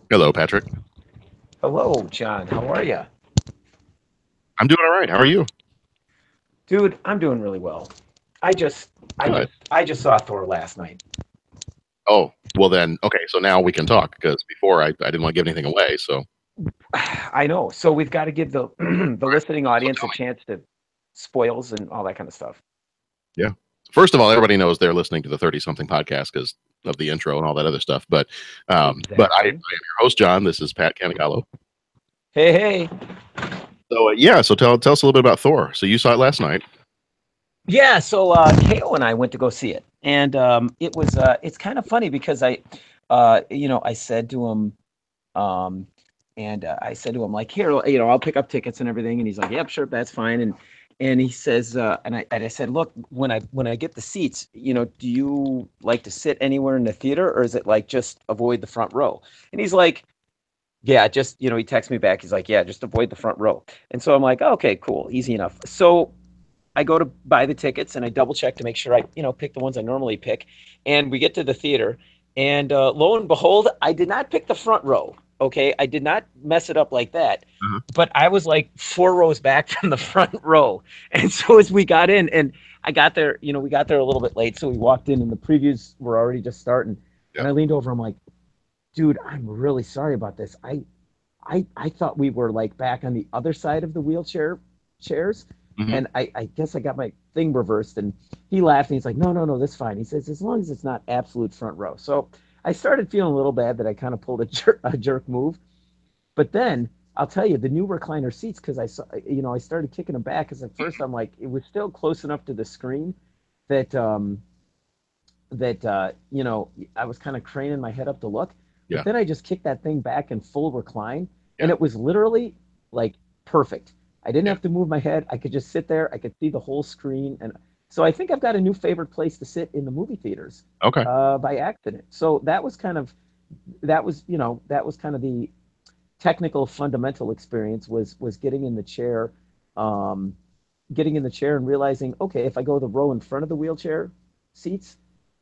Hello, Patrick. Hello, John. How are you? I'm doing all right. How are you? Dude, I'm doing really well. I just I Good. just I just saw Thor last night. Oh, well then, okay. So now we can talk because before I didn't want to give anything away. So, all I know. So we've got to give the the right. listening So audience tell a chance to spoils and all that kind of stuff. me. Yeah. First of all, everybody knows they're listening to the 30 something podcast because of the intro and all that other stuff. But I am Exactly. your host, John. This is Pat Canigallo. Hey, hey. So yeah. So tell us a little bit about Thor. So you saw it last night. Yeah, so KO and I went to go see it. And it's kind of funny because I said to him um I said to him like, here, I'll pick up tickets and everything, and he's like, yep, sure, that's fine. And he says, and I said, look, when I get the seats, do you like to sit anywhere in the theater, or is it like just avoid the front row? And he's like, yeah, just, he texts me back. He's like, yeah, just avoid the front row. And so I'm like, okay, cool, easy enough. So I go to buy the tickets and I double check to make sure I, pick the ones I normally pick. And we get to the theater, and lo and behold, I did not pick the front row. Okay, I did not mess it up like that, Uh-huh. but I was like 4 rows back from the front row. And so as we got in, and I got there, we got there a little bit late, so we walked in, and the previews were already just starting. Yeah. And I leaned over. I'm like, dude, I'm really sorry about this. I thought we were like back on the other side of the wheelchair chairs. Hmm. And I guess I got my thing reversed. And he laughed and he's like, no, no, no, that's fine. He says, as long as it's not absolute front row. So I started feeling a little bad that I kind of pulled a jerk move. But then I'll tell you, the new recliner seats, because I saw, I started kicking them back because at first I'm like, it was still close enough to the screen that, I was kind of craning my head up to look. But Yeah. then I just kicked that thing back in full recline, and Yeah. it was literally like perfect. I didn't Yeah. have to move my head. I could just sit there. I could see the whole screen, and so I think I've got a new favorite place to sit in the movie theaters Okay. by accident. So that was kind of the technical fundamental experience was um, getting in the chair and realizing, okay, if I go the row in front of the wheelchair seats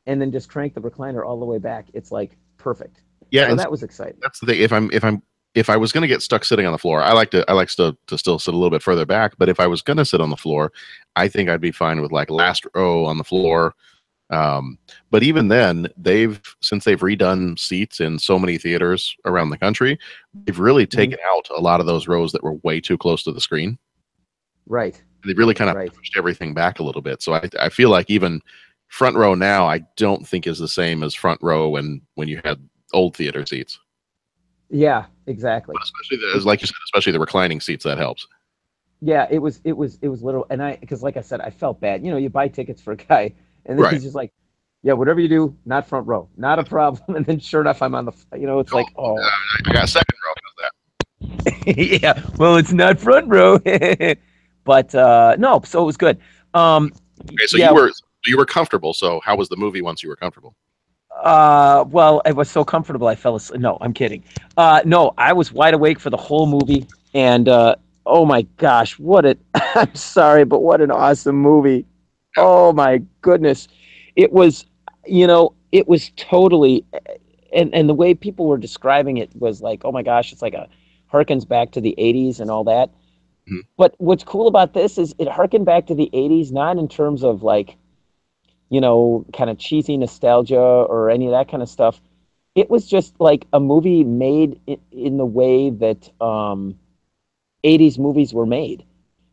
and then just crank the recliner all the way back, it's like perfect. Yeah. So And that was exciting. that's the thing. If I was going to get stuck sitting on the floor, I like to still sit a little bit further back. But if I was going to sit on the floor, I think I'd be fine with like last row on the floor. Um, but even then, since they've redone seats in so many theaters around the country, they've really Mhm. taken out a lot of those rows that were way too close to the screen. Right, They've really kind of right. pushed everything back a little bit. So I feel like even front row now, I don't think is the same as front row when you had old theater seats. Yeah, exactly. But especially It, like you said, especially the reclining seats, that helps. yeah, it was little, and because like I said, I felt bad. You buy tickets for a guy, and then Right. he's just like, yeah, whatever you do, not front row, not a problem. And then sure enough, I'm on the, it's Oh, like, oh, I got second row. How's yeah, well, it's not front row. But no, so it was good. Okay, so Yeah, you were comfortable. So how was the movie once you were comfortable? well, I was so comfortable I fell asleep. No, I'm kidding. No, I was wide awake for the whole movie, and oh my gosh, what an I'm sorry, but what an awesome movie. Yeah. Oh my goodness. It was, it was totally, and the way people were describing it was like, oh my gosh, it's like a harkens back to the 80s and all that. Mhm. But what's cool about this is it harkened back to the 80s, not in terms of like, kind of cheesy nostalgia or any of that kind of stuff. It was just like a movie made in the way that 80s movies were made.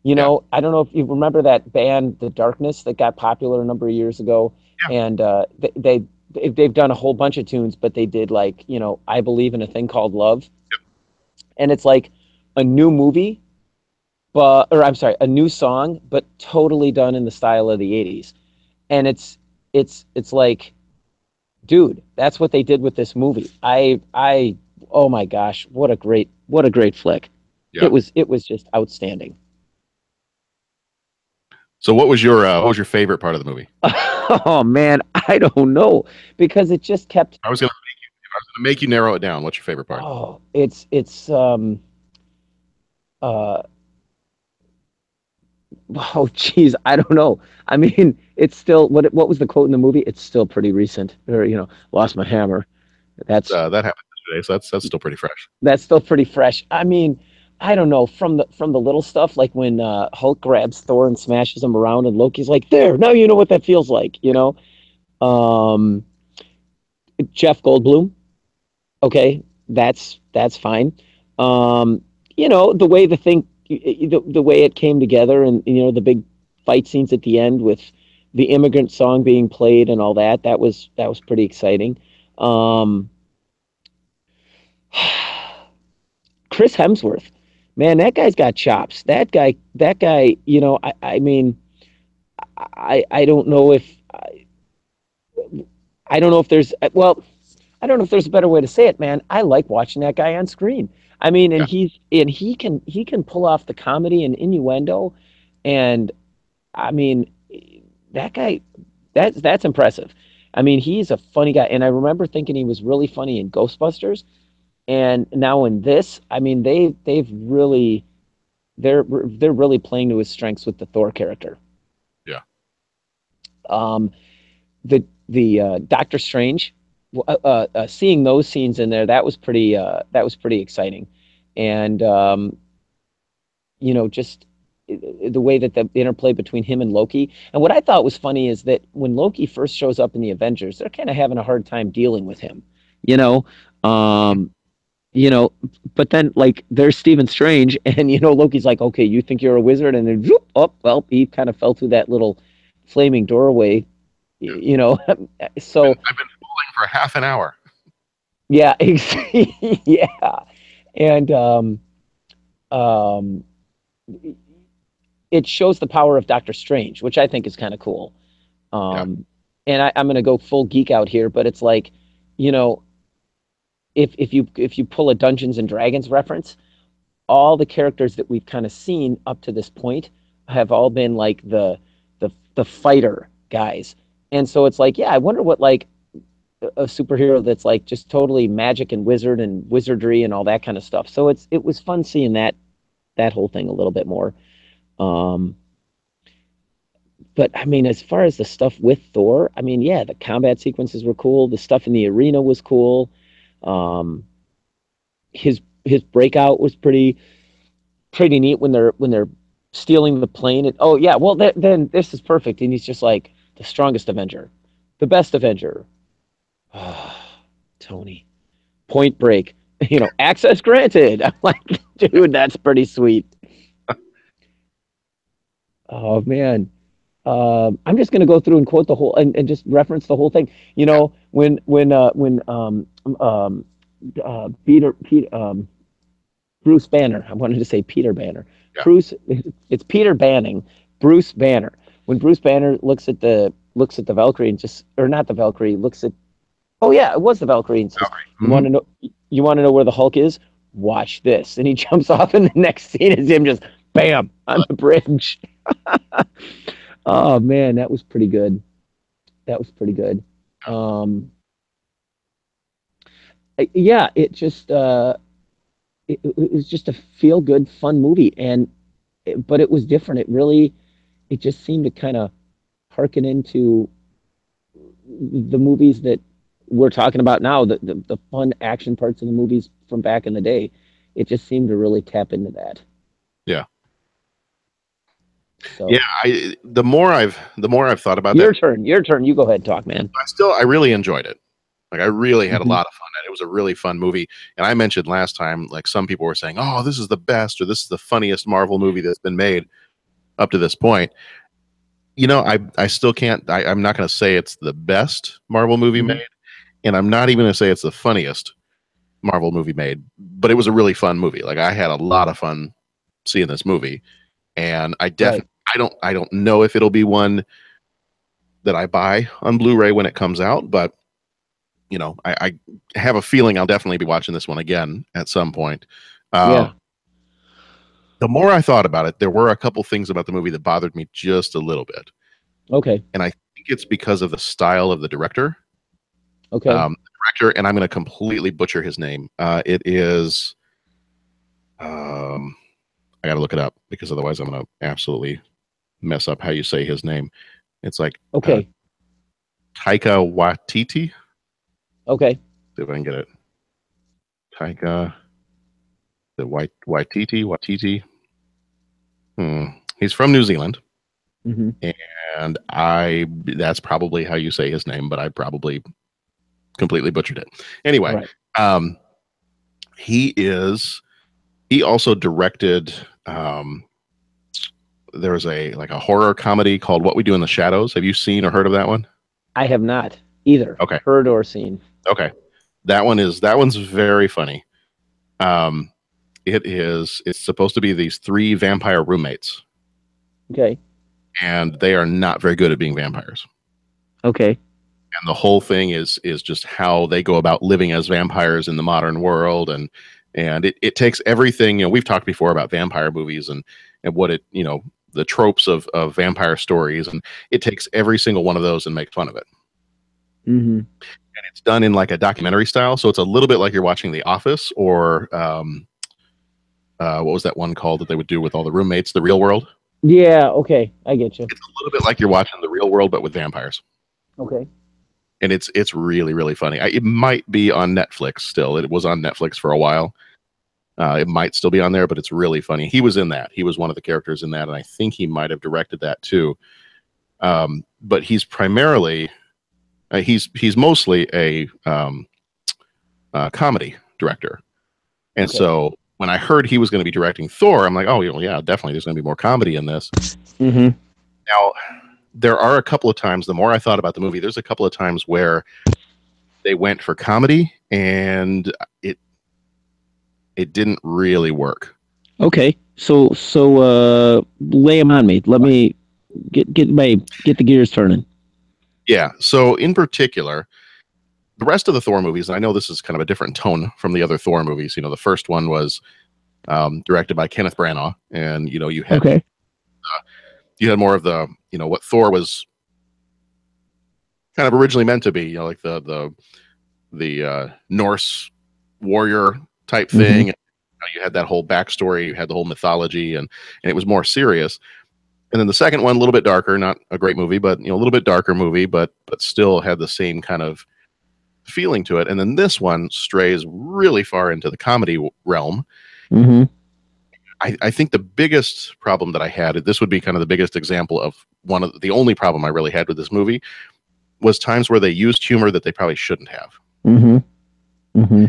Yeah. I don't know if you remember that band, The Darkness, that got popular a number of years ago, Yeah. and they've done a whole bunch of tunes, but they did like, I Believe in a Thing Called Love, and it's like a new movie, but or I'm sorry, a new song, but totally done in the style of the 80s. And it's like, dude, that's what they did with this movie. Oh my gosh, what a great flick. Yeah. It was just outstanding. So what was your favorite part of the movie? Oh man, I don't know, because it just kept, I was gonna make you narrow it down. What's your favorite part? oh, it's uh oh geez, I don't know. I mean, it's still, what was the quote in the movie? It's still pretty recent. Or, lost my hammer. That's That happened. today, so that's still pretty fresh. That's still pretty fresh. I mean, I don't know, from the little stuff, like when Hulk grabs Thor and smashes him around, and Loki's like, "There, now you know what that feels like," you know. Um, Jeff Goldblum, okay, that's fine. Um, you know, the way the way it came together, and you know, the big fight scenes at the end with the immigrant song being played and all that, that was pretty exciting. Um, Chris Hemsworth, man, that guy's got chops. That guy, you know, I mean, I don't know if I don't know if there's well, I don't know if there's a better way to say it, man. I like watching that guy on screen. I mean, Yeah, he can pull off the comedy and innuendo, and I mean, that guy, that's impressive. I mean, he's a funny guy, and I remember thinking he was really funny in Ghostbusters, and now in this, I mean, they're really playing to his strengths with the Thor character. yeah, Um, the Doctor Strange, seeing those scenes in there, that was pretty exciting, and you know, just the way that the interplay between him and Loki. And what I thought was funny is that when Loki first shows up in the Avengers, they're kind of having a hard time dealing with him, you know. mhm, Um, you know, but then like there's Stephen Strange, and you know Loki's like, okay, you think you're a wizard, and then whoop, oh well, he kind of fell through that little flaming doorway, yeah. you know. So I've been fooling for half an hour. yeah, yeah, and um, it shows the power of Doctor Strange, which I think is kind of cool. Yeah, Um, and I'm going to go full geek out here, but it's like, you know, if you pull a Dungeons and Dragons reference, all the characters that we've kind of seen up to this point have all been like the fighter guys, and so it's like, yeah, I wonder what like a superhero that's like just totally magic and wizard and wizardry and all that kind of stuff. So it was fun seeing that whole thing a little bit more. Um, but I mean, as far as the stuff with Thor, I mean, yeah, the combat sequences were cool. The stuff in the arena was cool. Um, his breakout was pretty neat when they're stealing the plane. And, oh yeah, well then this is perfect. And he's just like the strongest Avenger, the best Avenger. Tony, Point Break. You know, access granted. I'm like, dude, that's pretty sweet. Oh man. I'm just going to go through and quote the whole and just reference the whole thing. You yeah, know, when Peter Bruce Banner. I wanted to say Peter Banner. yeah. Bruce. It's Peter Banning. Bruce Banner. When Bruce Banner looks at the Valkyrie and just, or not the Valkyrie, looks at, oh yeah, it was the Valkyrie, and says, "You want Hmm. to know? You want to know where the Hulk is? Watch this." And he jumps off, and the next scene is him just bam on the bridge. Oh man, that was pretty good. That was pretty good. Um, yeah, it was just a feel good, fun movie, but it was different. It just seemed to kind of harken into the movies that we're talking about now, the fun action parts of the movies from back in the day. It just seemed to really tap into that. Yeah, yeah. So The more I've thought about that, your turn. You go ahead and talk, man. I really enjoyed it. Like I really had a Hmm. lot of fun. It was a really fun movie. And I mentioned last time, like some people were saying, "Oh, this is the best," or "This is the funniest Marvel movie that's been made up to this point." I still can't. I'm not going to say it's the best Marvel movie Hmm. made, and I'm not even going to say it's the funniest Marvel movie made. But it was a really fun movie. Like I had a lot of fun seeing this movie, and I Right. definitely I don't know if it'll be one that I buy on Blu-ray when it comes out, but I have a feeling I'll definitely be watching this one again at some point. Um, Yeah. the more I thought about it, there were a couple things about the movie that bothered me just a little bit, Okay. and I think it's because of the style of the director. Okay. And I'm going to completely butcher his name. It is. I got to look it up because otherwise I'm going to absolutely mess up how you say his name. It's like Okay. Taika Waititi. Okay. See if I can get it. Taika the Waititi. He's from New Zealand, Hmm. and that's probably how you say his name, but I probably completely butchered it. Anyway, Right. um, he also directed there was a horror comedy called What We Do in the Shadows. Have you seen or heard of that one? I have not either Okay. heard or seen. Okay. That one's very funny. Um, it's supposed to be these three vampire roommates, Okay. and they are not very good at being vampires. Okay. And the whole thing is just how they go about living as vampires in the modern world, and it takes everything. We've talked before about vampire movies and what the tropes of vampire stories, and it takes every single one of those and makes fun of it. Hmm. And it's done in like a documentary style, so it's a little bit like you're watching The Office or what was that one called that they would do with all the roommates, The Real World. Yeah. Okay. I get you. It's a little bit like you're watching The Real World but with vampires. Okay. And it's really really funny. It might be on Netflix still. It was on Netflix for a while. It might still be on there, but it's really funny. He was in that. He was one of the characters in that, and I think he might have directed that too. But he's primarily he's mostly a comedy director, and Okay. so when I heard he was going to be directing Thor, I'm like, oh yeah, definitely. There's going to be more comedy in this. Hmm. Now, there are a couple of times. The more I thought about the movie, there's a couple of times where they went for comedy, and it didn't really work. Okay. So lay them on me. Let me get the gears turning. Yeah. So in particular, the rest of the Thor movies, and I know this is kind of a different tone from the other Thor movies. The first one was directed by Kenneth Branagh, and you had Okay. more of the what Thor was kind of originally meant to be, like the Norse warrior type thing. Hmm. You had that whole backstory, you had the whole mythology, and it was more serious. And then the second one, a little bit darker, not a great movie, but a little bit darker movie, but still had the same kind of feeling to it. And then this one strays really far into the comedy realm. Hmm. I think the biggest problem that I had, this would be kind of the biggest example of one of the only problem I really had with this movie, was times where they used humor that they probably shouldn't have. Hmm. Hmm.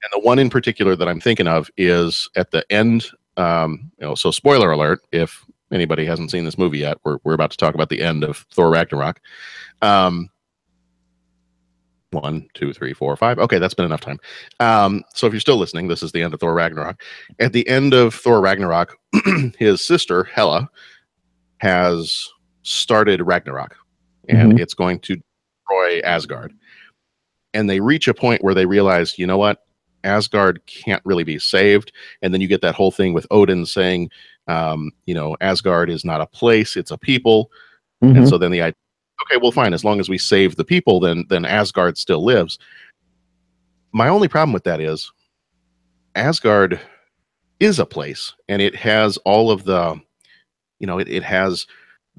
And the one in particular that I'm thinking of is at the end. So spoiler alert, if anybody hasn't seen this movie yet, we're about to talk about the end of Thor Ragnarok. 1, 2, 3, 4, 5. Okay, that's been enough time. So if you're still listening, this is the end of Thor Ragnarok. At the end of Thor Ragnarok, his sister Hela has started Ragnarok, and it's going to destroy Asgard. And they reach a point where they realize, you know what? Asgard can't really be saved. And then you get that whole thing with Odin saying, Asgard is not a place, it's a people. Hmm. And so then the idea, okay, well, fine, as long as we save the people, then Asgard still lives. My only problem with that is Asgard is a place, and it has all of the, it has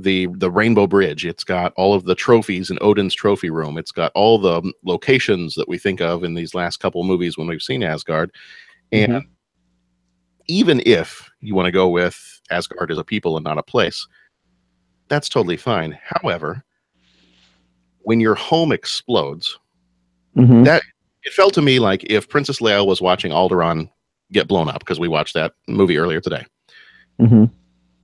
the Rainbow Bridge. It's got all of the trophies in Odin's trophy room. It's got all the locations that we think of in these last couple of movies when we've seen Asgard. And Hmm. even if you want to go with Asgard as a people and not a place, that's totally fine. However, when your home explodes, Hmm. that it felt to me like if Princess Leia was watching Alderaan get blown up, because we watched that movie earlier today. Hmm.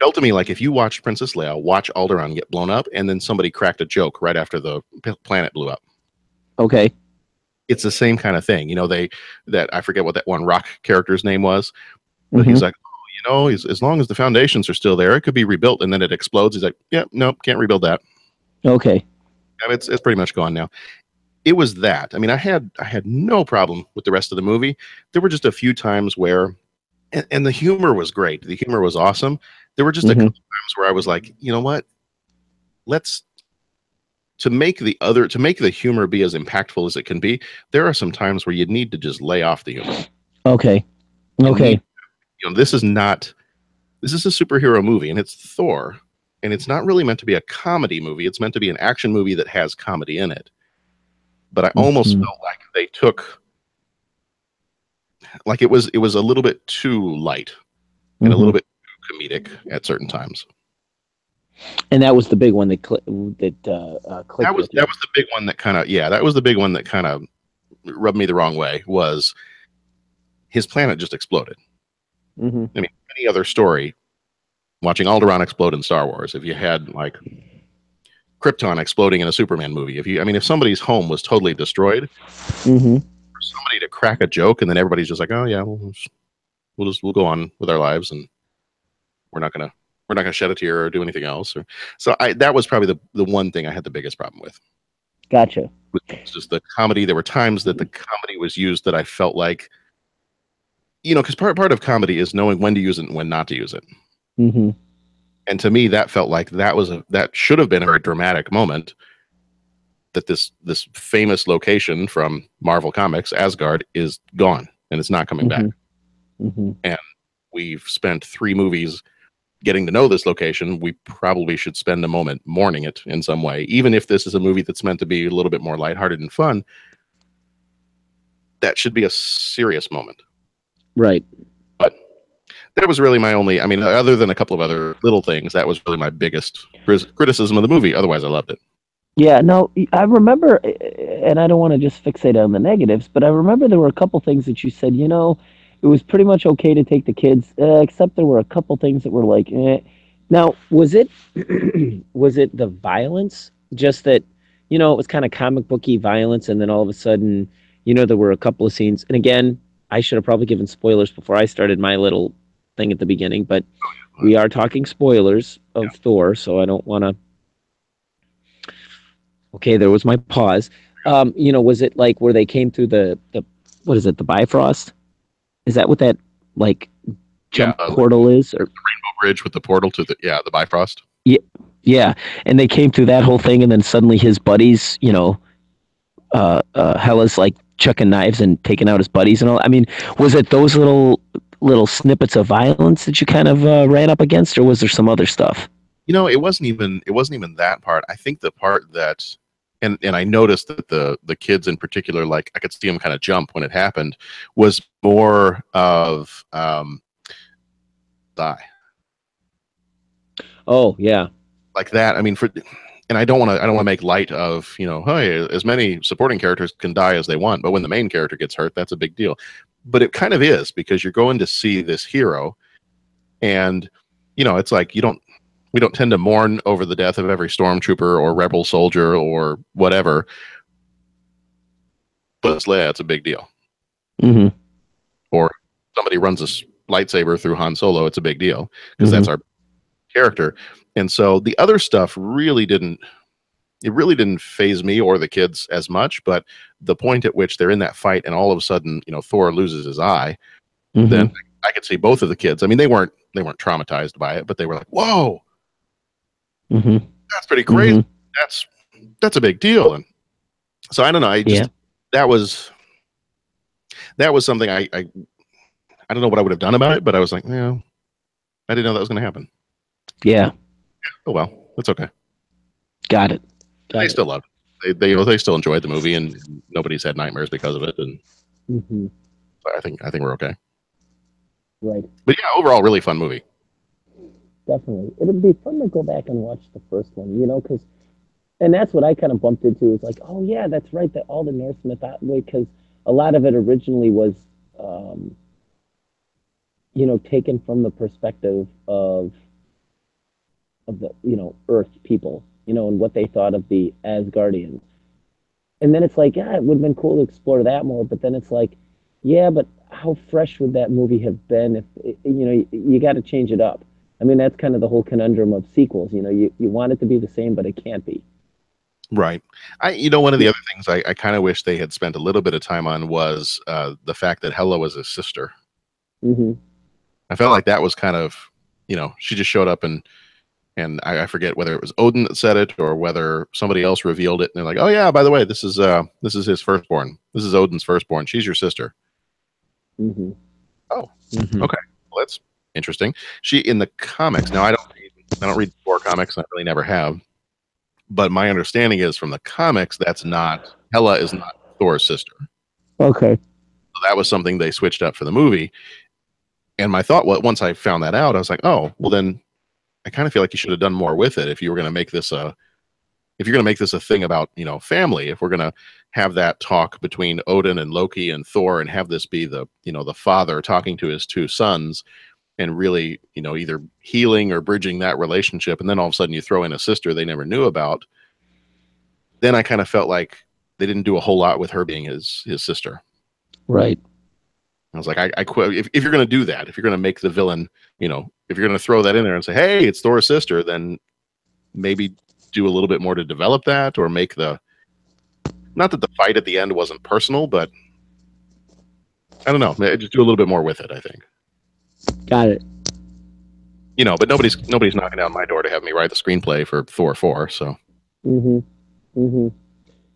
Felt to me like if you watched Princess Leia watch Alderaan get blown up, and then somebody cracked a joke right after the planet blew up. Okay. It's the same kind of thing. That I forget what that one rock character's name was, but Hmm. he's like, as long as the foundations are still there, it could be rebuilt. And then it explodes. He's like, yeah, nope, can't rebuild that. Okay. It's pretty much gone now. It was that. I mean, I had no problem with the rest of the movie. There were just a few times where, and the humor was great. The humor was awesome. There were just a couple times where I was like, you know what? To make the humor be as impactful as it can be, there are some times where you need to just lay off the humor. Okay. Okay. This is a superhero movie, and it's Thor, and it's not really meant to be a comedy movie. It's meant to be an action movie that has comedy in it. But I almost felt like they took like it was a little bit too light and a little bit too comedic at certain times. And that was the big one that clicked. That was the big one that kind of that was the big one that kind of rubbed me the wrong way. Was his planet just exploded? I mean, any other story, watching Alderaan explode in Star Wars, if you had like Krypton exploding in a Superman movie, if somebody's home was totally destroyed, for somebody to crack a joke and then everybody's just like, oh yeah, we'll go on with our lives and we're not gonna shed a tear or do anything else. That was probably the one thing I had the biggest problem with. Gotcha. It's just the comedy. There were times that the comedy was used that I felt like, because part of comedy is knowing when to use it and when not to use it. And to me, that felt like that should have been a very dramatic moment. That this famous location from Marvel Comics, Asgard, is gone and it's not coming back. And we've spent 3 movies getting to know this location. We probably should spend a moment mourning it in some way, even if this is a movie that's meant to be a little bit more lighthearted and fun. That should be a serious moment, right? But that was really my only. I mean, other than a couple of other little things, that was really my biggest criticism of the movie. Otherwise, I loved it. Yeah, no, I remember, and I don't want to just fixate on the negatives, but I remember there were a couple things that you said, it was pretty much okay to take the kids, except there were a couple things that were like, eh. Now, was it the violence? Just that, it was kind of comic booky violence, and then all of a sudden, there were a couple of scenes. And again, I should have probably given spoilers before I started my little thing at the beginning, but we are talking spoilers of Thor, so I don't want to. Okay, there was my pause. Was it like where they came through the what is it, the Bifrost? Is that what that like jump portal is? Or the Rainbow Bridge with the portal to the Bifrost? Yeah. And they came through that whole thing, and then suddenly his buddies, Hela's like chucking knives and taking out his buddies and all. I mean, was it those little snippets of violence that you kind of ran up against, or was there some other stuff? It wasn't even that part. I think the part that and I noticed that the kids in particular, like I could see them kind of jump when it happened, was more of die. Oh yeah, like that. I mean, and I don't want to make light of hey, as many supporting characters can die as they want, but when the main character gets hurt, that's a big deal. But it kind of is, because you're going to see this hero, and it's like we don't tend to mourn over the death of every stormtrooper or rebel soldier or whatever. But Leia, it's a big deal. Or somebody runs a lightsaber through Han Solo, it's a big deal, because that's our character. And so the other stuff really didn't phase me or the kids as much. But the point at which they're in that fight and all of a sudden, Thor loses his eye, then I could see both of the kids. I mean, they weren't traumatized by it, but they were like, whoa. That's pretty crazy. That's a big deal. And so I don't know. That was something I don't know what I would have done about it, but I was like, I didn't know that was going to happen. Yeah. Oh well, that's okay. Got it. They still love it. They still enjoyed the movie, and nobody's had nightmares because of it. And I think we're okay. Right. But yeah, overall, really fun movie. Definitely. It'd be fun to go back and watch the first one, and that's what I kind of bumped into, is like, oh yeah, that's right, that all the Norse mythology, because a lot of it originally was, taken from the perspective of the, Earth people, and what they thought of the Asgardians. And then it's like, yeah, it would have been cool to explore that more, but then it's like, yeah, but how fresh would that movie have been if, you got to change it up. I mean, that's kind of the whole conundrum of sequels. You want it to be the same, but it can't be. Right. One of the other things I kind of wish they had spent a little bit of time on was the fact that Hela was his sister. I felt like that was kind of, she just showed up and I forget whether it was Odin that said it or whether somebody else revealed it. And they're like, oh yeah, by the way, this is his firstborn. This is Odin's firstborn. She's your sister. Oh, okay. Well, that's interesting. She, in the comics, now I don't read Thor comics. I really never have. But my understanding is from the comics, Hela is not Thor's sister. Okay. that was something they switched up for the movie. And my thought, once I found that out, I was like, oh, well then I kind of feel like you should have done more with it if you were going to make this a thing about, family. If we're going to have that talk between Odin and Loki and Thor, and have this be the father talking to his two sons, and really, either healing or bridging that relationship, and then all of a sudden you throw in a sister they never knew about, then I kind of felt like they didn't do a whole lot with her being his sister. Right. I was like, I quit. If you're going to do that, if you're going to make the villain, if you're going to throw that in there and say, hey, it's Thor's sister, then maybe do a little bit more to develop that, or make not that the fight at the end wasn't personal, but I don't know, just do a little bit more with it, I think. Got it. But nobody's knocking down my door to have me write the screenplay for Thor 4, so.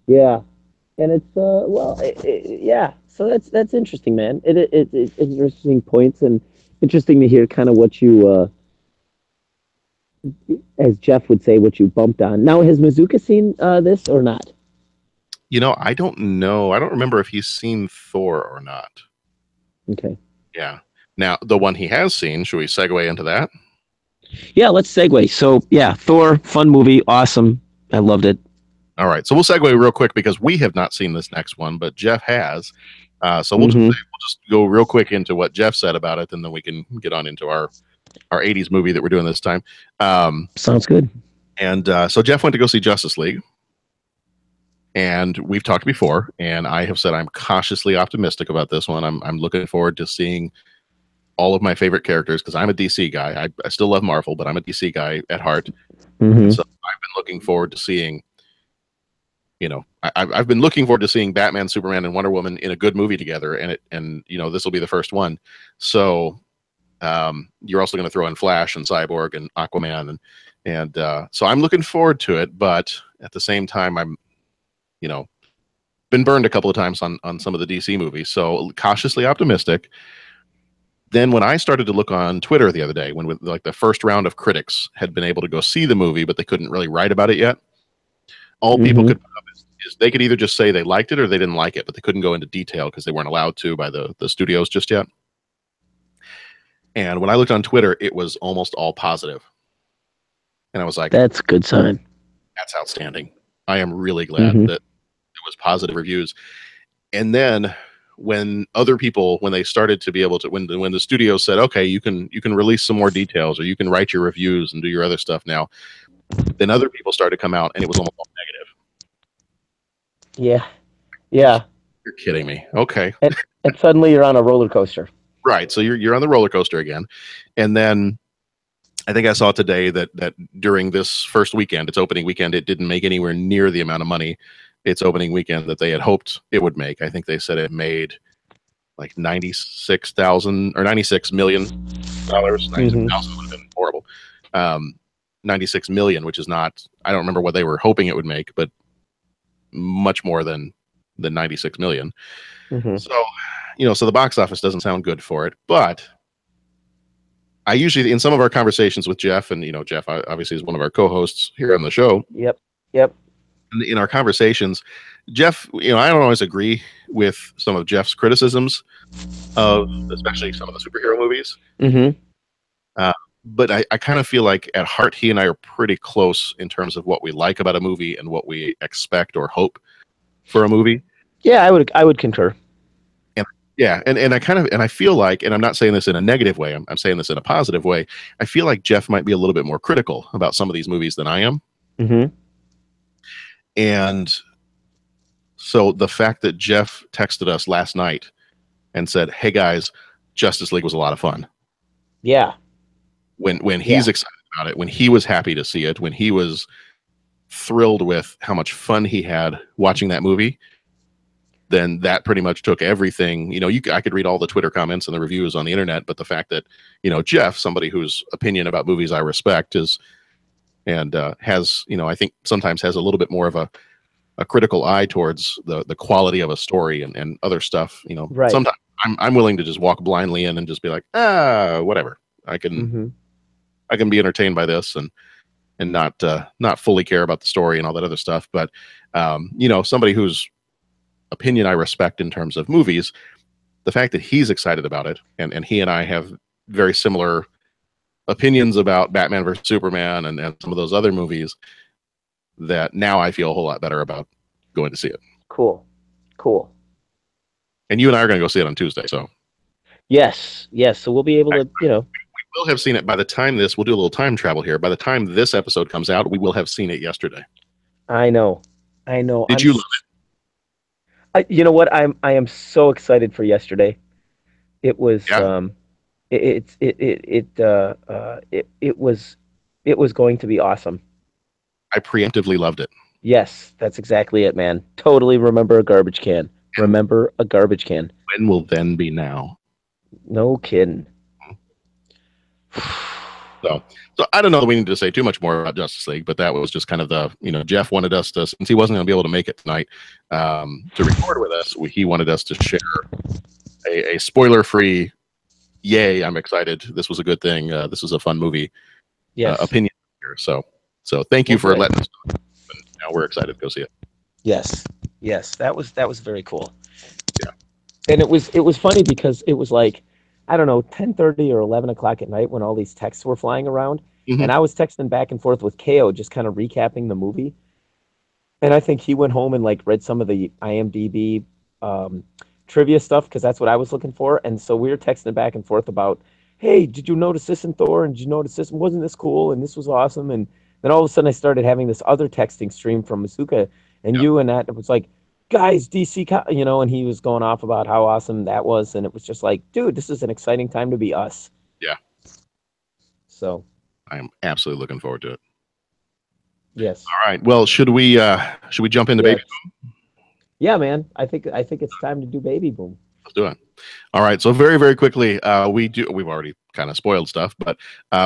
Yeah. And it's, yeah. So that's interesting, man. It's interesting points, and interesting to hear kind of what you, as Jeff would say, what you bumped on. Now, has Mizuka seen this or not? I don't know. I don't remember if he's seen Thor or not. Okay. Yeah. Now, the one he has seen, should we segue into that? Yeah, let's segue. So, yeah, Thor, fun movie, awesome. I loved it. All right. So we'll segue real quick because we have not seen this next one, but Jeff has. So we'll just go real quick into what Jeff said about it, and then we can get on into our 80s movie that we're doing this time. Sounds good. And so Jeff went to go see Justice League. And we've talked before, and I have said I'm cautiously optimistic about this one. I'm looking forward to seeing all of my favorite characters, because I'm a DC guy. I still love Marvel, but I'm a DC guy at heart. So I've been looking forward to seeing, I've been looking forward to seeing Batman, Superman, and Wonder Woman in a good movie together, and this will be the first one. So you're also going to throw in Flash and Cyborg and Aquaman, and so I'm looking forward to it. But at the same time, I'm been burned a couple of times on some of the DC movies, so cautiously optimistic. Then when I started to look on Twitter the other day, when like the first round of critics had been able to go see the movie, but they couldn't really write about it yet, all people could put up is they could either just say they liked it or they didn't like it, but they couldn't go into detail because they weren't allowed to by the studios just yet. And when I looked on Twitter, it was almost all positive. And I was like, that's a good sign. That's outstanding. I am really glad that it was positive reviews. And then when other people, when they started to be able to, when the studio said, okay, you can release some more details, or you can write your reviews and do your other stuff now, then other people started to come out, and it was almost all negative. Yeah. You're kidding me. Okay. And suddenly you're on a roller coaster. Right. So you're on the roller coaster again. And then I think I saw today that during this first weekend, its opening weekend, it didn't make anywhere near the amount of money its opening weekend that they had hoped it would make. I think they said it made like $96,000 or $96 million. 96,000 would have been horrible. 96 million, which is not, I don't remember what they were hoping it would make, but much more than 96 million. So, so the box office doesn't sound good for it, but I usually, in some of our conversations with Jeff, and Jeff obviously is one of our co-hosts here on the show. Yep. In our conversations, Jeff, I don't always agree with some of Jeff's criticisms of, especially some of the superhero movies. But I kind of feel like at heart, he and I are pretty close in terms of what we like about a movie and what we expect or hope for a movie. Yeah, I would concur. Yeah, and I feel like, and I'm not saying this in a negative way, I'm saying this in a positive way, I feel like Jeff might be a little bit more critical about some of these movies than I am. And so the fact that Jeff texted us last night and said, hey guys, Justice League was a lot of fun. Yeah. When he's excited about it, when he was happy to see it, when he was thrilled with how much fun he had watching that movie, then that pretty much took everything. I could read all the Twitter comments and the reviews on the internet, but the fact that, Jeff, somebody whose opinion about movies I respect, has, I think sometimes has a little bit more of a critical eye towards the quality of a story and other stuff. Right. Sometimes I'm willing to just walk blindly in and just be like, whatever. I can be entertained by this and not fully care about the story and all that other stuff. But somebody whose opinion I respect in terms of movies the fact that he's excited about it, and he and I have very similar opinions about Batman versus Superman and some of those other movies, that now I feel a whole lot better about going to see it. Cool. And you and I are going to go see it on Tuesday, so Yes. So we'll be able to, we'll have seen it by the time we'll do a little time travel here. By the time this episode comes out, we will have seen it yesterday. I know. Did you love it? You know what? I am so excited for yesterday. It was it was going to be awesome. I preemptively loved it. Yes, that's exactly it, man. Totally remember a garbage can. Remember a garbage can. When will then be now? No kidding. So I don't know that we need to say too much more about Justice League, but that was just kind of the, Jeff wanted us to, since he wasn't going to be able to make it tonight to record with us, he wanted us to share a spoiler-free, yay, I'm excited, this was a good thing, this was a fun movie, opinion here. So thank you for letting us know. And now we're excited to go see it. Yes, that was very cool. Yeah, and it was funny because it was like, I don't know, 10:30 or 11 o'clock at night when all these texts were flying around, and I was texting back and forth with KO, just kind of recapping the movie, and I think he went home and like read some of the IMDb trivia stuff because that's what I was looking for, and so we were texting back and forth about, hey, did you notice this in Thor, and did you notice this, wasn't this cool, and this was awesome, and then all of a sudden I started having this other texting stream from Masuka and you, and that it was like, guys, DC, and he was going off about how awesome that was, and it was just like, dude, this is an exciting time to be us. Yeah. So I am absolutely looking forward to it. Yes. All right. Well, should we jump into Baby Boom? Yeah, man. I think it's time to do Baby Boom. Let's do it. All right. So very, very quickly, we've already kind of spoiled stuff, but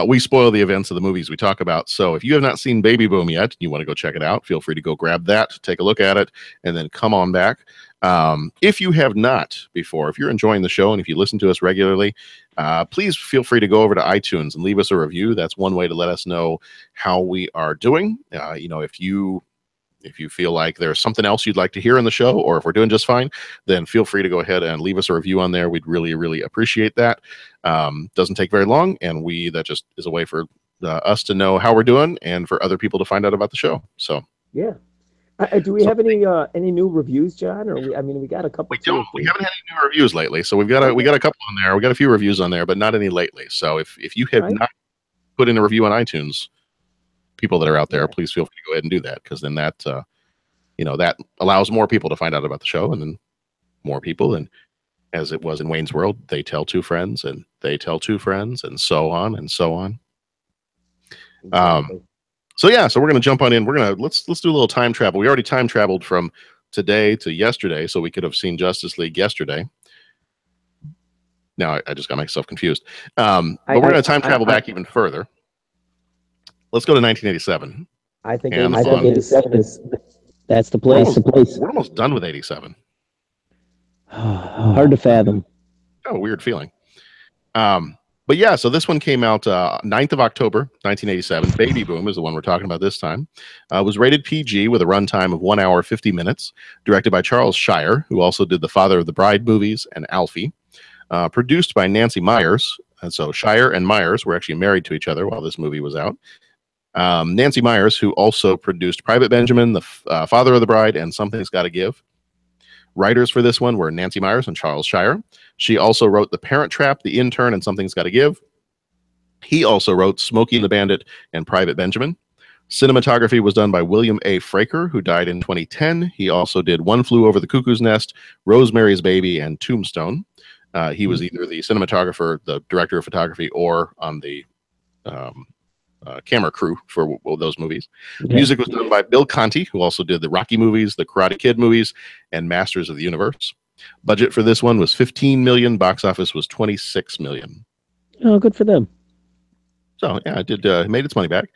we spoil the events of the movies we talk about. So if you have not seen Baby Boom yet, and you want to go check it out, feel free to go grab that, take a look at it, and then come on back. If you have not before, if you're enjoying the show and if you listen to us regularly, please feel free to go over to iTunes and leave us a review. That's one way to let us know how we are doing. If you feel like there's something else you'd like to hear in the show, or if we're doing just fine, then feel free to go ahead and leave us a review on there. We'd really, really appreciate that. Doesn't take very long, and that just is a way for us to know how we're doing and for other people to find out about the show. So yeah. Do we have any new reviews, John? Or we got a couple. We haven't had any new reviews lately, so we got a couple on there. We got a few reviews on there, but not any lately. So if you have not put in a review on iTunes, people that are out there, please feel free to go ahead and do that, because then that that allows more people to find out about the show, and then more people, and as it was in Wayne's World, they tell two friends, and they tell two friends, and so on and so on. Exactly. So we're gonna jump on in. Let's do a little time travel. We already time traveled from today to yesterday, so we could have seen Justice League yesterday. Now I just got myself confused. But we're gonna time travel back even further. Let's go to 1987. I think 87 is that's the place. We're almost done with 87. Hard to fathom. Oh, weird feeling. But yeah, so this one came out 9th of October, 1987. Baby Boom is the one we're talking about this time. It was rated PG with a runtime of 1 hour, 50 minutes. Directed by Charles Shire, who also did the Father of the Bride movies and Alfie. Produced by Nancy Myers. And so Shire and Myers were actually married to each other while this movie was out. Nancy Myers, who also produced Private Benjamin, the Father of the Bride, and Something's Gotta Give. Writers for this one were Nancy Myers and Charles Shire. She also wrote The Parent Trap, The Intern, and Something's Gotta Give. He also wrote Smokey and the Bandit and Private Benjamin. Cinematography was done by William A. Fraker, who died in 2010. He also did One Flew Over the Cuckoo's Nest, Rosemary's Baby, and Tombstone. He was either the cinematographer, the director of photography, or on the camera crew for those movies. Okay. Music was done by Bill Conti, who also did the Rocky movies, the Karate Kid movies, and Masters of the Universe. Budget for this one was $15 million. Box office was $26 million. Oh, good for them. So yeah, it made its money back.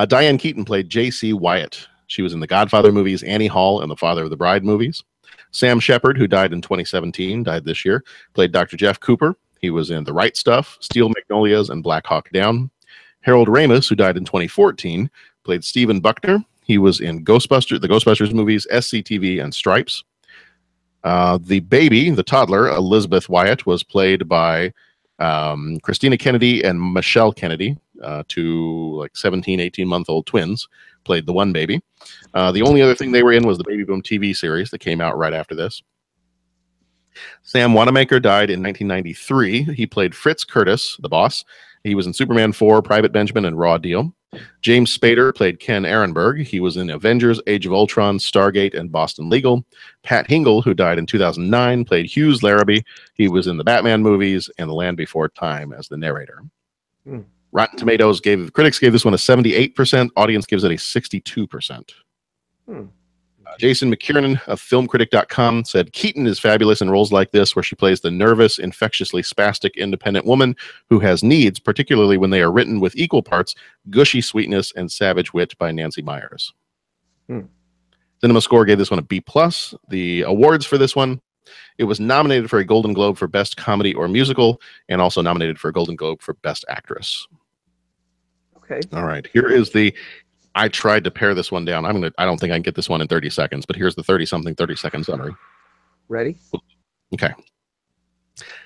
Diane Keaton played J.C. Wyatt. She was in the Godfather movies, Annie Hall, and the Father of the Bride movies. Sam Shepard, who died in 2017, died this year, played Dr. Jeff Cooper. He was in The Right Stuff, Steel Magnolias, and Black Hawk Down. Harold Ramis, who died in 2014, played Stephen Buckner. He was in the Ghostbusters movies, SCTV, and Stripes. The baby, the toddler, Elizabeth Wyatt, was played by Christina Kennedy and Michelle Kennedy, two like 17, 18-month-old twins, played the one baby. The only other thing they were in was the Baby Boom TV series that came out right after this. Sam Wanamaker died in 1993. He played Fritz Curtis, the boss. He was in Superman 4, Private Benjamin, and Raw Deal. James Spader played Ken Ehrenberg. He was in Avengers, Age of Ultron, Stargate, and Boston Legal. Pat Hingle, who died in 2009, played Hughes Larrabee. He was in the Batman movies and The Land Before Time as the narrator. Rotten Tomatoes critics gave this one a 78%. Audience gives it a 62%. Jason McKiernan of filmcritic.com said Keaton is fabulous in roles like this, where she plays the nervous, infectiously spastic, independent woman who has needs, particularly when they are written with equal parts gushy sweetness and savage wit by Nancy Meyers. Cinema Score gave this one a B+. The awards for this one, it was nominated for a Golden Globe for Best Comedy or Musical, and also nominated for a Golden Globe for Best Actress. Okay. All right. Here is I tried to pare this one down. I don't think I can get this one in 30 seconds, but here's the 30-second summary. Ready? Okay.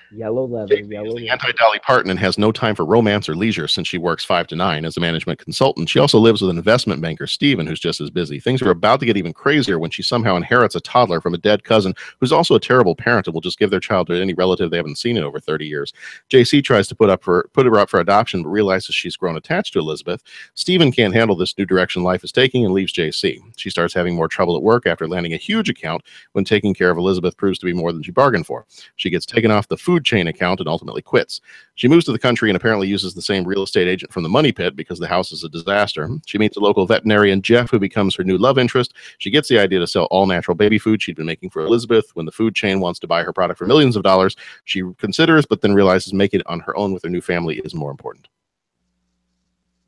Yellow leather. The anti-Dolly Parton and has no time for romance or leisure since she works 5 to 9 as a management consultant. She also lives with an investment banker, Steven, who's just as busy. Things are about to get even crazier when she somehow inherits a toddler from a dead cousin who's also a terrible parent and will just give their child to any relative they haven't seen in over 30 years. JC tries to put her up for adoption, but realizes she's grown attached to Elizabeth. Steven can't handle this new direction life is taking and leaves JC. She starts having more trouble at work after landing a huge account when taking care of Elizabeth proves to be more than she bargained for. She gets taken off the food chain account and ultimately quits. She moves to the country and apparently uses the same real estate agent from the Money Pit because the house is a disaster. She meets a local veterinarian, Jeff, who becomes her new love interest. She gets the idea to sell all natural baby food she'd been making for Elizabeth. When the food chain wants to buy her product for millions of dollars, she considers, but then realizes making it on her own with her new family is more important.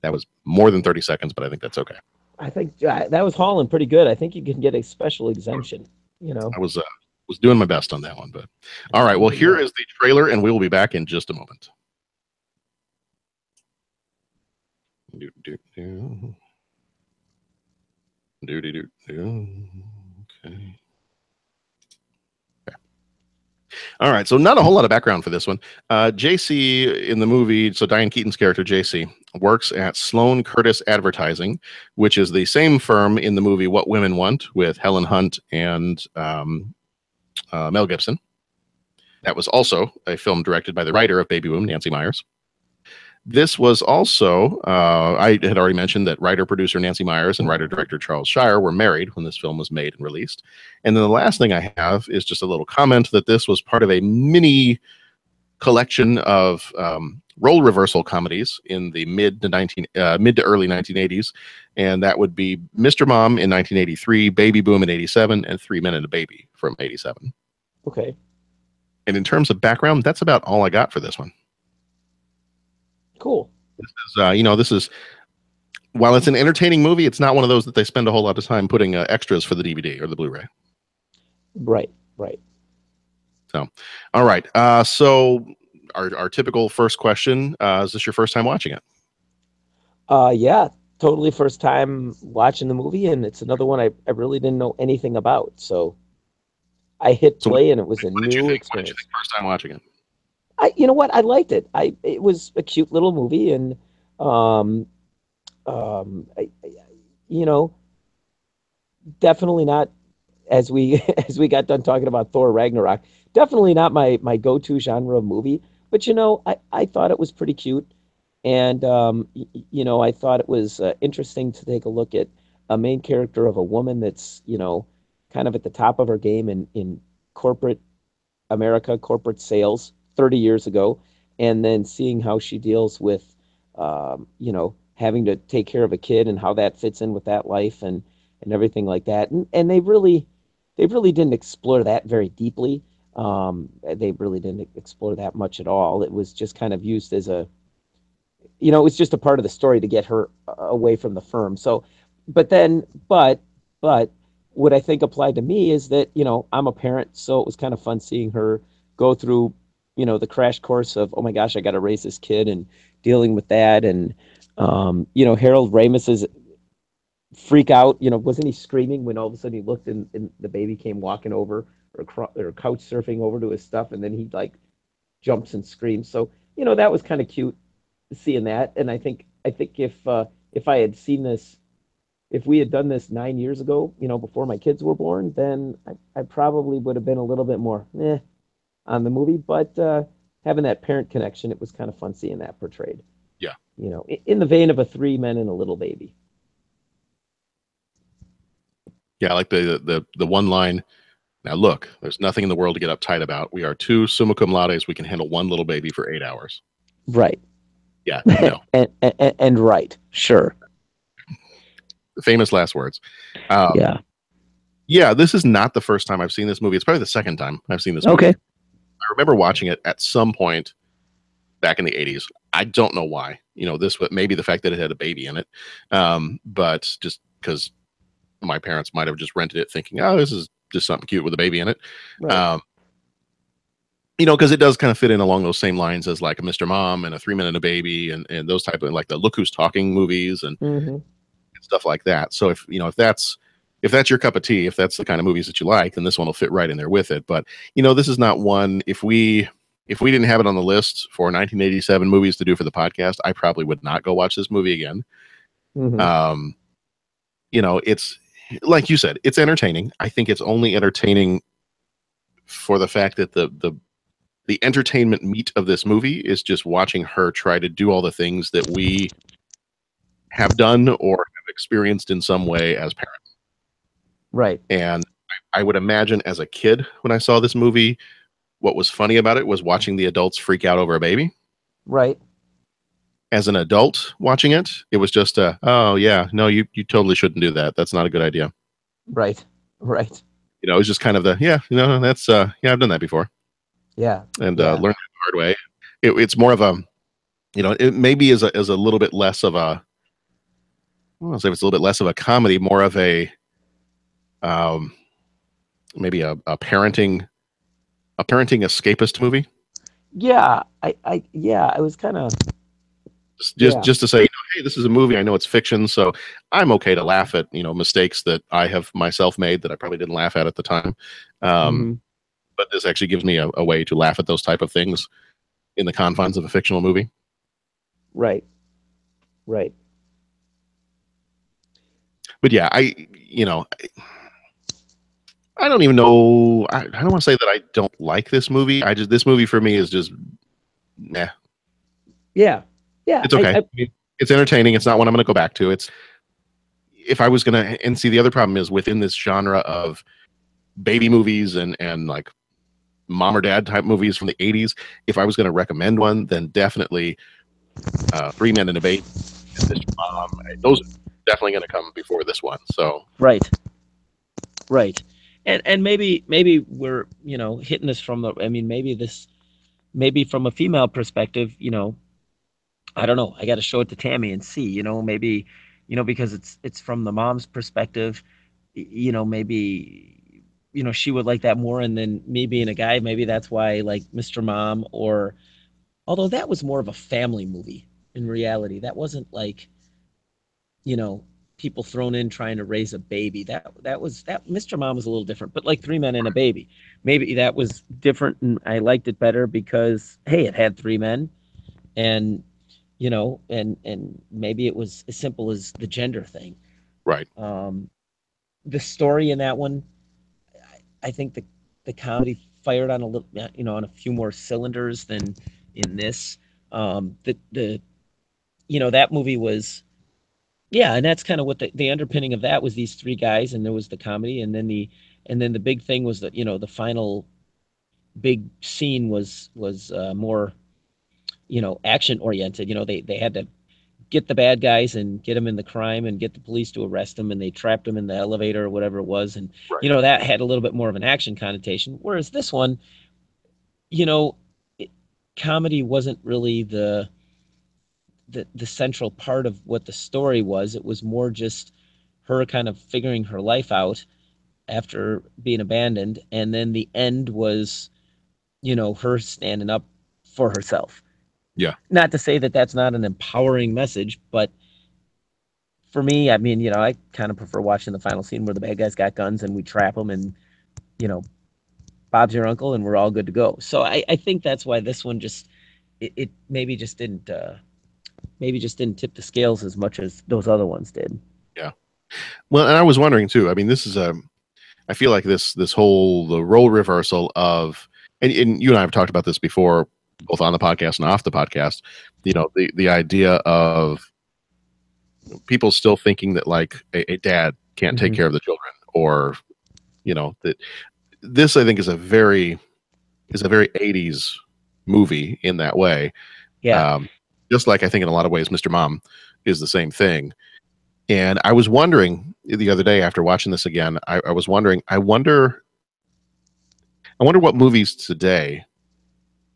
That was more than 30 seconds, but I think that's okay. I think that was hauling pretty good. I think you can get a special exemption. I was doing my best on that one, but all right. Well, here is the trailer, and we will be back in just a moment. Okay. All right, so not a whole lot of background for this one. JC in the movie, so Diane Keaton's character JC works at Sloan Curtis Advertising, which is the same firm in the movie What Women Want with Helen Hunt and Mel Gibson. That was also a film directed by the writer of Baby Boom, Nancy Meyers. This was also, I had already mentioned that writer-producer Nancy Meyers and writer-director Charles Shire were married when this film was made and released. And then the last thing I have is just a little comment that this was part of a mini collection of role reversal comedies in the mid to early 1980s. And that would be Mr. Mom in 1983, Baby Boom in 87, and 3 Men and a Baby from 87. Okay. And in terms of background, that's about all I got for this one. Cool. This is, while it's an entertaining movie, it's not one of those that they spend a whole lot of time putting extras for the DVD or the Blu-ray. Right. So, all right. So our typical first question, is this your first time watching it? Yeah, totally first time watching the movie, and it's another one I really didn't know anything about. So I hit play, and it was a new experience. What did you think first time watching it? You know what? I liked it. It was a cute little movie, and definitely not, as we got done talking about Thor Ragnarok, definitely not my go-to genre of movie. But I thought it was pretty cute, and I thought it was interesting to take a look at a main character of a woman that's kind of at the top of her game in corporate America, corporate sales 30 years ago, and then seeing how she deals with, having to take care of a kid and how that fits in with that life and everything like that. And they really didn't explore that very deeply. They really didn't explore that much at all. It was just kind of used as it was just a part of the story to get her away from the firm. So, but what I think applied to me is that, I'm a parent, so it was kind of fun seeing her go through the crash course of, oh my gosh, I got to raise this kid and dealing with that. And, Harold Ramis's freak out. You know, wasn't he screaming when all of a sudden he looked and the baby came walking over or couch surfing over to his stuff, and then he like jumps and screams. So you know that was kind of cute seeing that. And I think if I had seen this, if we had done this 9 years ago, you know, before my kids were born, then I probably would have been a little bit more on the movie. But having that parent connection, it was kind of fun seeing that portrayed. Yeah. You know, in the vein of a three men and a little baby. Yeah, I like the one line. Now look, there's nothing in the world to get uptight about. We are two summa cum laudes. We can handle one little baby for 8 hours. Right. Yeah. No. and right. Sure. Famous last words. Yeah. Yeah, this is not the first time I've seen this movie. It's probably the second time I've seen this movie. Okay. I remember watching it at some point back in the 80s. I don't know why. You know, this maybe the fact that it had a baby in it. But just because my parents might have just rented it thinking, oh, this is just something cute with a baby in it. Right. You know, because it does kind of fit in along those same lines as like a Mr. Mom and a 3 Men and a Baby and those type of like the Look Who's Talking movies and stuff like that. So if you know if that's your cup of tea, if that's the kind of movies that you like, then this one will fit right in there with it. But you know, this is not one. If we didn't have it on the list for 1987 movies to do for the podcast, I probably would not go watch this movie again. You know, it's like you said, it's entertaining. I think it's only entertaining for the fact that the entertainment meat of this movie is just watching her try to do all the things that we have done or have experienced in some way as parents. Right. And I would imagine as a kid when I saw this movie, what was funny about it was watching the adults freak out over a baby. Right. As an adult watching it, it was just oh yeah, no, you totally shouldn't do that. That's not a good idea. Right. Right. You know, it was just kind of that's yeah, I've done that before. Yeah. And learned it the hard way. It's more of a, you know, it maybe is a little bit less of a, I don't know if it's a little bit less of a comedy, more of a maybe a parenting escapist movie. Yeah. I was kind of just to say, you know, hey, this is a movie. I know it's fiction, so I'm okay to laugh at, you know, mistakes that I have myself made that I probably didn't laugh at the time. But this actually gives me a way to laugh at those type of things in the confines of a fictional movie. Right. Right. But yeah, I don't even know. I don't want to say that I don't like this movie. This movie for me is just, nah. Yeah. Yeah. It's okay. It's entertaining. It's not one I'm going to go back to. It's, if I was going to, and see, the other problem is within this genre of baby movies and like mom or dad type movies from the 80s, if I was going to recommend one, then definitely 3 Men and a Baby and Mr. Mom. Those are definitely going to come before this one. So right. And maybe we're, you know, hitting this from the, I mean, maybe from a female perspective, you know, I don't know, I got to show it to Tammy and see, you know, maybe, you know, because it's from the mom's perspective, you know, maybe, you know, she would like that more. And then me being a guy, maybe that's why, like Mr. Mom, or although that was more of a family movie in reality, that wasn't like, you know, people thrown in trying to raise a baby. That Mr. Mom was a little different, but like 3 Men and a Baby, maybe that was different. And I liked it better because, hey, it had 3 men and, you know, and maybe it was as simple as the gender thing. Right. The story in that one, I think the comedy fired on a little, you know, on a few more cylinders than in this. The you know, that movie was, yeah, and that's kind of what the underpinning of that was, these 3 guys, and there was the comedy, and then the big thing was that, you know, the final big scene was more, you know, action oriented. You know, they had to get the bad guys and get them in the crime and get the police to arrest them, and they trapped them in the elevator or whatever it was. And, right. You know, that had a little bit more of an action connotation. Whereas this one, you know, comedy wasn't really the central part of what the story was. It was more just her kind of figuring her life out after being abandoned. And then the end was, you know, her standing up for herself. Yeah. Not to say that that's not an empowering message, but for me, I mean, I kind of prefer watching the final scene where the bad guys got guns and we trap them, and you know, Bob's your uncle, and we're all good to go. So I think that's why this one just it maybe just didn't tip the scales as much as those other ones did. Yeah. Well, and I was wondering too. I mean, this is I feel like this whole the role reversal of, and you and I have talked about this before, both on the podcast and off the podcast. You know, the idea of people still thinking that like a dad can't take care of the children, or you know that this I think is a very 80s movie in that way. Yeah. Just like I think in a lot of ways Mr. Mom is the same thing. And I was wondering the other day after watching this again, I was wondering, I wonder what movies today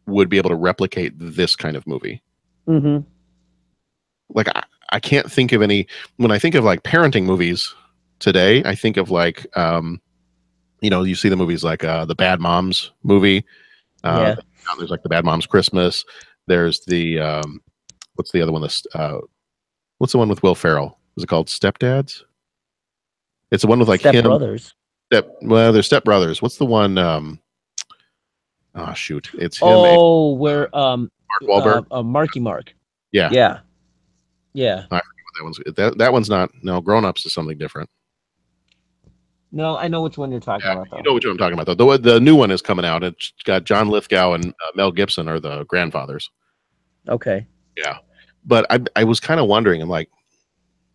would be able to replicate this kind of movie. Mm-hmm. Like I can't think of any. When I think of like parenting movies today, I think of like you know, you see the movies like the Bad Moms movie. Yeah. There's like the Bad Moms Christmas. There's the what's the other one? What's the one with Will Ferrell? Is it called Stepdads? It's the one with like Step him. Brothers. Well, they're Step Brothers. What's the one? Oh shoot, it's him. Oh, where Mark Wahlberg. Marky Mark. Yeah. Yeah. Yeah. I forget what that one's. That one's not. No, Grown Ups is something different. No, I know which one you're talking about, though. You know which one I'm talking about, though. The new one is coming out. It's got John Lithgow and Mel Gibson are the grandfathers. Okay. Yeah, but I was kind of wondering. I'm like,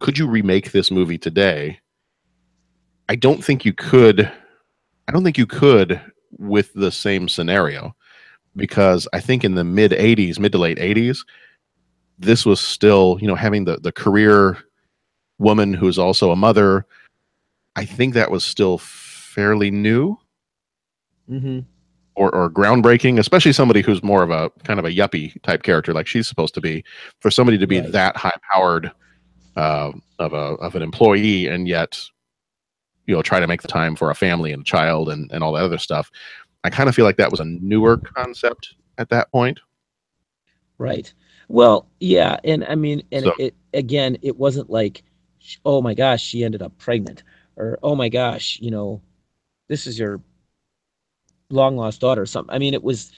could you remake this movie today? I don't think you could. I don't think you could with the same scenario, because I think in the mid to late 80s, this was still, you know, having the career woman who's also a mother. I think that was still fairly new, or groundbreaking, especially somebody who's more of a kind of a yuppie type character like she's supposed to be. For somebody to be that high powered of an employee, and yet, you know, try to make the time for a family and a child and all that other stuff. I kind of feel like that was a newer concept at that point. Right. Well, yeah, and I mean, and so, it wasn't like, oh my gosh, she ended up pregnant, or oh my gosh, you know, this is your long lost daughter or something. I mean, it was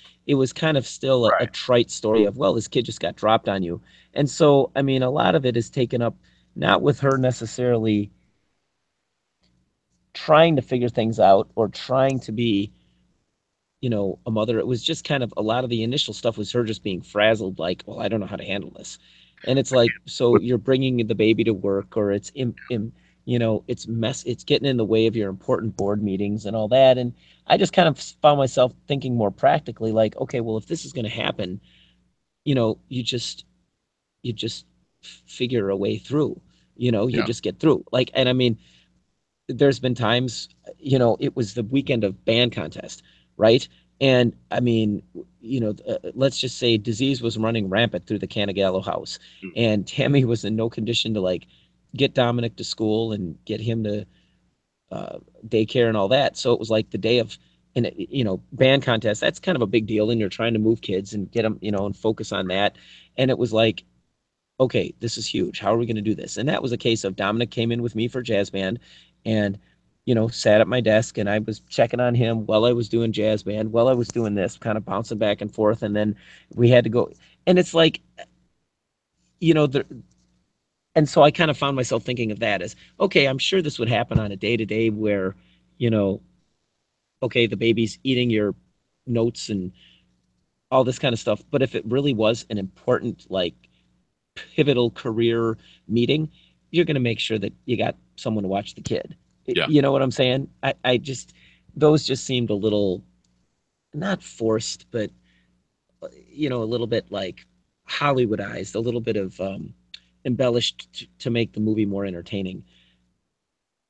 kind of still a trite story of, well, this kid just got dropped on you. And so, I mean, a lot of it is taken up not with her necessarily trying to figure things out or trying to be, you know, a mother. It was just kind of a lot of the initial stuff was her just being frazzled, like, well, I don't know how to handle this. And it's like, so you're bringing the baby to work, or it's you know, it's getting in the way of your important board meetings and all that. And I just kind of found myself thinking more practically, like, okay, well, if this is going to happen, you know, you just figure a way through, you know, you just get through. Like, and I mean, there's been times, you know, it was the weekend of band contest, right? And I mean, you know, let's just say disease was running rampant through the Canagallo house, and Tammy was in no condition to like get Dominic to school and get him to daycare and all that. So it was like the day of, and you know, band contest, that's kind of a big deal, and you're trying to move kids and get them, you know, and focus on that. And it was like, okay, this is huge. How are we going to do this? And that was a case of Dominic came in with me for jazz band, and you know, sat at my desk, and I was checking on him while I was doing jazz band, while I was doing this, kind of bouncing back and forth. And then we had to go, and it's like, you know, and so I kind of found myself thinking of that as, okay, I'm sure this would happen on a day-to-day where, you know, okay, the baby's eating your notes and all this kind of stuff. But if it really was an important, like, pivotal career meeting, you're going to make sure that you got someone to watch the kid. Yeah. You know what I'm saying? I just, those just seemed a little, not forced, but, you know, a little bit like Hollywoodized, a little bit of embellished to make the movie more entertaining.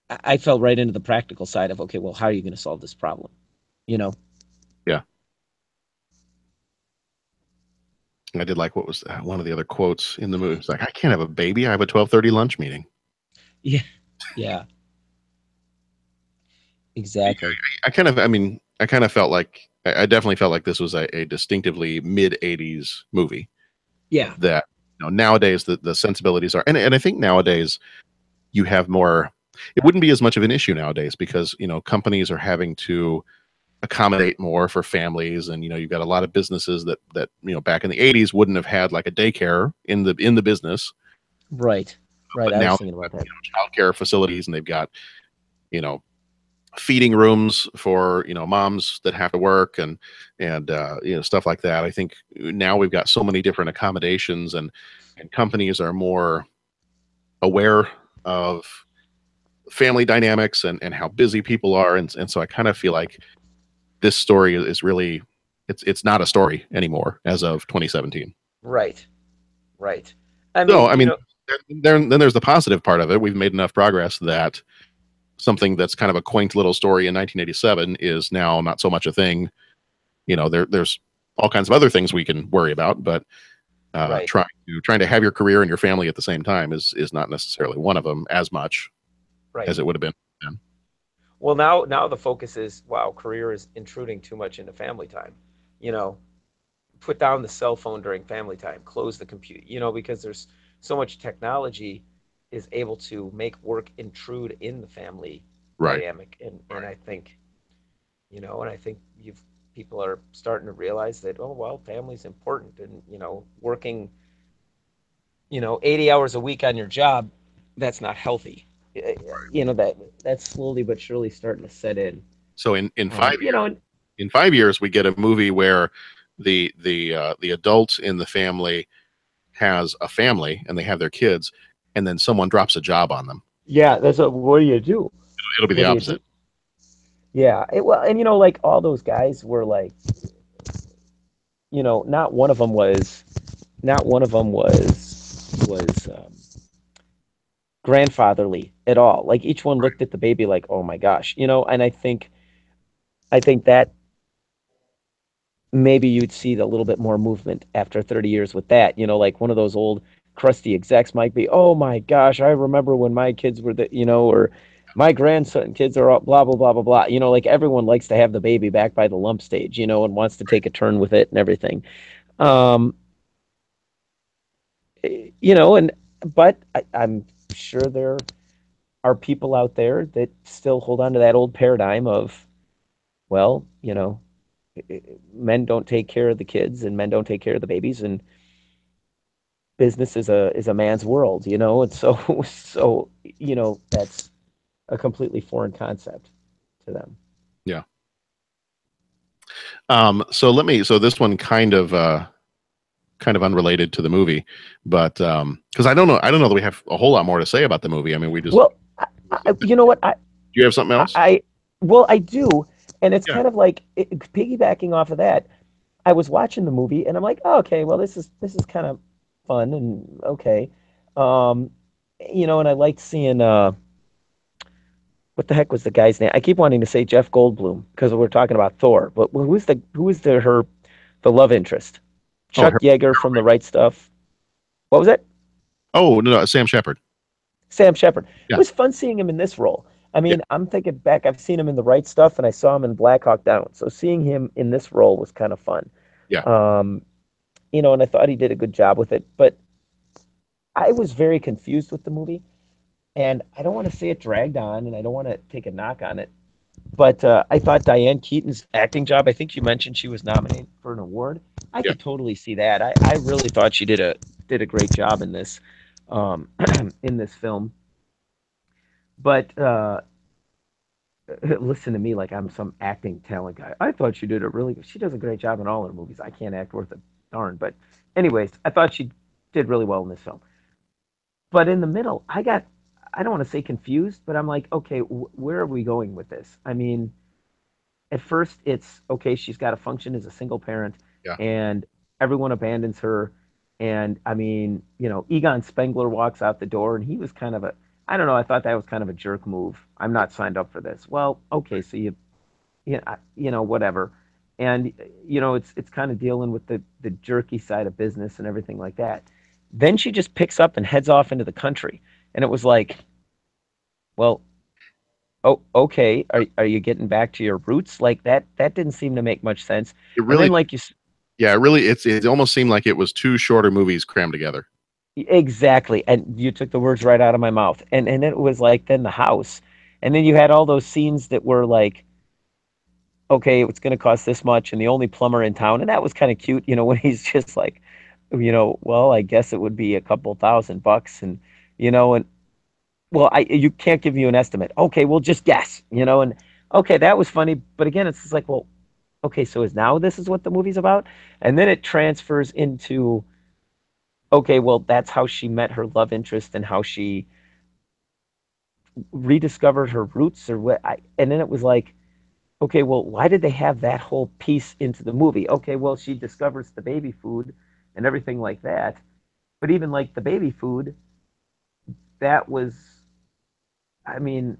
I fell right into the practical side of, okay, well, how are you going to solve this problem? You know? Yeah. I did like, what was one of the other quotes in the movie? It's like, I can't have a baby. I have a 12:30 lunch meeting. Yeah. Yeah. Exactly. I kind of felt like, I definitely felt like this was a distinctively mid 80s movie. Yeah. That, you know, nowadays the sensibilities are, and I think nowadays you have more. It wouldn't be as much of an issue nowadays because companies are having to accommodate more for families, and you've got a lot of businesses that back in the 80s wouldn't have had like a daycare in the business. Right. But I now was thinking about that. childcare facilities, and they've got feeding rooms for moms that have to work, and stuff like that. I think now we've got so many different accommodations, and companies are more aware of family dynamics and how busy people are, and so I kind of feel like this story is really it's not a story anymore as of 2017. Right. I mean, then there's the positive part of it. We've made enough progress that something that's kind of a quaint little story in 1987 is now not so much a thing. There's all kinds of other things we can worry about, but Right. trying to have your career and your family at the same time is not necessarily one of them as much as it would have been then. Well, now the focus is, wow, career is intruding too much into family time. Put down the cell phone during family time, close the computer, because there's so much technology is able to make work intrude in the family dynamic. And I think, people are starting to realize that, oh, well, family's important, and, working, 80 hours a week on your job, that's not healthy. That's slowly but surely starting to set in. So in 5 years, in 5 years, we get a movie where the adult in the family has a family and they have their kids, and then someone drops a job on them. Yeah, what do you do? It'll be the opposite. Yeah, and like all those guys were like, not one of them was grandfatherly at all. Like each one looked at the baby like, oh my gosh, and I think that maybe you'd see a little bit more movement after 30 years with that. Like one of those old crusty execs might be, oh my gosh, I remember when my kids were or my grandson kids are all blah, blah, blah, blah, blah. Like everyone likes to have the baby back by the lump stage, and wants to take a turn with it and everything. But I'm sure there are people out there that still hold on to that old paradigm of, well, men don't take care of the kids and men don't take care of the babies, and business is a man's world, and so that's a completely foreign concept to them. Yeah. So this one kind of unrelated to the movie, but because I don't know that we have a whole lot more to say about the movie. I mean, we just you know what? Do you have something else? I do, and it's kind of like piggybacking off of that. I was watching the movie and I'm like, oh, okay, well, this is kind of fun and okay, and I liked seeing what the heck was the guy's name? I keep wanting to say Jeff Goldblum because we're talking about Thor, but who is the love interest? Chuck Yeager from The Right Stuff. What was it? Oh, no, Sam Shepard. Sam Shepard. Yeah. It was fun seeing him in this role. I mean, I'm thinking back, I've seen him in The Right Stuff, and I saw him in Black Hawk Down. So seeing him in this role was kind of fun. Yeah. And I thought he did a good job with it. But I was very confused with the movie. And I don't want to say it dragged on, and I don't want to take a knock on it. But I thought Diane Keaton's acting job, I think you mentioned she was nominated for an award. I could totally see that. I really thought she did a great job in this in this film. But listen to me like I'm some acting talent guy. I thought she did she does a great job in all her movies. I can't act worth a darn. But anyways, I thought she did really well in this film. But in the middle, I don't want to say confused, but I'm like, okay, where are we going with this? I mean, at first it's, okay, she's got to function as a single parent, and everyone abandons her. And I mean, Egon Spengler walks out the door, and he was kind of I don't know, I thought that was kind of a jerk move. I'm not signed up for this. Well, okay, so whatever. And, it's kind of dealing with the jerky side of business and everything like that. Then she just picks up and heads off into the country. And it was like, well, oh, okay, are you getting back to your roots? Like that didn't seem to make much sense. It really, like you, it almost seemed like it was two shorter movies crammed together. Exactly. And you took the words right out of my mouth. And it was like then the house. And then you had all those scenes that were like, okay, it's going to cost this much, and the only plumber in town, and that was kind of cute, when he's just like, well, I guess it would be a couple $1,000, and well, I you can't give you an estimate. Okay, we'll just guess, and okay, that was funny, but again, it's just like, well, okay, so is now this is what the movie's about, and then it transfers into, okay, well, that's how she met her love interest and how she rediscovered her roots, or what, and then it was like, okay, well, why did they have that whole piece into the movie? Okay, well, she discovers the baby food and everything like that. But even like the baby food, that was, I mean,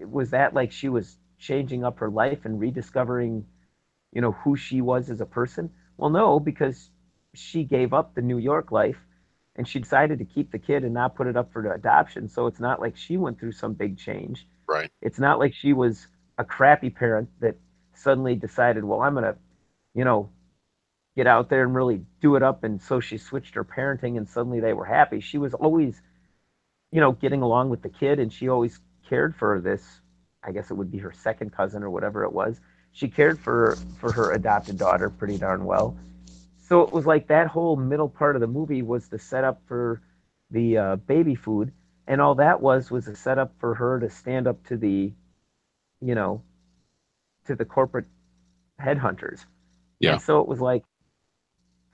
was that like she was changing up her life and rediscovering, who she was as a person? Well, no, because she gave up the New York life and she decided to keep the kid and not put it up for adoption. So it's not like she went through some big change. Right. It's not like she was a crappy parent that suddenly decided, well, I'm going to, you know, get out there and really do it up. And so she switched her parenting and suddenly they were happy. She was always, getting along with the kid, and she always cared for this. I guess it would be her second cousin or whatever it was. She cared for her adopted daughter pretty darn well. So it was like that whole middle part of the movie was the setup for the baby food, and all that was a setup for her to stand up to you know, the corporate headhunters. Yeah. And so it was like,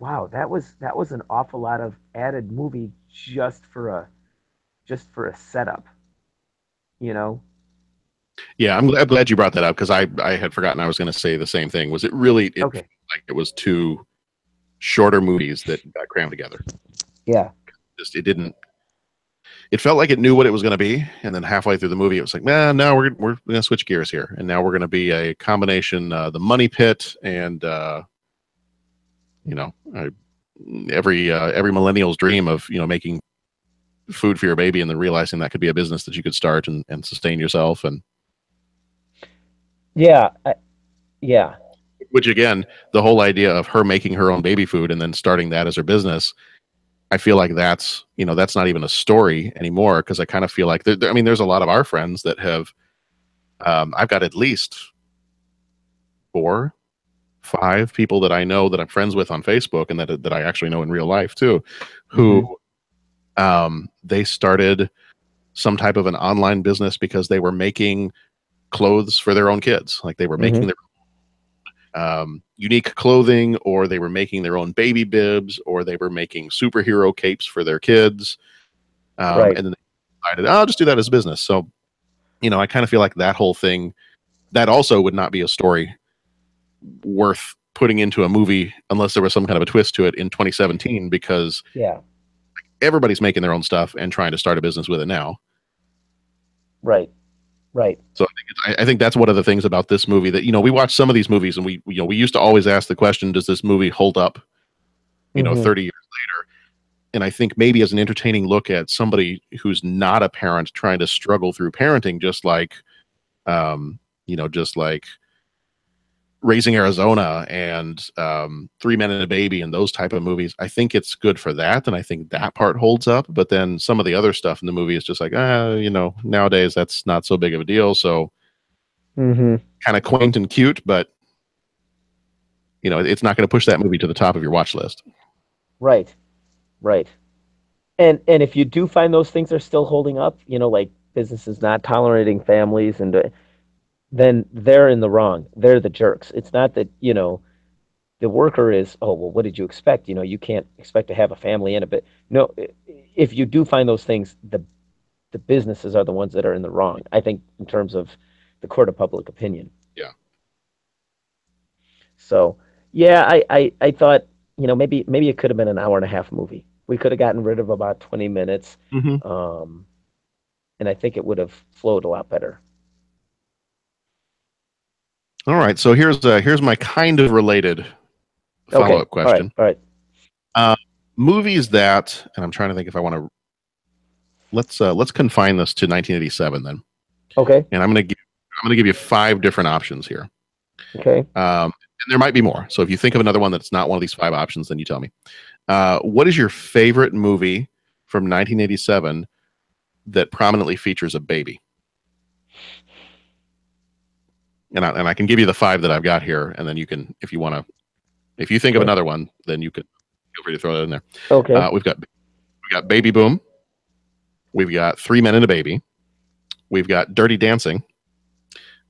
wow, that was an awful lot of added movie just for a setup, you know? Yeah, I'm glad you brought that up because I had forgotten I was going to say the same thing. Was it really Okay. like it was two shorter movies that got crammed together? Yeah. Just it didn't. It felt like it knew what it was going to be, and then halfway through the movie, it was like, man, now we're going to switch gears here, and now we're going to be a combination, the Money Pit, and every millennial's dream of making food for your baby, and then realizing that could be a business that you could start and sustain yourself, and Yeah. Yeah. which again, the whole idea of her making her own baby food and then starting that as her business, I feel like that's not even a story anymore, because I kind of feel like there's a lot of our friends that have I've got at least 4, 5 people that I know that I'm friends with on Facebook and that I actually know in real life too, who they started some type of an online business because they were making clothes for their own kids. Like they were making their unique clothing, or they were making their own baby bibs, or they were making superhero capes for their kids. Right. And then they decided, I'll just do that as a business. So, I kind of feel like that whole thing, that also would not be a story worth putting into a movie unless there was some kind of a twist to it in 2017, because Yeah. everybody's making their own stuff and trying to start a business with it now. Right. Right. So I think that's one of the things about this movie that, we watch some of these movies and we used to always ask the question, does this movie hold up, 30 years later? And I think maybe as an entertaining look at somebody who's not a parent trying to struggle through parenting, just like Raising Arizona and 3 Men and a Baby and those type of movies, I think it's good for that, and I think that part holds up. But then some of the other stuff in the movie is just like, nowadays that's not so big of a deal. So kind of quaint and cute, but it's not going to push that movie to the top of your watch list. Right. Right. And if you do find those things are still holding up, like businesses not tolerating families, and then they're in the wrong. They're the jerks. It's not that, the worker is, oh, well, what did you expect? You can't expect to have a family in it. But no, if you do find those things, the businesses are the ones that are in the wrong, I think, in terms of the court of public opinion. Yeah. So, yeah, I thought, maybe it could have been an hour and a half movie. We could have gotten rid of about 20 minutes. And I think it would have flowed a lot better. All right, so here's my kind of related follow-up question. All right. Movies that, and I'm trying to think if I want to. Let's confine this to 1987 then. Okay. And I'm gonna give you 5 different options here. Okay. And there might be more. So if you think of another one that's not one of these 5 options, then you tell me. What is your favorite movie from 1987 that prominently features a baby? And I can give you the 5 that I've got here, and then you can, if you want to, if you think of another one, then you could feel free to throw that in there. Okay. We've got Baby Boom. We've got 3 Men and a Baby. We've got Dirty Dancing.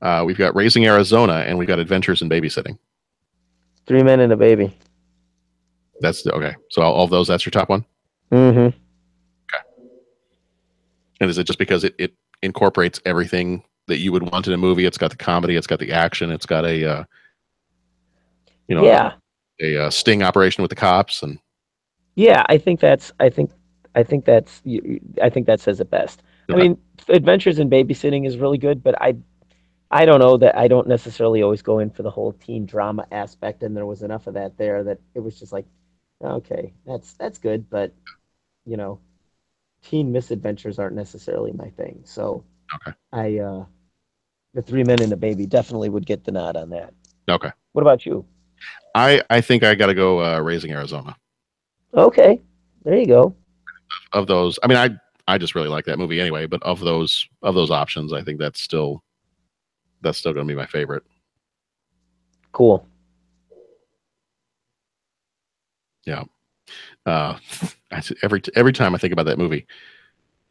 We've got Raising Arizona, and we've got Adventures in Babysitting. 3 Men and a Baby. That's okay. So all of those, that's your top one? Mm-hmm. Okay. And is it just because it incorporates everything that you would want in a movie? It's got the comedy, it's got the action, it's got a a sting operation with the cops, and I think that says it best. Okay. I mean, Adventures in Babysitting is really good, but I don't know that I don't necessarily always go in for the whole teen drama aspect, and there was enough of that there that it was just like, okay, that's good, but you know, teen misadventures aren't necessarily my thing. So okay. The 3 Men and a Baby definitely would get the nod on that. Okay. What about you? I think I got to go Raising Arizona. Okay, there you go. Of those, I mean, I just really like that movie anyway. But of those options, I think that's still going to be my favorite. Cool. Yeah. Every time I think about that movie,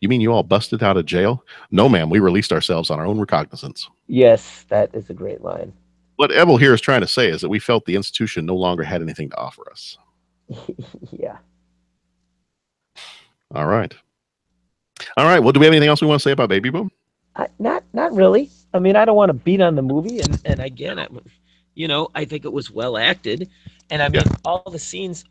you mean you all busted out of jail? No, ma'am. We released ourselves on our own recognizance. Yes, that is a great line. What Ebel here is trying to say is that we felt the institution no longer had anything to offer us. Yeah. All right. Well, do we have anything else we want to say about Baby Boom? Not really. I mean, I don't want to beat on the movie, and again, I think it was well acted, and I mean, all the scenes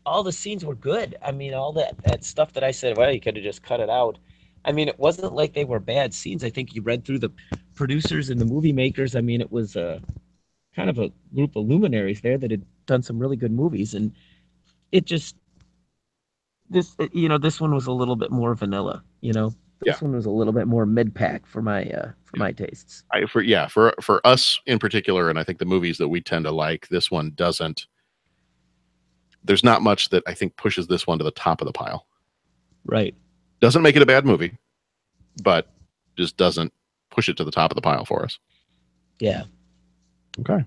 were good. I mean, all that stuff that I said, well, you could have just cut it out. I mean, it wasn't like they were bad scenes. I think you read through the producers and the movie makers. I mean, it was kind of a group of luminaries there that had done some really good movies, and it just this one was a little bit more vanilla. This one was a little bit more mid-pack for my tastes. For us in particular, and I think the movies that we tend to like, this one doesn't. There's not much that I think pushes this one to the top of the pile. Right. Doesn't make it a bad movie, but just doesn't push it to the top of the pile for us. Yeah. Okay.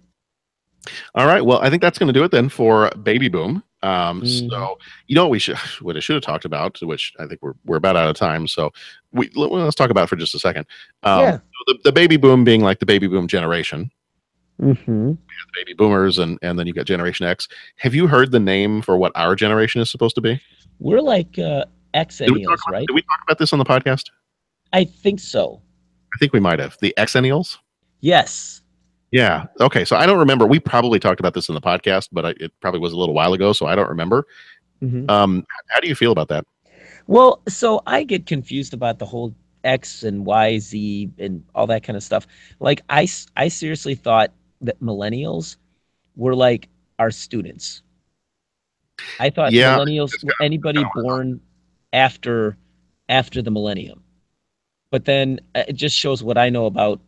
All right. Well, I think that's going to do it then for Baby Boom. So what I should have talked about, which I think we're about out of time. So let's talk about it for just a second. The Baby Boom being like the Baby Boom generation. Mm-hmm. The Baby Boomers, and then you got Generation X. Have you heard the name for what our generation is supposed to be? We're like Xennials, right? Did we talk about this on the podcast? I think so. I think we might have. The Xennials? Yes. Yeah. Okay. So I don't remember. We probably talked about this in the podcast, but it probably was a little while ago, so I don't remember. Mm-hmm. How do you feel about that? Well, so I get confused about the whole X and Y, Z, and all that kind of stuff. Like, I seriously thought that millennials were like our students. I thought millennials were anybody born after the millennium. But then it just shows what I know about,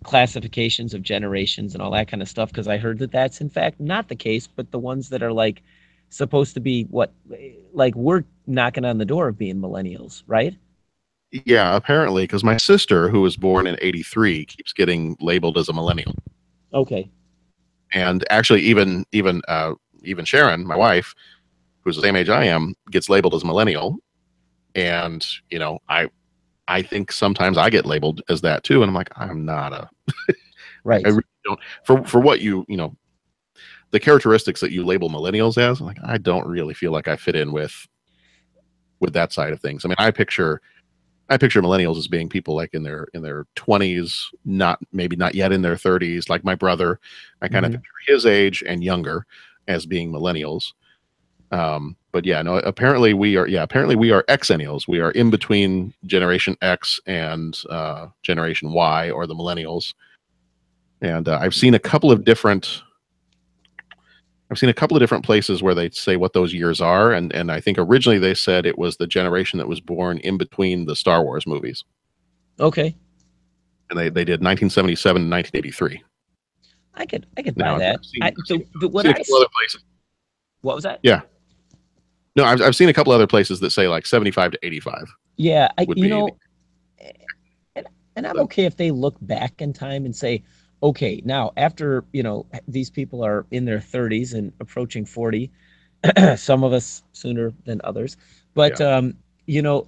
classifications of generations and all that kind of stuff, because I heard that that's in fact not the case, but the ones that are like supposed to be we're knocking on the door of being millennials, right? Yeah, apparently, because my sister, who was born in '83, keeps getting labeled as a millennial. Okay. And actually, even Sharon, my wife, who's the same age I am, gets labeled as millennial. And I think sometimes I get labeled as that too, and I'm like, I'm not a right. I really don't for what the characteristics that you label millennials as. Like, I don't really feel like I fit in with that side of things. I mean, I picture millennials as being people like in their 20s, not yet in their 30s, like my brother. I kind of picture his age and younger as being millennials. But yeah, no, apparently we are Xennials. We are in between Generation X and Generation Y, or the millennials. And I've seen a couple of different places where they say what those years are, and I think originally they said it was the generation that was born in between the Star Wars movies. Okay. And they did 1977 and 1983. I could buy that. What was that? Yeah. No, I've seen a couple other places that say like 75 to 85. Yeah, Would you be know, and I'm the- okay if they look back in time and say, okay, now after, these people are in their 30s and approaching 40, some of us sooner than others, but Yeah. you know,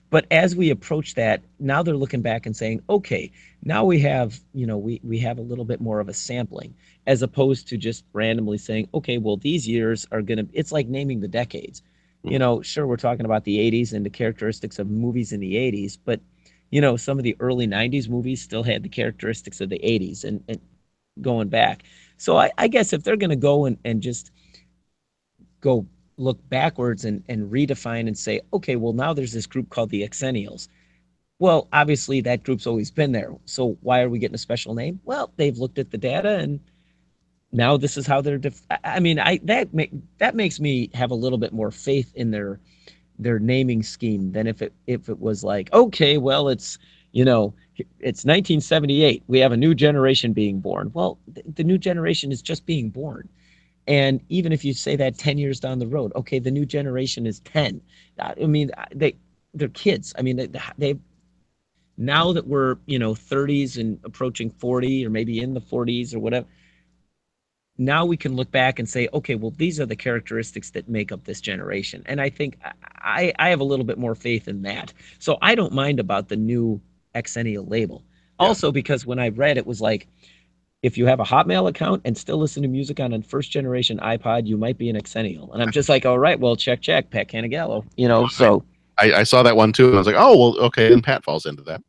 but as we approach that, now they're looking back and saying, okay, now we have, we have a little bit more of a sampling as opposed to just randomly saying, okay, well, these years are gonna, it's like naming the decades. Sure, we're talking about the 80s and the characteristics of movies in the 80s, but some of the early 90s movies still had the characteristics of the 80s and going back. So I guess if they're going to go and just go look backwards and redefine and say, okay, well, now there's this group called the Exennials. Well, obviously that group's always been there. So why are we getting a special name? Well, they've looked at the data and now this is how they're. I mean, that makes me have a little bit more faith in their naming scheme than if it was like, okay, well, it's 1978, we have a new generation being born. Well, the new generation is just being born. And even if you say that 10 years down the road, okay, the new generation is 10. I mean, they're kids. I mean, they now that we're 30s and approaching 40 or maybe in the 40s or whatever, now we can look back and say, okay, well, these are the characteristics that make up this generation. And I think I have a little bit more faith in that. So I don't mind about the new Exennial label. Yeah. Also, because when I read, it was like, if you have a Hotmail account and still listen to music on a first generation iPod, you might be an Exennial. And I'm just like, all right, well, check, Pat Canagallo, so. I saw that one too, and I was like, oh, well, okay, and Pat falls into that.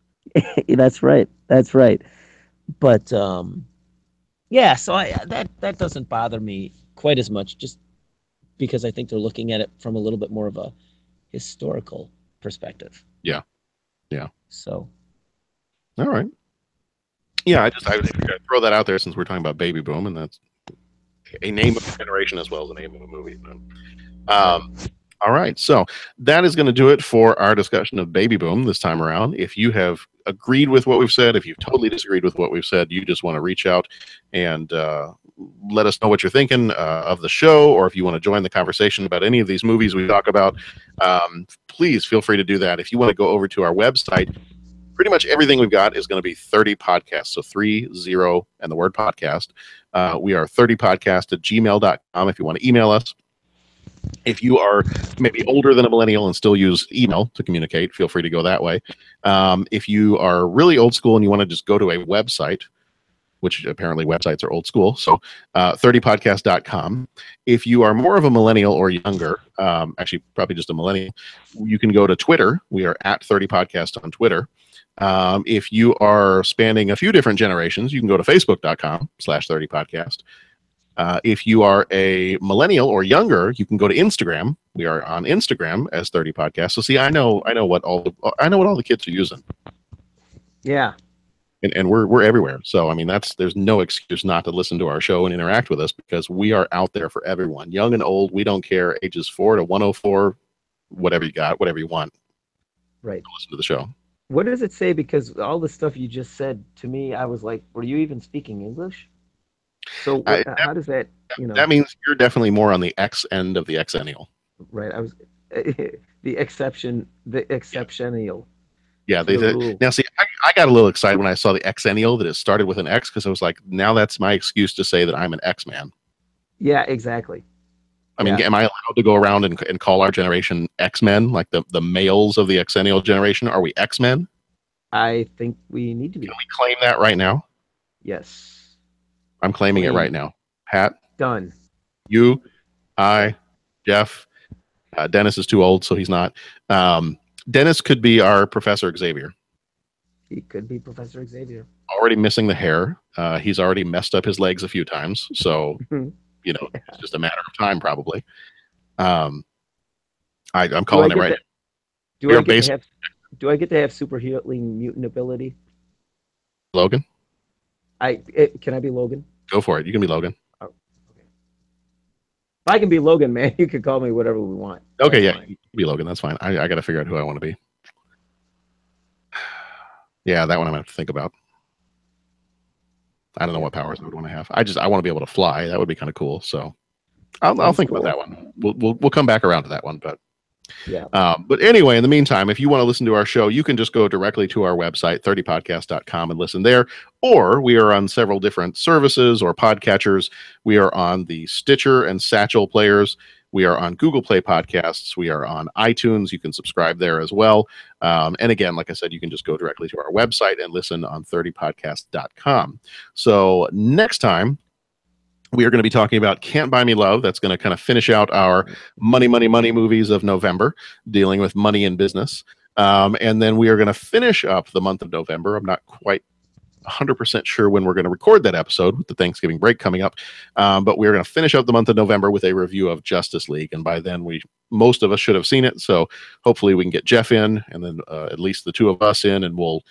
That's right. That's right. But, yeah, so that doesn't bother me quite as much, just because I think they're looking at it from a little bit more of a historical perspective. Yeah. Yeah. So. All right. Yeah, I think I'd throw that out there since we're talking about Baby Boom, and that's a name of a generation as well as a name of a movie. All right, so that is going to do it for our discussion of Baby Boom this time around. If you have agreed with what we've said, if you've totally disagreed with what we've said, you just want to reach out and let us know what you're thinking of the show, or if you want to join the conversation about any of these movies we talk about, please feel free to do that. If you want to go over to our website, pretty much everything we've got is going to be 30 podcasts. So 30 and the word podcast. We are 30podcast@gmail.com if you want to email us. If you are maybe older than a millennial and still use email to communicate, feel free to go that way. If you are really old school and you want to just go to a website, which apparently websites are old school, so 30podcast.com. If you are more of a millennial or younger, actually probably just a millennial, you can go to Twitter. We are at 30podcast on Twitter. If you are spanning a few different generations, you can go to facebook.com/30podcast. If you are a millennial or younger, you can go to Instagram. We are on Instagram as 30 Podcasts. So see, I know what all the kids are using. Yeah. And we're everywhere. So I mean, there's no excuse not to listen to our show and interact with us, because we are out there for everyone, young and old. We don't care, ages 4 to 104, whatever you got, whatever you want. Right. Listen to the show. What does it say? Because all the stuff you just said to me, I was like, were you even speaking English? So how does that, That means you're definitely more on the X end of the Exennial. Right. I was the exceptional. Yeah. Now see, I got a little excited when I saw the Exennial that it started with an X, because I was like, now that's my excuse to say that I'm an X-Man. Yeah, exactly. I mean, am I allowed to go around and call our generation X-Men, like the males of the Exennial generation? Are we X-Men? I think we need to be. Can we claim that right now? Yes. I'm claiming it right now. Pat? Done. You, I, Jeff. Dennis is too old, so he's not. Dennis could be our Professor Xavier. He could be Professor Xavier. Already missing the hair. He's already messed up his legs a few times, so it's just a matter of time, probably. I'm calling it right now. Do I get to have super healing mutant ability? Logan? Can I be Logan? Go for it. You can be Logan. Oh, okay. If I can be Logan, man, you can call me whatever we want. Okay, yeah, you can be Logan. That's fine. I got to figure out who I want to be. Yeah, that one I'm going to have to think about. I don't know what powers I would want to have. I want to be able to fly. That would be kind of cool. So I'll think about that one. We'll come back around to that one, but. Yeah. But anyway, in the meantime, if you want to listen to our show, you can just go directly to our website, 30podcast.com, and listen there. Or we are on several different services or podcatchers. We are on the Stitcher and Satchel players. We are on Google Play Podcasts. We are on iTunes. You can subscribe there as well. And again, like I said, you can just go directly to our website and listen on 30podcast.com. So next time, we are going to be talking about Can't Buy Me Love. That's going to kind of finish out our money movies of November, dealing with money and business. And then we are going to finish up the month of November. I'm not quite 100% sure when we're going to record that episode with the Thanksgiving break coming up. But we're going to finish up the month of November with a review of Justice League. And by then, most of us should have seen it. So hopefully we can get Jeff in, and then at least the two of us in, and we'll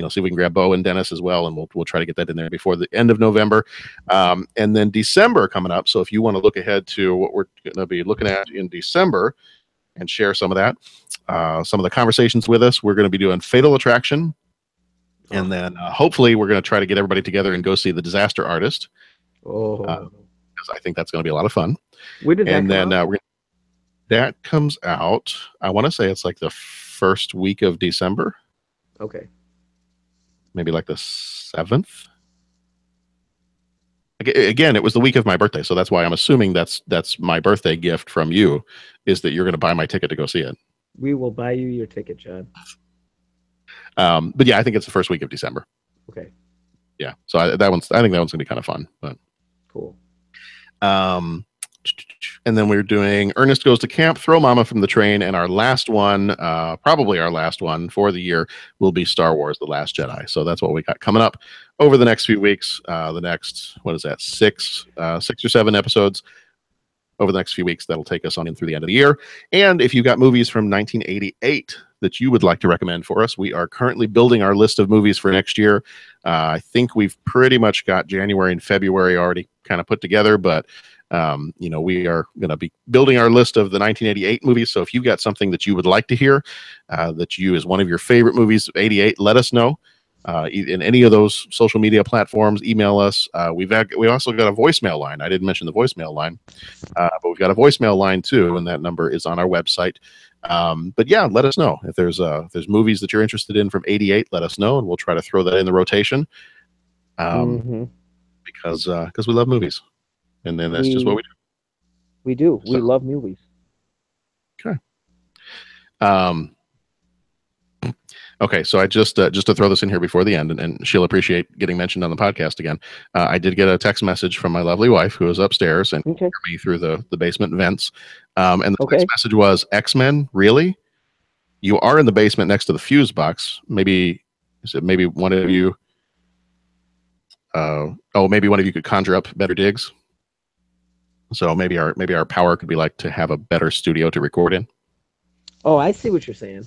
see if we can grab Bo and Dennis as well, and we'll try to get that in there before the end of November. And then December coming up. So if you want to look ahead to what we're going to be looking at in December and share some of that, some of the conversations with us, we're going to be doing Fatal Attraction. And then hopefully we're going to try to get everybody together and go see The Disaster Artist. Because I think that's going to be a lot of fun. When did that come out? That comes out, I want to say it's like the first week of December. Okay. Maybe like the 7th. Again, it was the week of my birthday, so that's why I'm assuming that's my birthday gift from you, is that you're going to buy my ticket to go see it. We will buy you your ticket, John. But yeah, I think it's the first week of December. Okay. Yeah, so I think that one's going to be kind of fun. But cool. And then we're doing Ernest Goes to Camp, Throw Mama from the Train, and our last one, probably our last one for the year, will be Star Wars: The Last Jedi. So that's what we got coming up over the next few weeks. The next, what is that, 6 or 7 episodes over the next few weeks. That'll take us on in through the end of the year. And if you've got movies from 1988 that you would like to recommend for us, we are currently building our list of movies for next year. I think we've pretty much got January and February already kind of put together, but we are going to be building our list of the 1988 movies. So if you've got something that you would like to hear, that you is one of your favorite movies of 88, let us know in any of those social media platforms. Email us. We also got a voicemail line. I didn't mention the voicemail line, but we've got a voicemail line too, and that number is on our website. But yeah, let us know if there's movies that you're interested in from 88. Let us know, and we'll try to throw that in the rotation. Because we love movies. And then that's just what we do. We do. We love movies. Okay. Okay, so I just to throw this in here before the end, and she'll appreciate getting mentioned on the podcast again. I did get a text message from my lovely wife, who is upstairs and hear me through the basement vents. And the text message was, X-Men, really? You are in the basement next to the fuse box. Maybe one of you maybe one of you could conjure up better digs. So maybe our power could be like to have a better studio to record in. Oh, I see what you're saying.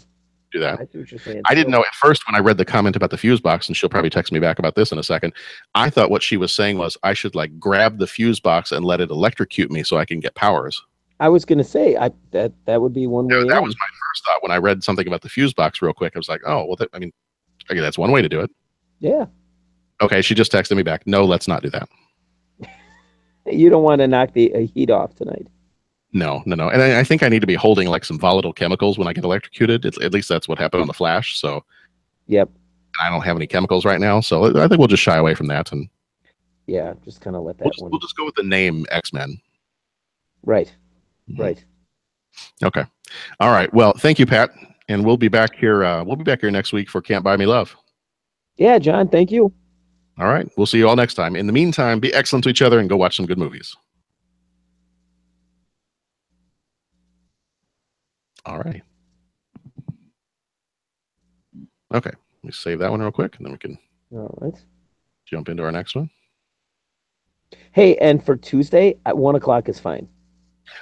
Do that. I see what you're saying. I didn't know at first when I read the comment about the fuse box, and she'll probably text me back about this in a second. I thought what she was saying was I should like grab the fuse box and let it electrocute me so I can get powers. I was going to say that would be one way. That was my first thought when I read something about the fuse box real quick. I was like, oh, well, that's one way to do it. Yeah. Okay, she just texted me back. No, let's not do that. You don't want to knock the heat off tonight. No. And I think I need to be holding like some volatile chemicals when I get electrocuted. At least that's what happened on The Flash. So, yep. I don't have any chemicals right now, so I think we'll just shy away from that. And yeah, just kind of let that we'll just go with the name X-Men. Right. Right. Okay. All right. Well, thank you, Pat. And we'll be back here. We'll be back here next week for Can't Buy Me Love. Yeah, John. Thank you. All right. We'll see you all next time. In the meantime, be excellent to each other and go watch some good movies. All right. Okay. Let me save that one real quick, and then we can jump into our next one. Hey, and for Tuesday at 1:00 is fine.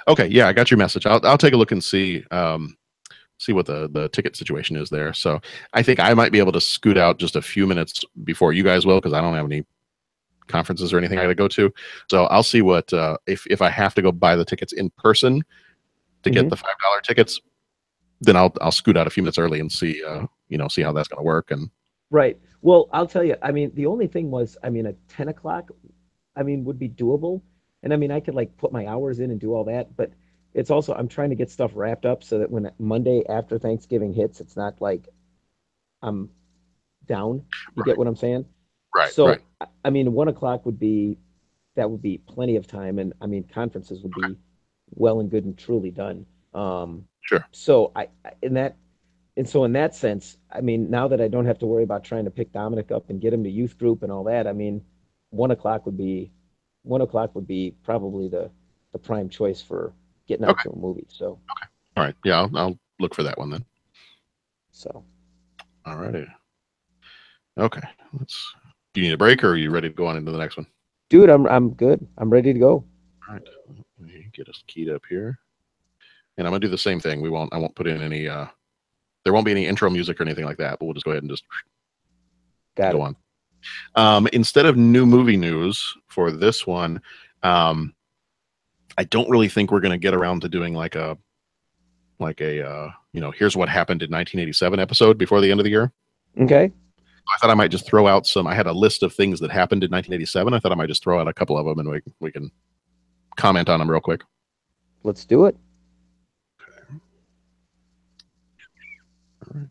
Okay. Yeah, I got your message. I'll take a look and see what the ticket situation is there. So I think I might be able to scoot out just a few minutes before you guys will, because I don't have any conferences or anything I got to go to. So I'll see what if I have to go buy the tickets in person to get the $5 tickets, then I'll scoot out a few minutes early and see see how that's going to work. And right. Well, I'll tell you. I mean, the only thing was, at 10:00, would be doable. And I mean, I could like put my hours in and do all that, but it's also I'm trying to get stuff wrapped up so that when Monday after Thanksgiving hits, it's not like I'm down. You get what I'm saying? Right. So, Right. I mean, 1 o'clock would be that would be plenty of time, and I mean, conferences would be well and good and truly done. Sure. So in that and so in that sense, I mean, now that I don't have to worry about trying to pick Dominic up and get him to youth group and all that, I mean, 1 o'clock would be 1 o'clock would be probably the prime choice for getting out Okay. to a movie. So All right. Yeah, I'll look for that one then. so All righty. Okay. Do you need a break, or are you ready to go on into the next one? dude, I'm good. I'm ready to go. All right. Let me get us keyed up here. And I'm gonna do the same thing. I won't put in any there won't be any intro music or anything like that, but we'll just go ahead and just Got go it. on. Instead of new movie news for this one, I don't really think we're gonna get around to doing like a here's what happened in 1987 episode before the end of the year. Okay. I thought I might just throw out I had a list of things that happened in 1987. I thought I might just throw out a couple of them and we can comment on them real quick. Let's do it. All right.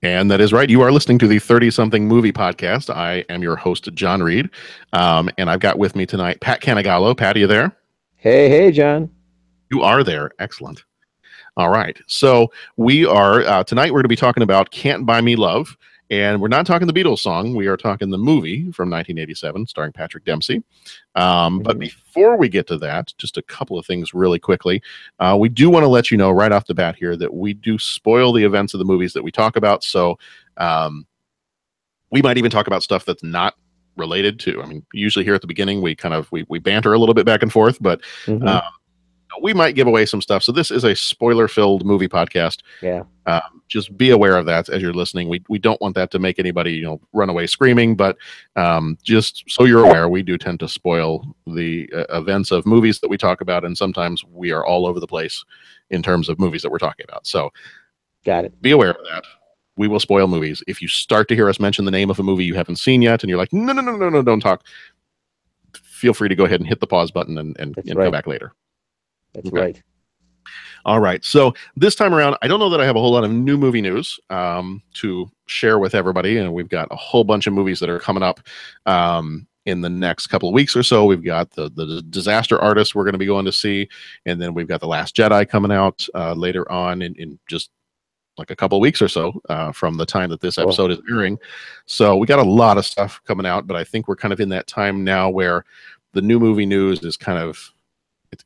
And that is right. You are listening to the 30-something movie podcast. I am your host, John Reed. And I've got with me tonight Pat Canigallo. Pat, are you there? Hey, John. You are there. Excellent. All right. So we are, tonight we're going to be talking about Can't Buy Me Love. And we're not talking the Beatles song. We are talking the movie from 1987 starring Patrick Dempsey. But before we get to that, just a couple of things really quickly. We do want to let you know right off the bat here that we do spoil the events of the movies that we talk about. So we might even talk about stuff that's not related to. I mean, usually here at the beginning, we banter a little bit back and forth, but we might give away some stuff. So this is a spoiler-filled movie podcast. Yeah. Just be aware of that as you're listening. We don't want that to make anybody run away screaming, but just so you're aware, we do tend to spoil the events of movies that we talk about, and sometimes we are all over the place in terms of movies that we're talking about. So got it. Be aware of that. We will spoil movies. If you start to hear us mention the name of a movie you haven't seen yet, and you're like, no, don't talk, feel free to go ahead and hit the pause button and right. go back later. That's right. All right. So this time around, I don't know that I have a whole lot of new movie news to share with everybody. And we've got a whole bunch of movies that are coming up in the next couple of weeks or so. We've got the Disaster Artist we're going to be going to see. And then we've got The Last Jedi coming out later on in just like a couple of weeks or so from the time that this episode is airing. So we got a lot of stuff coming out, but I think we're kind of in that time now where the new movie news is kind of,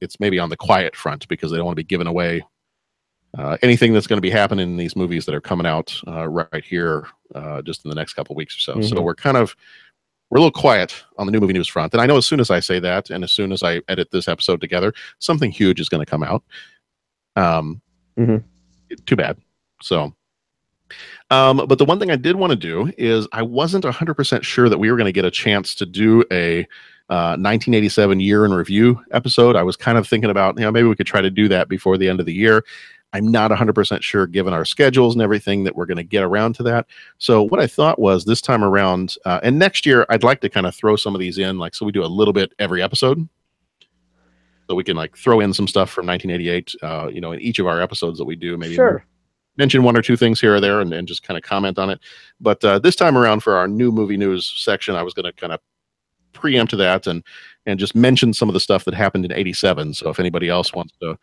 it's maybe on the quiet front because they don't want to be giving away anything that's going to be happening in these movies that are coming out right here just in the next couple of weeks or so. So we're a little quiet on the new movie news front. And I know as soon as I say that, and as soon as I edit this episode together, something huge is going to come out. Too bad. So, but the one thing I did want to do is I wasn't 100% sure that we were going to get a chance to do a 1987 year in review episode. I was kind of thinking about, maybe we could try to do that before the end of the year. I'm not 100% sure, given our schedules and everything, that we're going to get around to that. So what I thought was this time around, and next year, I'd like to kind of throw some of these in, like, so we do a little bit every episode. So we can like throw in some stuff from 1988, in each of our episodes that we do, maybe mention one or two things here or there and just kind of comment on it. But this time around for our new movie news section, I was going to kind of preempt that and just mention some of the stuff that happened in 87. So if anybody else wants to,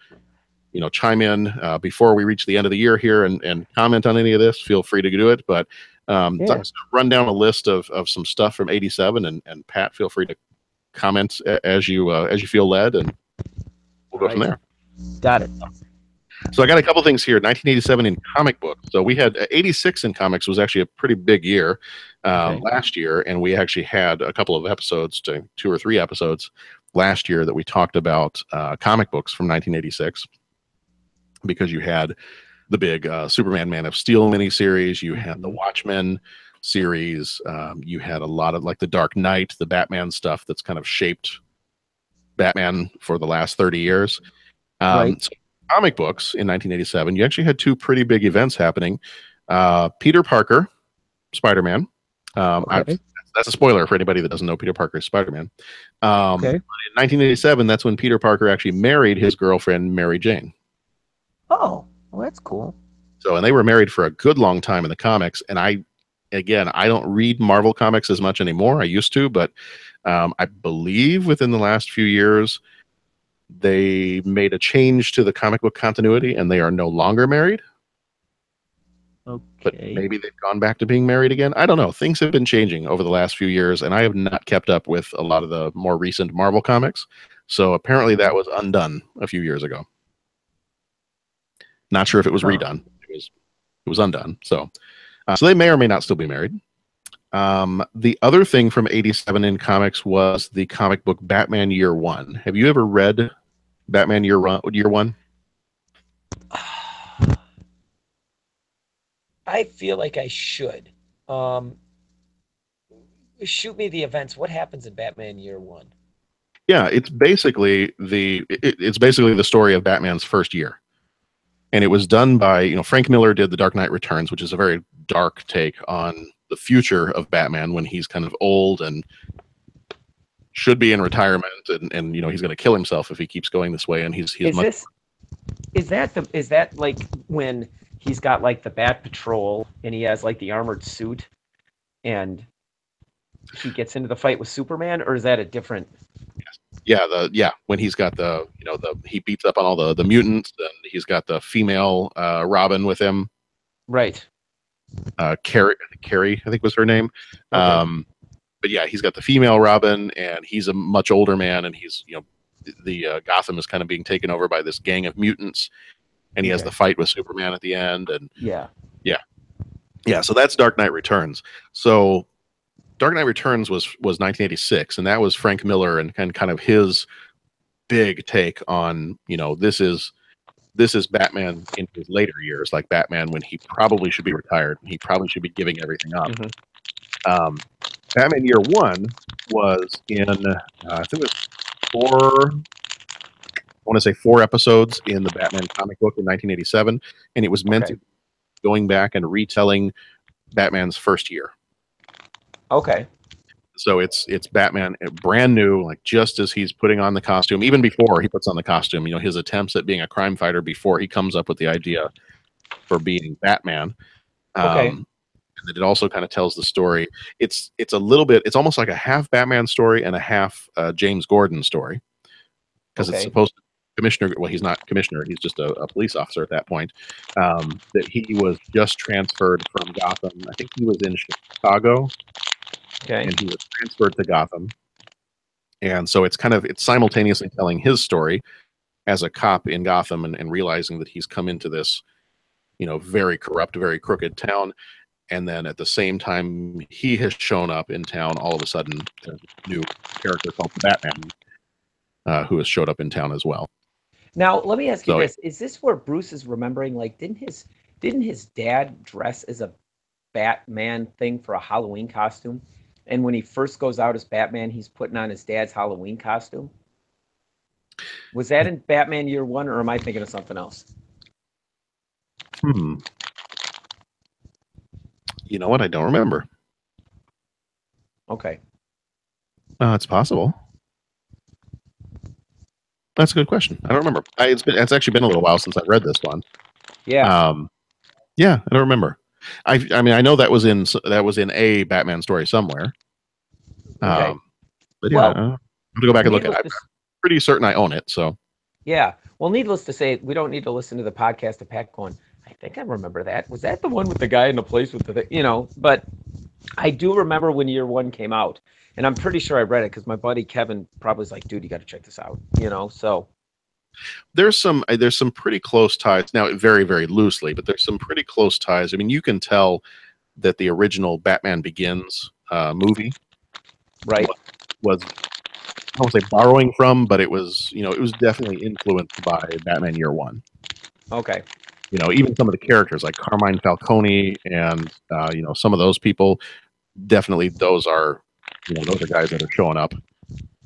chime in before we reach the end of the year here and comment on any of this, feel free to do it. But so I'm just going to run down a list of some stuff from 87 and Pat, feel free to comment as you feel led, and we'll go from there. Got it. So I got a couple things here. 1987 in comic books. So we had 86 in comics was actually a pretty big year last year, and we actually had a couple of episodes, 2 or 3 episodes last year that we talked about comic books from 1986, because you had the big Superman Man of Steel miniseries, you had the Watchmen series, you had a lot of like the Dark Knight, the Batman stuff that's kind of shaped Batman for the last 30 years. So comic books in 1987, you actually had 2 pretty big events happening. Peter Parker, Spider-Man. Okay. That's a spoiler for anybody that doesn't know Peter Parker is Spider-Man. Okay. In 1987, that's when Peter Parker actually married his girlfriend, Mary Jane. Oh, well, that's cool. So, and they were married for a good long time in the comics. And I don't read Marvel comics as much anymore. I used to, but I believe within the last few years, they made a change to the comic book continuity and they are no longer married. Okay. But maybe they've gone back to being married again. I don't know. Things have been changing over the last few years, and I have not kept up with a lot of the more recent Marvel comics. So apparently that was undone a few years ago. Not sure if it was redone. It was undone. So they may or may not still be married. The other thing from 87 in comics was the comic book Batman Year One. Have you ever read Batman Year One? I feel like I should. Shoot me the events. What happens in Batman Year One? Yeah, it's basically the story of Batman's first year. And it was done by, Frank Miller did The Dark Knight Returns, which is a very dark take on the future of Batman when he's kind of old and should be in retirement, and he's going to kill himself if he keeps going this way. And is that like when he's got like the Bat Patrol and he has like the armored suit and he gets into the fight with Superman, or is that a different? When he's got he beats up on all the mutants, and he's got the female Robin with him. Right. Carrie, I think was her name. Okay. But yeah, he's got the female Robin, and he's a much older man, and he's the Gotham is kind of being taken over by this gang of mutants, and he has the fight with Superman at the end, and yeah. So that's Dark Knight Returns. So Dark Knight Returns was 1986, and that was Frank Miller and kind of his big take on this is Batman in his later years, like Batman when he probably should be retired and he probably should be giving everything up. Mm-hmm. Batman Year One was in I think it was 4 episodes in the Batman comic book in 1987, and it was meant to be going back and retelling Batman's first year. Okay. So it's Batman brand new, like just as he's putting on the costume, even before he puts on the costume, his attempts at being a crime fighter before he comes up with the idea for being Batman. And then it also kind of tells the story. It's a little bit, it's almost like a half Batman story and a half James Gordon story, because it's supposed to commissioner. Well, he's not commissioner. He's just a police officer at that point. That he was just transferred from Gotham. I think he was in Chicago. Okay. And he was transferred to Gotham. And so it's simultaneously telling his story as a cop in Gotham and realizing that he's come into this, very corrupt, very crooked town. And then at the same time, he has shown up in town. All of a sudden, there's a new character called Batman who has showed up in town as well. Now, let me ask you this. Is this where Bruce is remembering, like, didn't his dad dress as a Batman thing for a Halloween costume? And when he first goes out as Batman, he's putting on his dad's Halloween costume. Was that in Batman Year One, or am I thinking of something else? You know what? I don't remember. Okay. It's possible. That's a good question. I don't remember. It's actually been a little while since I've read this one. Yeah. Yeah, I don't remember. I mean, I know that was in a Batman story somewhere. Okay. But yeah, I'm gonna go back and look at it. I'm pretty certain I own it. So. Yeah. Well, needless to say, we don't need to listen to the podcast of Pat going, I think I remember that. Was that the one with the guy in the place with the, but I do remember when Year One came out, and I'm pretty sure I read it because my buddy Kevin probably was like, dude, you got to check this out, so. There's some pretty close ties now, very, very loosely, but there's some pretty close ties. I mean, you can tell that the original Batman Begins movie, right, was I won't say borrowing from, but it was definitely influenced by Batman Year One. Okay. Even some of the characters like Carmine Falcone and some of those people, definitely those are guys that are showing up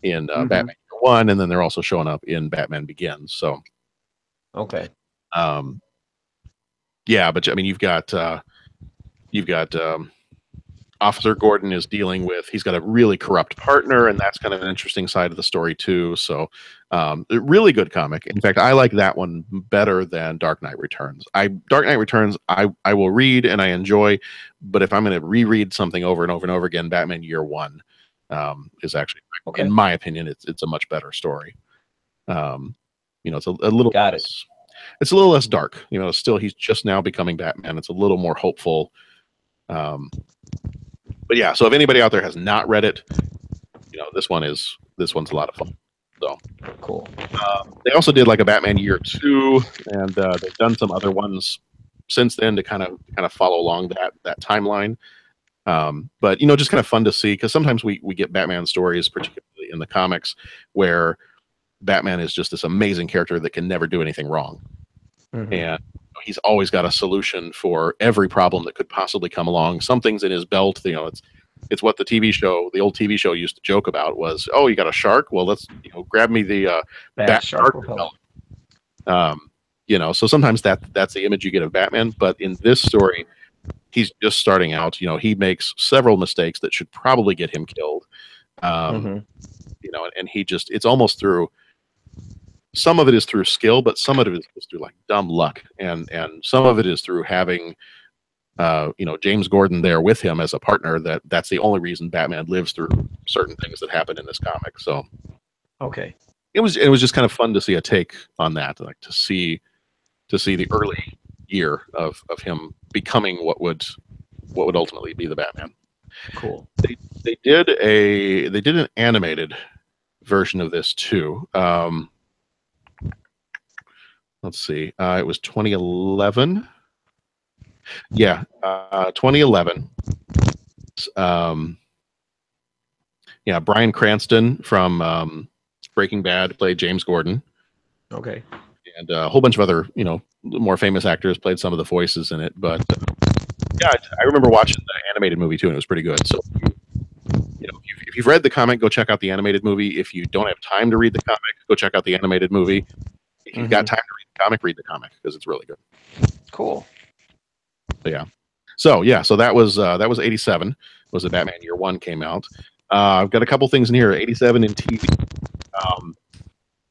in Batman Year One, and then they're also showing up in Batman Begins. So, okay. Yeah, but I mean, you've got You've got Officer Gordon is dealing with, he's got a really corrupt partner, and that's kind of an interesting side of the story too. So a really good comic. In fact, I like that one better than Dark Knight Returns. Dark Knight Returns I will read and I enjoy, but if I'm going to reread something over and over and over again, Batman Year One is actually, in my opinion, it's a much better story. It's a little it's a little less dark. Still he's just now becoming Batman. It's a little more hopeful. But yeah, so if anybody out there has not read it, this one's a lot of fun. So cool. They also did like a Batman Year 2, and they've done some other ones since then to kind of follow along that timeline. But just kind of fun to see, because sometimes we get Batman stories, particularly in the comics, where Batman is just this amazing character that can never do anything wrong, and he's always got a solution for every problem that could possibly come along. Something's in his belt. It's what the old TV show used to joke about was, oh, you got a shark? Well, let's grab me the bat shark repellent. So sometimes that's the image you get of Batman. But in this story, he's just starting out. He makes several mistakes that should probably get him killed. And it's almost through. Some of it is through skill, but some of it is just through like dumb luck, and some of it is through having, James Gordon there with him as a partner. That's the only reason Batman lives through certain things that happen in this comic. So, it was just kind of fun to see a take on that, like to see the early year of him becoming what would ultimately be the Batman. Cool. They did an animated version of this too. Let's see. It was 2011. Yeah, 2011. Bryan Cranston from Breaking Bad played James Gordon. Okay. And a whole bunch of other, more famous actors played some of the voices in it. But I remember watching the animated movie too, and it was pretty good. So, if you've read the comic, go check out the animated movie. If you don't have time to read the comic, go check out the animated movie. If you've got time to read the comic because it's really good. Cool. So that was 87. Was the Batman Year One came out. I've got a couple things in here. 87 in TV.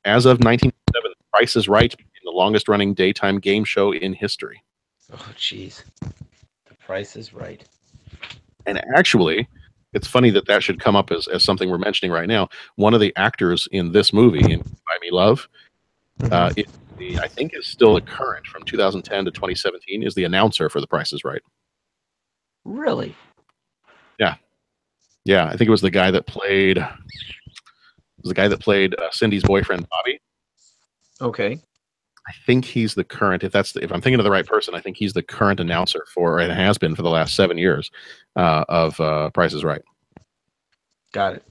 As of 1987, Price is Right became the longest running daytime game show in history. Oh, jeez. The Price is Right. And actually, it's funny that should come up as something we're mentioning right now. One of the actors in this movie, in Buy Me Love, I think is still the current from 2010 to 2017 is the announcer for The Price is Right. Really? Yeah. I think it was the guy that played Cindy's boyfriend Bobby. Okay. I think he's the current. If I'm thinking of the right person, I think he's the current announcer for, and has been for the last 7 years, of Price is Right. Got it.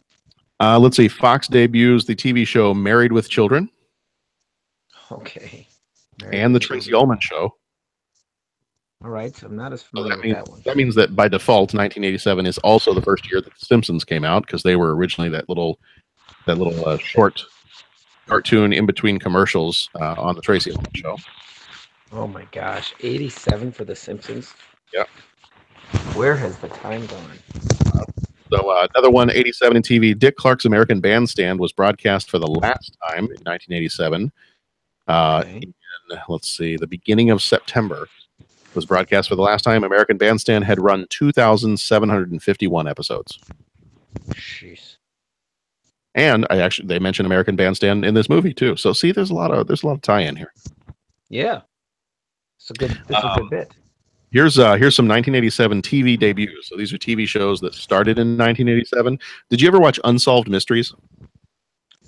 Let's see. Fox debuts the TV show Married with Children. Okay. And the Tracy Ullman Show. All right. I'm not as familiar with that one. That means that by default, 1987 is also the first year that The Simpsons came out, because they were originally that little short cartoon in between commercials on the Tracy Ullman Show. Oh my gosh. 87 for The Simpsons? Yeah. Where has the time gone? So another one, 87 in TV, Dick Clark's American Bandstand was broadcast for the last time in 1987. Let's see, the beginning of September was broadcast for the last time. American Bandstand had run 2,751 episodes. Jeez. And they mentioned American Bandstand in this movie too. So see, there's a lot of tie-in here. Yeah, it's a good bit. Here's some 1987 TV debuts. So these are TV shows that started in 1987. Did you ever watch Unsolved Mysteries?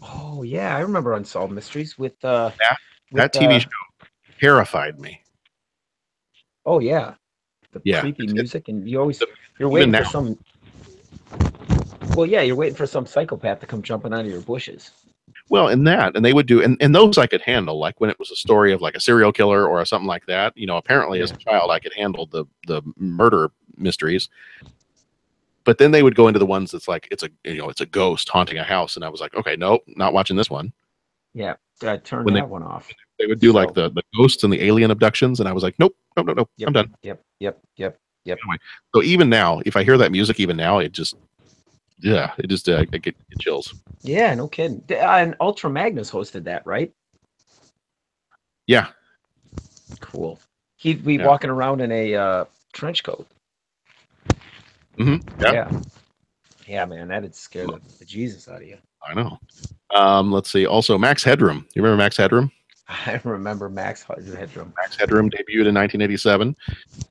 Oh yeah, I remember Unsolved Mysteries with that TV show terrified me. Oh yeah, the creepy music, and you're waiting for some. Well, yeah, you're waiting for some psychopath to come jumping out of your bushes. Well, and they would do, and those I could handle, like when it was a story of like a serial killer or something like that. Apparently as a child I could handle the murder mysteries. But then they would go into the ones that's like it's a ghost haunting a house, and I was like, okay, nope, not watching this one. Yeah, I turned that one off. They would do like the ghosts and the alien abductions, and I was like, nope, yep, I'm done. Yep. Yep. Anyway, so even now, if I hear that music, even now, it just I get chills. Yeah, no kidding. And Ultra Magnus hosted that, right? Yeah. Cool. He'd be Yeah. walking around in a trench coat. Mm-hmm. Yeah. Yeah, man, that'd scare the Jesus out of you. I know. Let's see. Also, Max Headroom. You remember Max Headroom? I remember Max Headroom. Max Headroom debuted in 1987.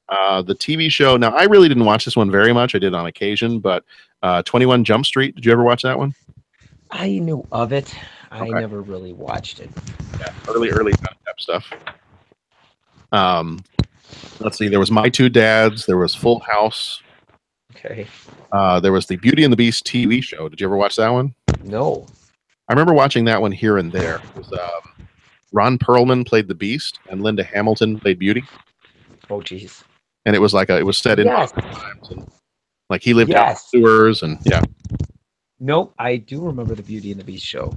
The TV show. Now, I really didn't watch this one very much. I did on occasion, but 21 Jump Street. Did you ever watch that one? I knew of it. I Okay. never really watched it. Yeah, early type stuff. Let's see. There was My Two Dads. There was Full House. Okay. There was the Beauty and the Beast TV show. Did you ever watch that one? No. I remember watching that one here and there. It was, Ron Perlman played the Beast, and Linda Hamilton played Beauty. Oh, jeez. And it was like it was set in Yes. modern times, and like he lived out in Yes. sewers, and yeah. Nope. I do remember the Beauty and the Beast show.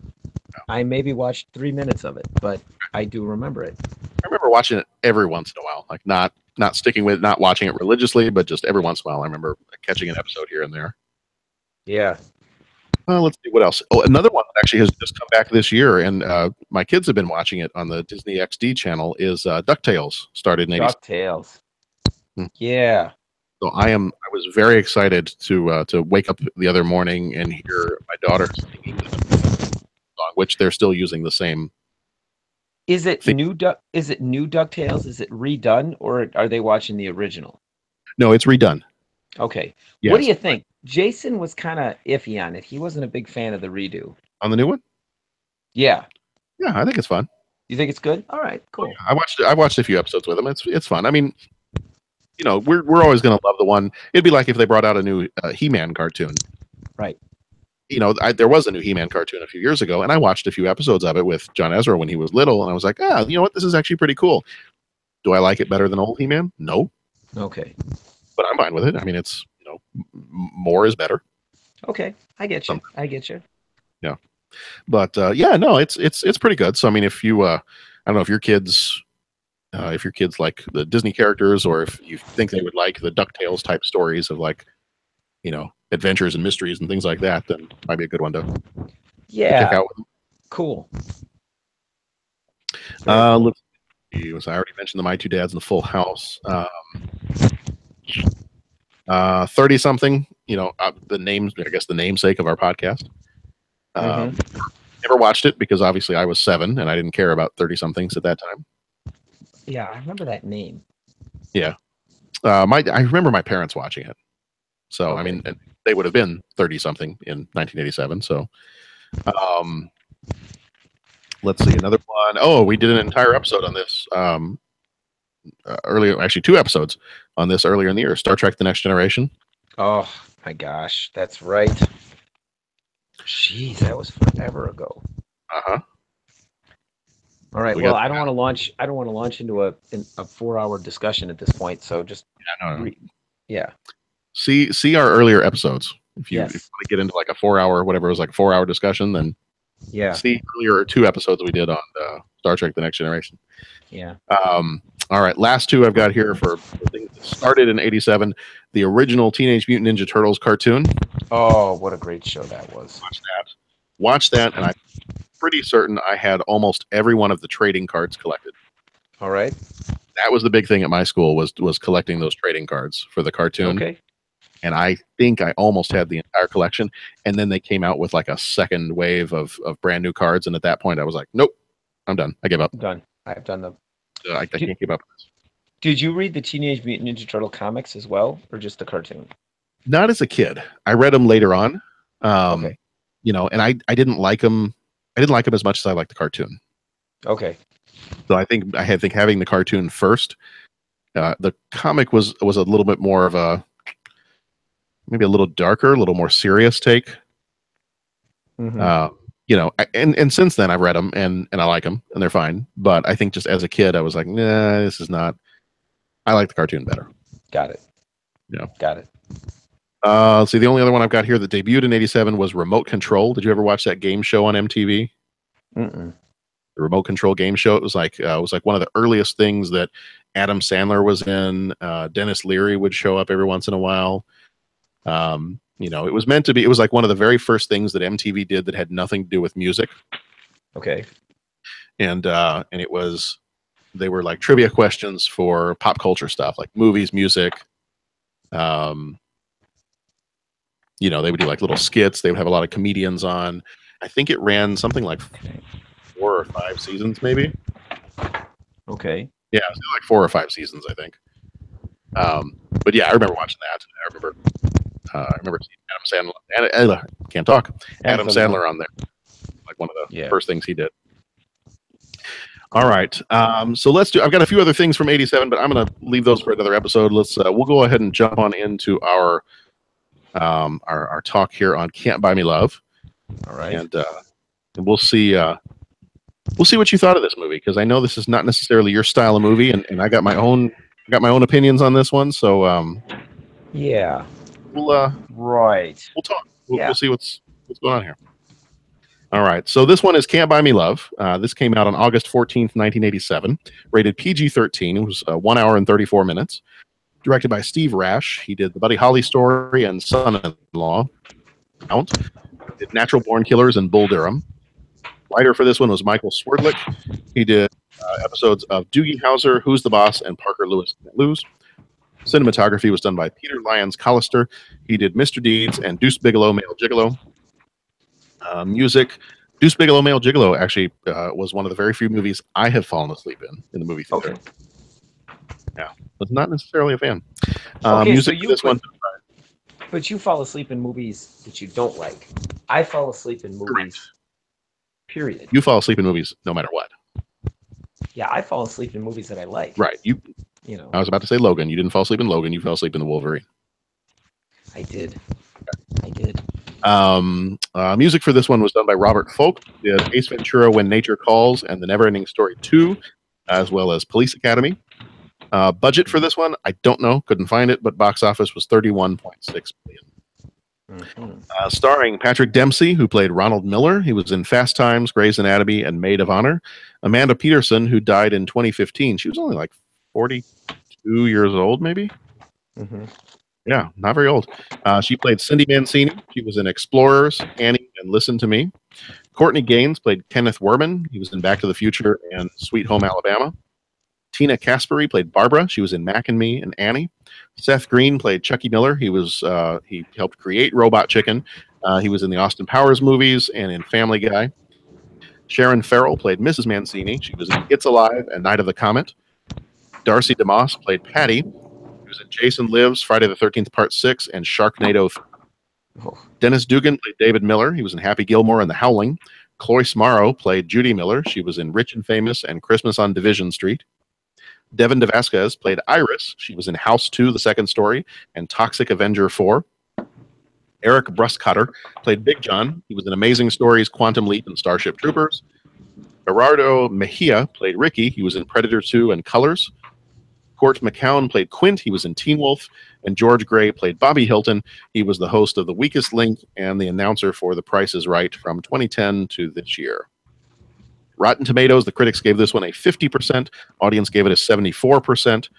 I maybe watched 3 minutes of it, but I do remember it. I remember watching it every once in a while, like not sticking with, not watching it religiously, but just every once in a while. I remember catching an episode here and there. Yeah. Let's see what else. Oh, another one that actually has just come back this year, and my kids have been watching it on the Disney XD channel. Is DuckTales, started in '86. DuckTales. Hmm. Yeah. So I was very excited to wake up the other morning and hear my daughter singing the song, which they're still using the same. Is it new DuckTales? Is it redone, or are they watching the original? No, it's redone. Okay. Yes. What do you think? Jason was kind of iffy on it. He wasn't a big fan of the redo. On the new one? Yeah. Yeah, I think it's fun. You think it's good? All right, cool. I watched a few episodes with him. It's fun. I mean, you know, we're always going to love the one. It'd be like if they brought out a new He-Man cartoon. Right. You know, there was a new He-Man cartoon a few years ago, and I watched a few episodes of it with John Ezra when he was little, and I was like, you know what? This is actually pretty cool. Do I like it better than old He-Man? No. Okay. But I'm fine with it. I mean, it's, you know, more is better. Okay, I get you. I get you. Yeah. But yeah, no, it's pretty good. So I mean, if you I don't know if your kids like the Disney characters, or if you think they would like the DuckTales type stories of, like, you know, adventures and mysteries and things like that, then might be a good one to check out. Cool. Let's see. I already mentioned the My Two Dads and the Full House. 30 something, you know, the names, I guess the namesake of our podcast. Never watched it because obviously I was 7 and I didn't care about 30 somethings at that time. Yeah, I remember that name. Yeah. I remember my parents watching it. So, Okay. I mean, they would have been 30 something in 1987. So, let's see, another one. Oh, we did an entire episode on this earlier, actually 2 episodes on this earlier in the year. Star Trek: The Next Generation. Oh my gosh, that's right. Jeez, that was forever ago. Uh-huh. All right. We Well, got- I don't want to launch into a 4-hour discussion at this point. So just No. yeah. See our earlier episodes. If you Yes. want to get into like a 4-hour, whatever it was, like a 4-hour discussion, then Yeah. see earlier 2 episodes we did on Star Trek: The Next Generation. Yeah. All right, last 2 I've got here for things that started in '87. The original Teenage Mutant Ninja Turtles cartoon. Oh, what a great show that was. Watch that, and I'm pretty certain I had almost every one of the trading cards collected. All right. That was the big thing at my school was collecting those trading cards for the cartoon. Okay. And I think I almost had the entire collection. And then they came out with like a second wave of brand new cards. And at that point, I was like, nope, I'm done. I give up. I'm done. I've done them. I can't keep up with this. Did you read the Teenage Mutant Ninja Turtle comics as well, or just the cartoon? Not as a kid. I read them later on. Okay. You know, and I didn't like them. I didn't like them as much as I liked the cartoon. Okay. So I think having the cartoon first, the comic was a little bit more of a, maybe a little darker, a little more serious take. Mhm. You know, and since then I've read them and I like them and they're fine. But I think just as a kid, I was like, nah, this is not. I like the cartoon better. Got it. Yeah. Got it. Let's see, the only other one I've got here that debuted in '87 was Remote Control. Did you ever watch that game show on MTV? Mm-mm. The Remote Control game show. It was like one of the earliest things that Adam Sandler was in. Dennis Leary would show up every once in a while. It was meant to be. It was like one of the very first things that MTV did that had nothing to do with music. Okay. And it was, they were like trivia questions for pop culture stuff, like movies, music. They would do like little skits. They would have a lot of comedians on. I think it ran something like 4 or 5 seasons, maybe. Okay. Yeah, it was like 4 or 5 seasons, I think. But yeah, I remember watching that. I remember seeing Adam Sandler. Can't talk. Adam Sandler on there, like one of the first things he did. All right, so let's do. I've got a few other things from '87, but I'm going to leave those for another episode. We'll go ahead and jump on into our talk here on Can't Buy Me Love. All right, and we'll see. We'll see what you thought of this movie, because I know this is not necessarily your style of movie, and I got my own opinions on this one. So yeah, we'll right. We'll talk. We'll see what's going on here. All right, so this one is Can't Buy Me Love. This came out on August 14th, 1987, rated PG-13. It was 1 hour and 34 minutes. Directed by Steve Rash. He did The Buddy Holly Story and Son-in-Law. Did Natural Born Killers and Bull Durham. Writer for this one was Michael Swerdlick. He did episodes of Doogie Howser, Who's the Boss, and Parker Lewis Can't Lose. Cinematography was done by Peter Lyons Collister. He did Mr. Deeds and Deuce Bigalow, Male Gigolo. Music. Deuce Bigalow, Male Gigolo actually was one of the very few movies I have fallen asleep in the movie theater. Okay. Yeah, was not necessarily a fan. Okay, music so for this one. But you fall asleep in movies that you don't like. I fall asleep in movies. Period. You fall asleep in movies no matter what. Yeah, I fall asleep in movies that I like. Right. I was about to say Logan. You didn't fall asleep in Logan. You fell asleep in the Wolverine. I did. Music for this one was done by Robert Folk. He did Ace Ventura: When Nature Calls and The Neverending Story 2, as well as Police Academy. Budget for this one, I don't know. Couldn't find it, but box office was $31.6 million. Mm-hmm. Starring Patrick Dempsey, who played Ronald Miller. He was in Fast Times, Grey's Anatomy, and Maid of Honor. Amanda Peterson, who died in 2015. She was only like 42 years old, maybe. Mm-hmm. Yeah, not very old. She played Cindy Mancini. She was in Explorers, Annie, and Listen to Me. Courtney Gaines played Kenneth Werman. He was in Back to the Future and Sweet Home Alabama. Tina Caspary played Barbara. She was in Mac and Me and Annie. Seth Green played Chucky Miller. He helped create Robot Chicken. He was in the Austin Powers movies and in Family Guy. Sharon Farrell played Mrs. Mancini. She was in It's Alive and Night of the Comet. Darcy DeMoss played Patty. He was in Jason Lives, Friday the 13th Part 6, and Sharknado 3. Dennis Dugan played David Miller. He was in Happy Gilmore and The Howling. Cloyce Morrow played Judy Miller. She was in Rich and Famous and Christmas on Division Street. Devin DeVasquez played Iris. She was in House 2, The Second Story, and Toxic Avenger 4. Eric Bruscotter played Big John. He was in Amazing Stories, Quantum Leap, and Starship Troopers. Gerardo Mejia played Ricky. He was in Predator 2 and Colors. Court McCown played Quint. He was in Teen Wolf. And George Gray played Bobby Hilton. He was the host of The Weakest Link and the announcer for The Price is Right from 2010 to this year. Rotten Tomatoes, the critics gave this one a 50%. Audience gave it a 74%.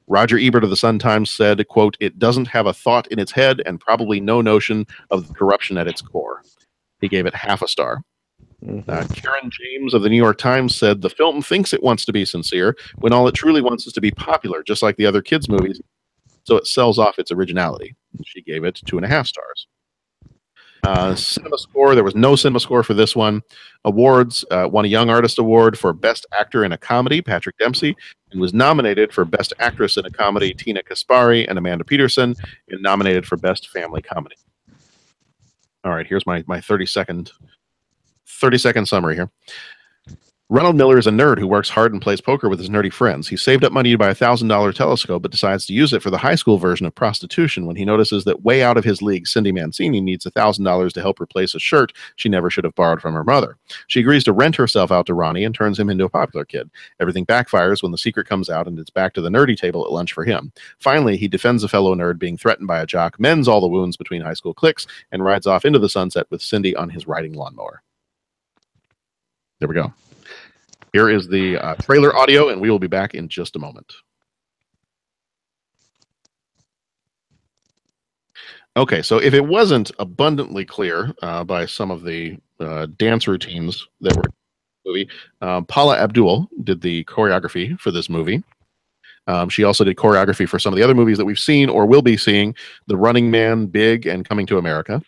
Roger Ebert of the Sun-Times said, quote, "It doesn't have a thought in its head and probably no notion of the corruption at its core." He gave it half a star. Mm-hmm. Karen James of the New York Times said, "The film thinks it wants to be sincere when all it truly wants is to be popular, just like the other kids' movies. So it sells off its originality." She gave it 2.5 stars. Cinema score, there was no cinema score for this one. Awards, won a Young Artist Award for Best Actor in a Comedy, Patrick Dempsey, and was nominated for Best Actress in a Comedy, Tina Caspary and Amanda Peterson, and nominated for Best Family Comedy. All right, here's my 30-second summary here. Ronald Miller is a nerd who works hard and plays poker with his nerdy friends. He saved up money to buy a $1,000 telescope, but decides to use it for the high school version of prostitution when he notices that way out of his league, Cindy Mancini needs $1,000 to help replace a shirt she never should have borrowed from her mother. She agrees to rent herself out to Ronnie and turns him into a popular kid. Everything backfires when the secret comes out and it's back to the nerdy table at lunch for him. Finally, he defends a fellow nerd being threatened by a jock, mends all the wounds between high school cliques, and rides off into the sunset with Cindy on his riding lawnmower. There we go. Here is the trailer audio, and we will be back in just a moment. Okay, so if it wasn't abundantly clear by some of the dance routines that were in the movie, Paula Abdul did the choreography for this movie. She also did choreography for some of the other movies that we've seen or will be seeing: The Running Man, Big, and Coming to America.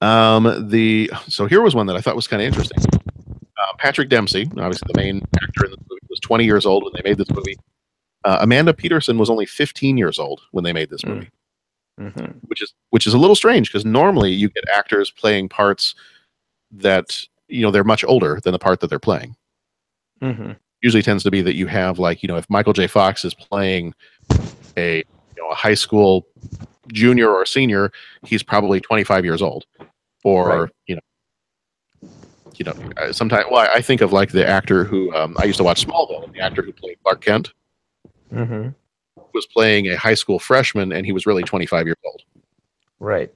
So here was one that I thought was kind of interesting. Patrick Dempsey, obviously the main actor in the movie, was 20 years old when they made this movie. Amanda Peterson was only 15 years old when they made this movie, Mm-hmm. which is a little strange because normally you get actors playing parts that they're much older than the part that they're playing. Mm-hmm. Usually tends to be that you have if Michael J. Fox is playing a a high school junior or senior, he's probably 25 years old, or Right. sometimes. Well, I think of like the actor who I used to watch Smallville, and the actor who played Clark Kent Mm-hmm. was playing a high school freshman, and he was really 25 years old. Right.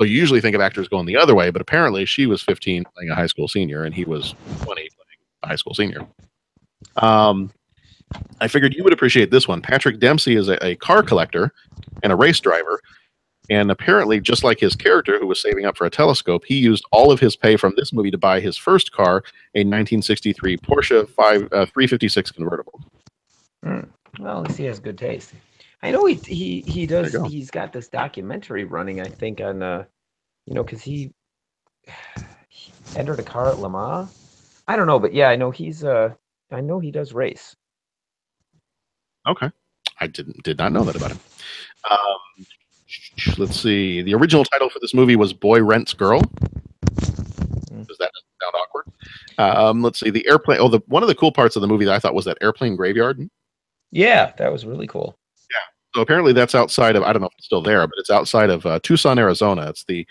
So you usually think of actors going the other way, but apparently she was 15 playing a high school senior, and he was 20 playing a high school senior. I figured you would appreciate this one. Patrick Dempsey is a car collector and a race driver. And apparently, just like his character who was saving up for a telescope, he used all of his pay from this movie to buy his first car, a 1963 Porsche 356 convertible. Well, at least he has good taste. I know he does. There you go. He's got this documentary running, I think, on because he entered a car at Le Mans. I don't know, but yeah, I know I know he does race. Okay. I did not know that about him. Let's see. The original title for this movie was Boy Rents Girl. Does that sound awkward? Let's see. The airplane. Oh, one of the cool parts of the movie that I thought was that airplane graveyard. Yeah, that was really cool. So apparently that's outside of, I don't know if it's still there, but it's outside of Tucson, Arizona. It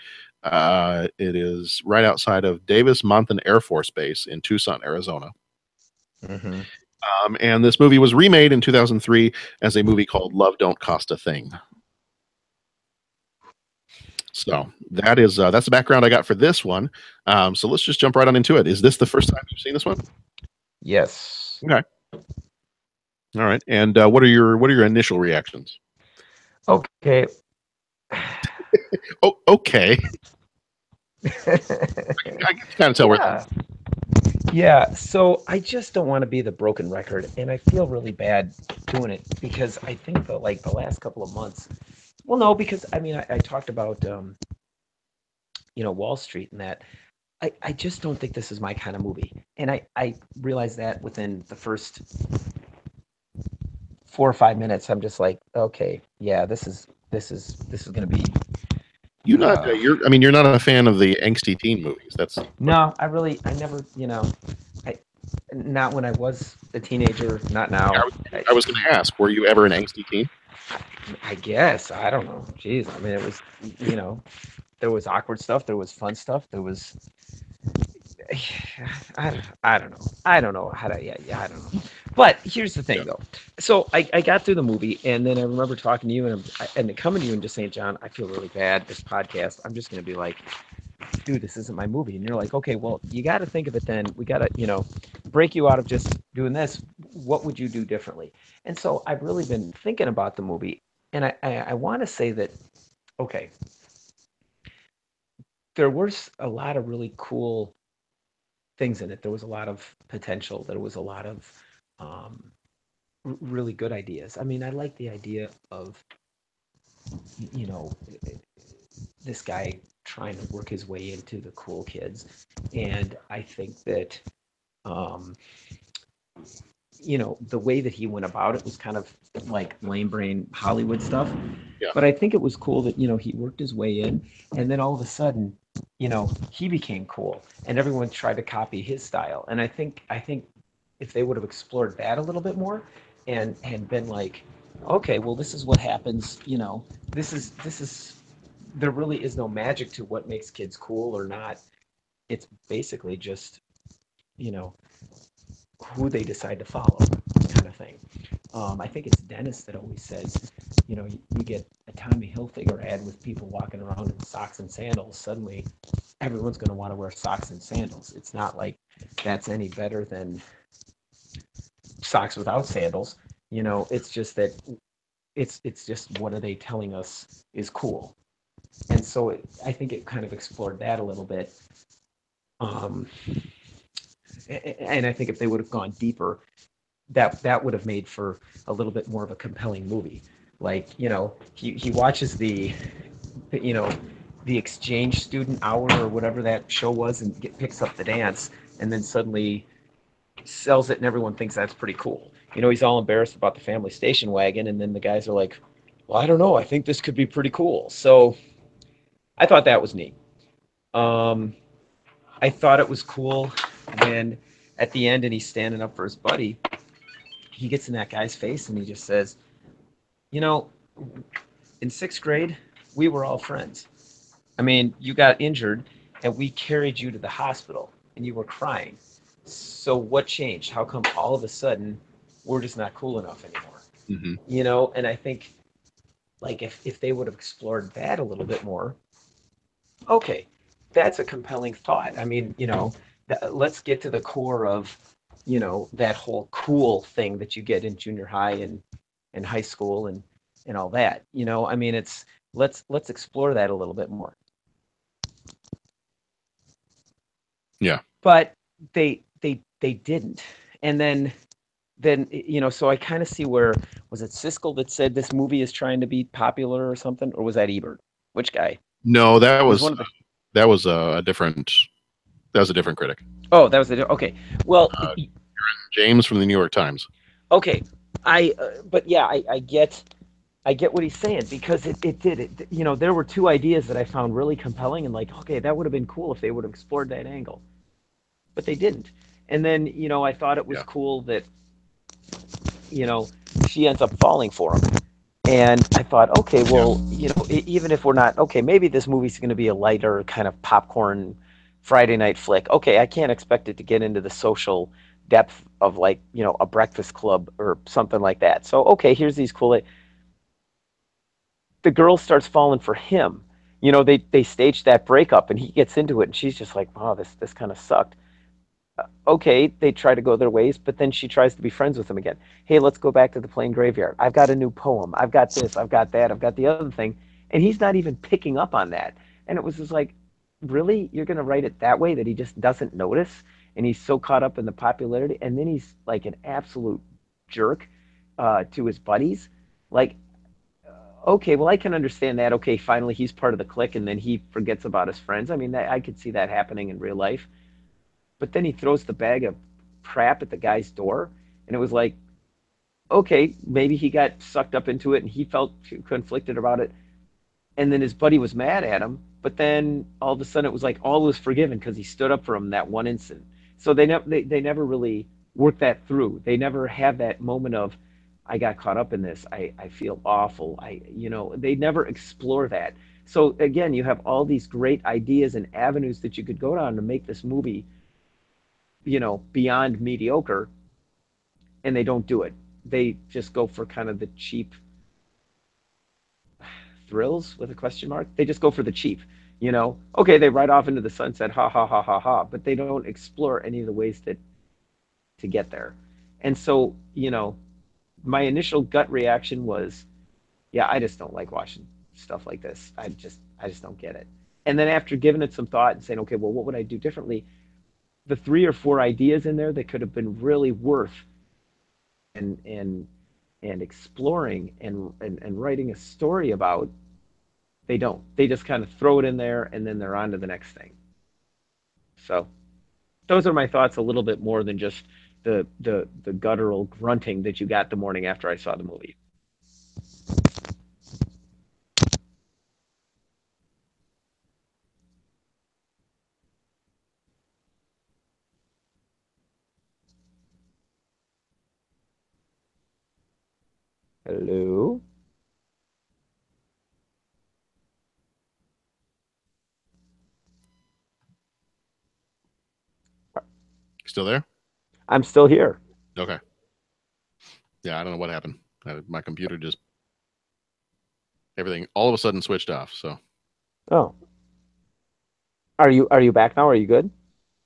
is right outside of Davis-Monthan Air Force Base in Tucson, Arizona. Mm-hmm. And this movie was remade in 2003 as a movie called Love Don't Cost a Thing. So that's the background I got for this one. So let's just jump right on into it. Is this the first time you've seen this one? Yes. Okay. All right. And what are your initial reactions? Okay. Oh, okay. I can kind of tell where. Yeah, so I just don't want to be the broken record, and I feel really bad doing it because I think that like the last couple of months, well, no, because I mean I talked about Wall Street and that I just don't think this is my kind of movie, and I realized that within the first 4 or 5 minutes, I'm just like, okay, yeah, this is gonna be. You're not a fan of the angsty teen movies. No, I never, not when I was a teenager, not now. I was going to ask, were you ever an angsty teen? I guess. I don't know. Jeez. I mean, it was, there was awkward stuff. There was fun stuff. There was, I don't know. I don't know how to, I don't know. But here's the thing, though. So I got through the movie, and then I remember talking to you and coming to you and just saying, John, I feel really bad. This podcast, I'm just going to be like, dude, this isn't my movie. And you're like, okay, well, you got to think of it then. We got to, break you out of just doing this. What would you do differently? And so I've really been thinking about the movie. And I want to say that, okay, there was a lot of really cool things in it. There was a lot of potential. There was a lot of really good ideas. I mean, I like the idea of, this guy trying to work his way into the cool kids. And I think that, the way that he went about it was kind of like lame brain Hollywood stuff. Yeah. But I think it was cool that, he worked his way in, and then all of a sudden, he became cool and everyone tried to copy his style. And I think if they would have explored that a little bit more and been like, okay, well, this is what happens, this is there really is no magic to what makes kids cool or not. It's basically just, who they decide to follow, kind of thing. I think it's Dennis that always says, you get a Tommy Hilfiger ad with people walking around in socks and sandals. Suddenly, everyone's going to want to wear socks and sandals. It's not like that's any better than socks without sandals. It's just that it's just what are they telling us is cool, and so I think it kind of explored that a little bit. Um, and I think if they would have gone deeper, that would have made for a little bit more of a compelling movie. Like, he watches you know, the exchange student hour or whatever that show was, and picks up the dance, and then suddenly sells it, and everyone thinks that's pretty cool. He's all embarrassed about the family station wagon, and then the guys are like, "Well, I don't know. I think this could be pretty cool." So I thought that was neat. Um, I thought it was cool when at the end, and he's standing up for his buddy, he gets in that guy's face and he just says, "You know, in sixth grade, we were all friends. I mean, you got injured and we carried you to the hospital and you were crying. So what changed? How come all of a sudden we're just not cool enough anymore?" And I think, like, if they would have explored that a little bit more, okay, that's a compelling thought. I mean, let's get to the core of, that whole cool thing that you get in junior high and high school and all that. I mean, let's explore that a little bit more. Yeah. But they didn't. And then so I kind of see where, was it Siskel that said this movie is trying to be popular or something, or was that Ebert? Which guy? No, that was one of the. a different critic. Oh, that was okay. Well, James from the New York Times. Okay, but yeah, I get what he's saying, because it did it. There were two ideas that I found really compelling, and like, okay, that would have been cool if they would have explored that angle, but they didn't. And then I thought it was cool that she ends up falling for him. And I thought, okay, well, even if we're not, okay, maybe this movie's going to be a lighter kind of popcorn Friday night flick. Okay, I can't expect it to get into the social depth of, like, a Breakfast Club or something like that. So, okay, here's these cool. The girl starts falling for him. They staged that breakup, and he gets into it, and she's just like, wow, this kind of sucked. Okay, they try to go their ways, but then she tries to be friends with him again. Hey, let's go back to the plain graveyard. I've got a new poem. I've got this. I've got that. I've got the other thing. And he's not even picking up on that. And it was just like, really? You're going to write it that way, that he just doesn't notice? And he's so caught up in the popularity. And then he's like an absolute jerk to his buddies. Like, okay, well, I can understand that. Okay, finally he's part of the clique, and then he forgets about his friends. I mean, I could see that happening in real life. But then he throws the bag of crap at the guy's door, and it was like, okay, maybe he got sucked up into it and he felt conflicted about it, and then his buddy was mad at him. But then all of a sudden it was like all was forgiven because he stood up for him that one instant. So they never really work that through. They never have that moment of, I got caught up in this. I feel awful. They never explore that. So again, you have all these great ideas and avenues that you could go down to make this movie beyond mediocre, and they don't do it. They just go for kind of the cheap thrills with a question mark. They just go for the cheap, okay, they ride off into the sunset, ha ha ha ha ha, but they don't explore any of the ways to get there. And so, my initial gut reaction was, yeah, I just don't like watching stuff like this. I just don't get it. And then after giving it some thought and saying, okay, well, what would I do differently? The 3 or 4 ideas in there that could have been really worth and exploring and writing a story about, they don't. They just kind of throw it in there, and then they're on to the next thing. So those are my thoughts, a little bit more than just the guttural grunting that you got the morning after I saw the movie. Hello? Still there? I'm still here. Okay. Yeah, I don't know what happened. My computer just, everything all of a sudden switched off. So. Oh. Are you back now? Are you good?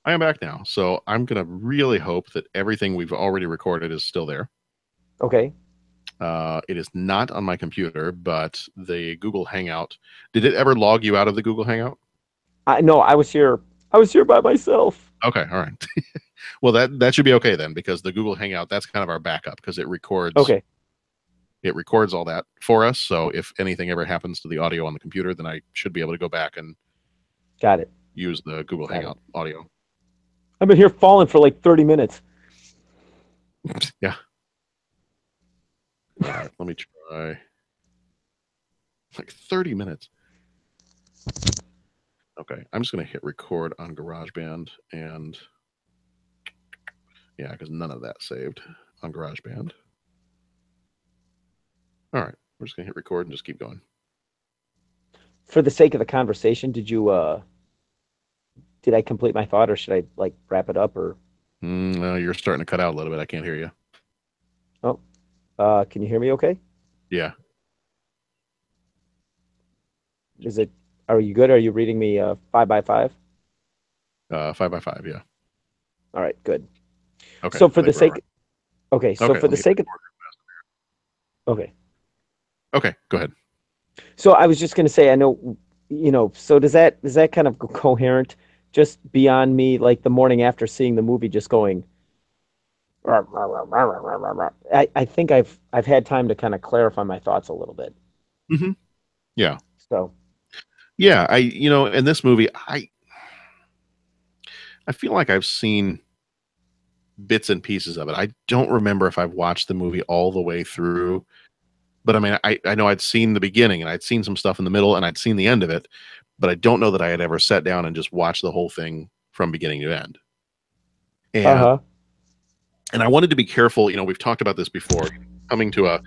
I am back now. So I'm gonna really hope that everything we've already recorded is still there. Okay. It is not on my computer, but the Google Hangout. Did it ever log you out of the Google Hangout? I no, I was here. I was here by myself. Okay, all right. Well, that should be okay then, because the Google Hangout, that's kind of our backup, because Okay, it records all that for us. So if anything ever happens to the audio on the computer, then I should be able to go back and got it. use the Google Got it. Hangout audio. I've been here falling for like 30 minutes. Yeah. All right, let me try. Like 30 minutes. Okay, I'm just going to hit record on GarageBand, and yeah, because none of that saved on GarageBand. All right, we're just going to hit record and just keep going. For the sake of the conversation, did I complete my thought, or should I like wrap it up, or No, you're starting to cut out a little bit. I can't hear you. can you hear me okay? Yeah. Are you good? Are you reading me 5x5? 5x5, yeah. All right, good. Okay. So for I the think we're sake, okay, so Okay, for let the me- sake of, okay. Okay, go ahead. So I was just going to say, I know, so does that kind of go coherent just beyond me, like the morning after seeing the movie, just going, I think I've had time to kind of clarify my thoughts a little bit. Mm-hmm. Yeah. So, Yeah, in this movie, I feel like I've seen bits and pieces of it. I don't remember if I've watched the movie all the way through, but I mean, I know I'd seen the beginning, and I'd seen some stuff in the middle, and I'd seen the end of it, but I don't know that I had ever sat down and just watched the whole thing from beginning to end. And uh-huh. and I wanted to be careful. We've talked about this before. Coming to a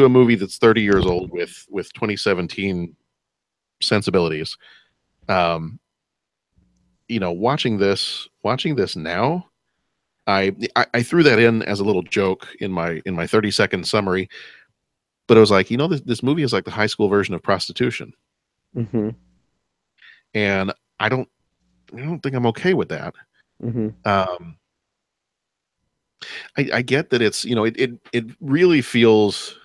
movie that's 30 years old with 2017 sensibilities. Watching this now, I threw that in as a little joke in my 30-second summary, but it was like, this movie is like the high school version of prostitution, Mm-hmm. and I don't think I'm okay with that. Mm-hmm. I get that it's it really feels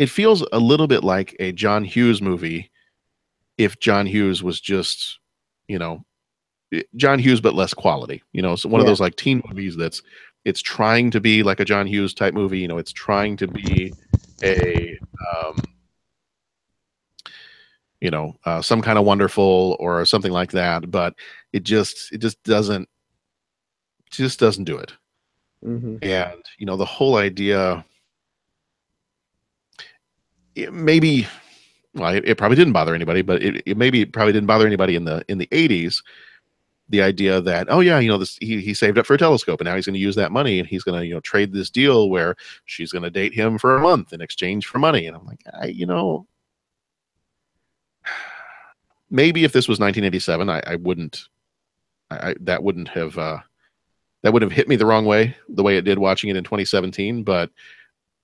a little bit like a John Hughes movie if John Hughes was just John Hughes but less quality. So one of Yeah. those like teen movies it's trying to be like a John Hughes type movie. It's trying to be a some kind of wonderful or something like that, but it just doesn't do it. Mm-hmm. And the whole idea, maybe, well, it probably didn't bother anybody, but it probably didn't bother anybody in the 80s. The idea that, oh yeah, he saved up for a telescope, and now he's going to use that money, and he's going to trade this deal where she's going to date him for a month in exchange for money. And I'm like, maybe if this was 1987, I wouldn't, that wouldn't have hit me the wrong way, the way it did watching it in 2017. But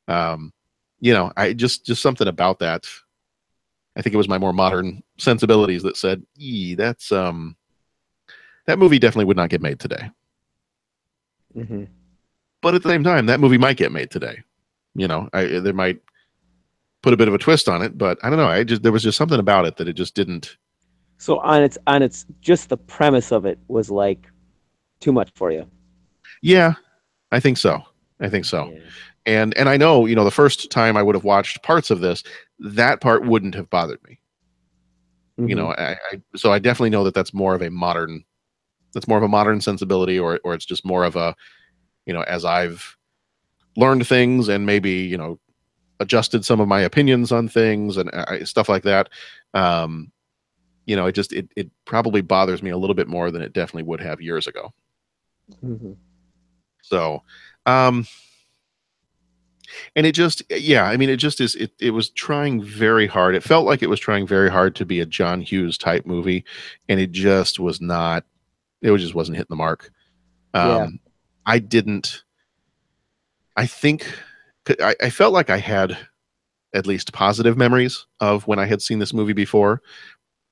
I just something about that. I think it was my more modern sensibilities that said, that's that movie definitely would not get made today. Mm-hmm. But at the same time, that movie might get made today. They might put a bit of a twist on it, but I don't know. There was just something about it that it just didn't. So on its just the premise of it was like too much for you. Yeah, I think so. Yeah. And I know, the first time I would have watched parts of this, that part wouldn't have bothered me. Mm-hmm. So I definitely know that that's more of a modern sensibility, or it's just more of a, as I've learned things and maybe, adjusted some of my opinions on things and stuff like that. It probably bothers me a little bit more than it definitely would have years ago. Mm-hmm. So, and it just, yeah, I mean, it just is, it was trying very hard. It felt like it was trying very hard to be a John Hughes type movie, and it just was not, it just wasn't hitting the mark. Yeah. I felt like I had at least positive memories of when I had seen this movie before,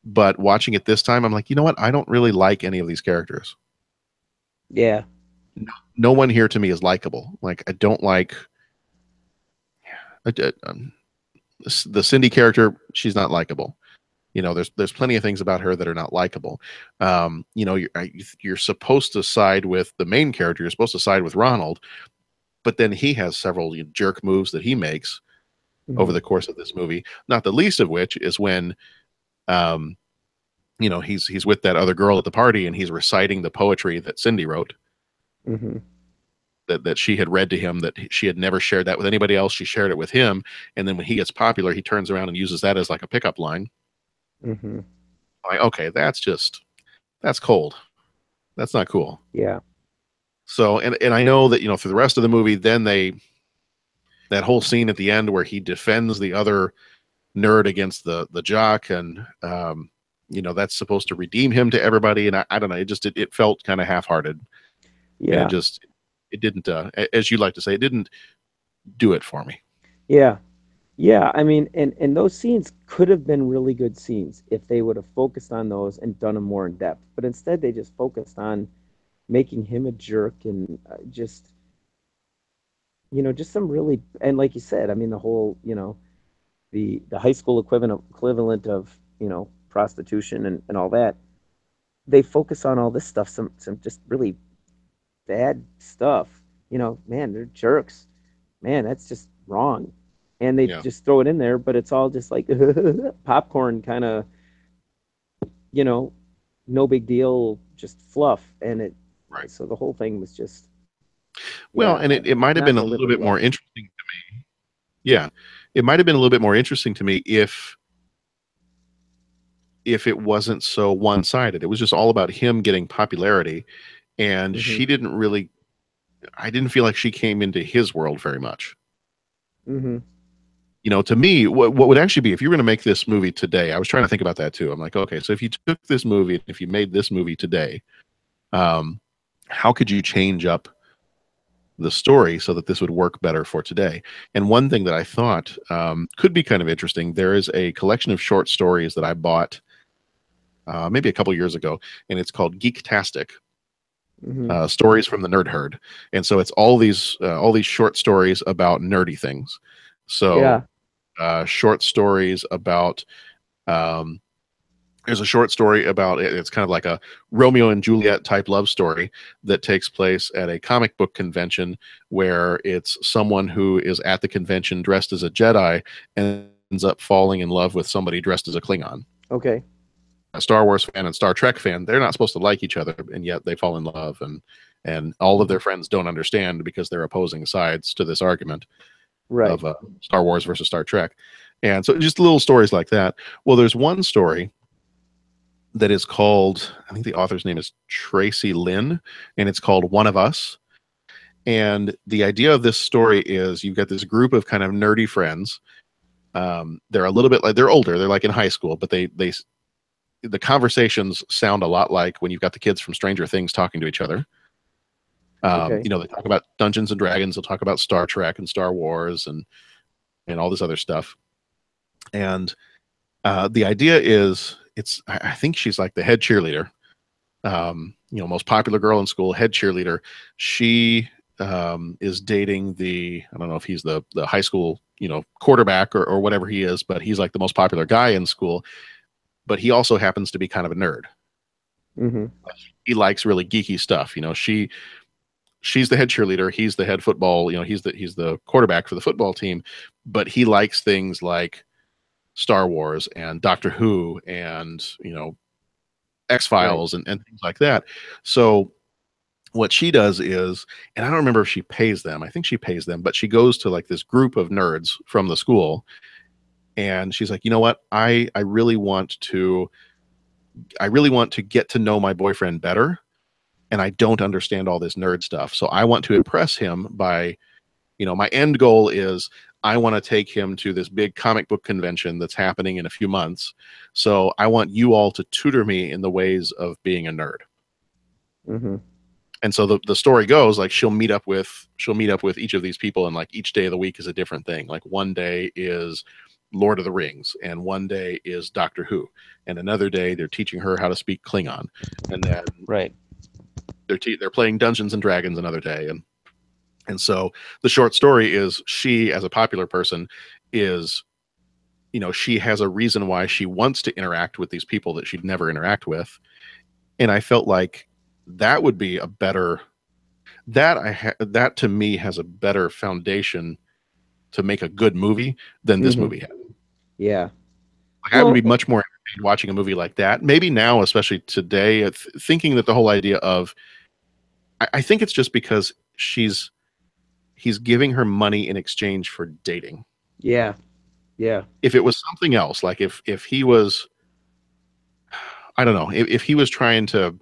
but watching it this time, I'm like, you know what? I don't really like any of these characters. Yeah. no one here to me is likable. Like, I don't like the Cindy character. She's not likable. You know, there's plenty of things about her that are not likable. You know, you're supposed to side with the main character. You're supposed to side with Ronald, but then he has several jerk moves that he makes over the course of this movie. Not the least of which is when, you know, he's with that other girl at the party and he's reciting the poetry that Cindy wrote. That she had read to him, that she had never shared that with anybody else. She shared it with him, and then when he gets popular, he turns around and uses that as like a pickup line. Like, okay, that's cold. That's not cool. Yeah. So, and I know that, you know, for the rest of the movie, then that whole scene at the end where he defends the other nerd against the jock, and you know, that's supposed to redeem him to everybody, and I don't know, it felt kind of half-hearted. Yeah. And it didn't, as you like to say, it didn't do it for me. Yeah. Yeah, I mean, and those scenes could have been really good scenes if they would have focused on those and done them more in depth. But instead, they just focused on making him a jerk and just, you know, just some really, and like you said, I mean, the whole, you know, the high school equivalent of, you know, prostitution and all that. They focus on all this stuff, some just really bad stuff. You know, man, they're jerks. Man, that's just wrong. And they just throw it in there, but it's all just like popcorn kind of, you know, no big deal, just fluff. And so the whole thing was just. Well, and it might have been a little bit more interesting to me. Yeah. It might have been a little bit more interesting to me if it wasn't so one-sided. It was just all about him getting popularity, and she didn't really, I didn't feel like she came into his world very much. You know, to me, what would actually be, if you were going to make this movie today, I was trying to think about that too. I'm like, okay, so if you took this movie, if you made this movie today, how could you change up the story so that this would work better for today? And one thing that I thought could be kind of interesting, there is a collection of short stories that I bought maybe a couple years ago, and it's called Geektastic. Stories from the Nerd Herd. And so it's all these short stories about nerdy things. So short stories about there's a short story about it's kind of like a Romeo and Juliet type love story that takes place at a comic book convention, where it's someone who is at the convention dressed as a Jedi and ends up falling in love with somebody dressed as a Klingon. Okay. A Star Wars fan and Star Trek fan, they're not supposed to like each other, and yet they fall in love, and all of their friends don't understand because they're opposing sides to this argument of Star Wars versus Star Trek. And so just little stories like that. Well, there's one story that is called, I think the author's name is Tracy Lynn, and it's called One of Us. And the idea of this story is you've got this group of kind of nerdy friends. They're a little bit like, they're older, they're like in high school, but the conversations sound a lot like when you've got the kids from Stranger Things talking to each other. You know, they talk about Dungeons and Dragons, they'll talk about Star Trek and Star Wars and all this other stuff. And the idea is, I think she's like the head cheerleader, you know, most popular girl in school, head cheerleader. She is dating I don't know if he's the high school, you know, quarterback or whatever he is, but he's like the most popular guy in school. But he also happens to be kind of a nerd. He likes really geeky stuff. You know, she's the head cheerleader. He's the head football. You know, he's the quarterback for the football team. But he likes things like Star Wars and Doctor Who and, you know, X-Files and things like that. So what she does is, and I don't remember if she pays them. I think she pays them, but she goes to like this group of nerds from the school. And she's like, you know what? I really want to get to know my boyfriend better. And I don't understand all this nerd stuff. So I want to impress him by, you know, my end goal is I want to take him to this big comic book convention that's happening in a few months. So I want you all to tutor me in the ways of being a nerd. And so the story goes, like, she'll meet up with each of these people, and like each day of the week is a different thing. Like one day is Lord of the Rings, and one day is Doctor Who, and another day they're teaching her how to speak Klingon, and then they're playing Dungeons and Dragons another day, and so the short story is she, as a popular person, is, she has a reason why she wants to interact with these people that she'd never interact with. And I felt like that would be a better, that to me has a better foundation to make a good movie than this movie had. Yeah. Like, I would be much more entertained watching a movie like that. Maybe now, especially today, thinking that the whole idea of, I think it's just because he's giving her money in exchange for dating. Yeah. Yeah. If it was something else, like if he was, I don't know, if he was trying to,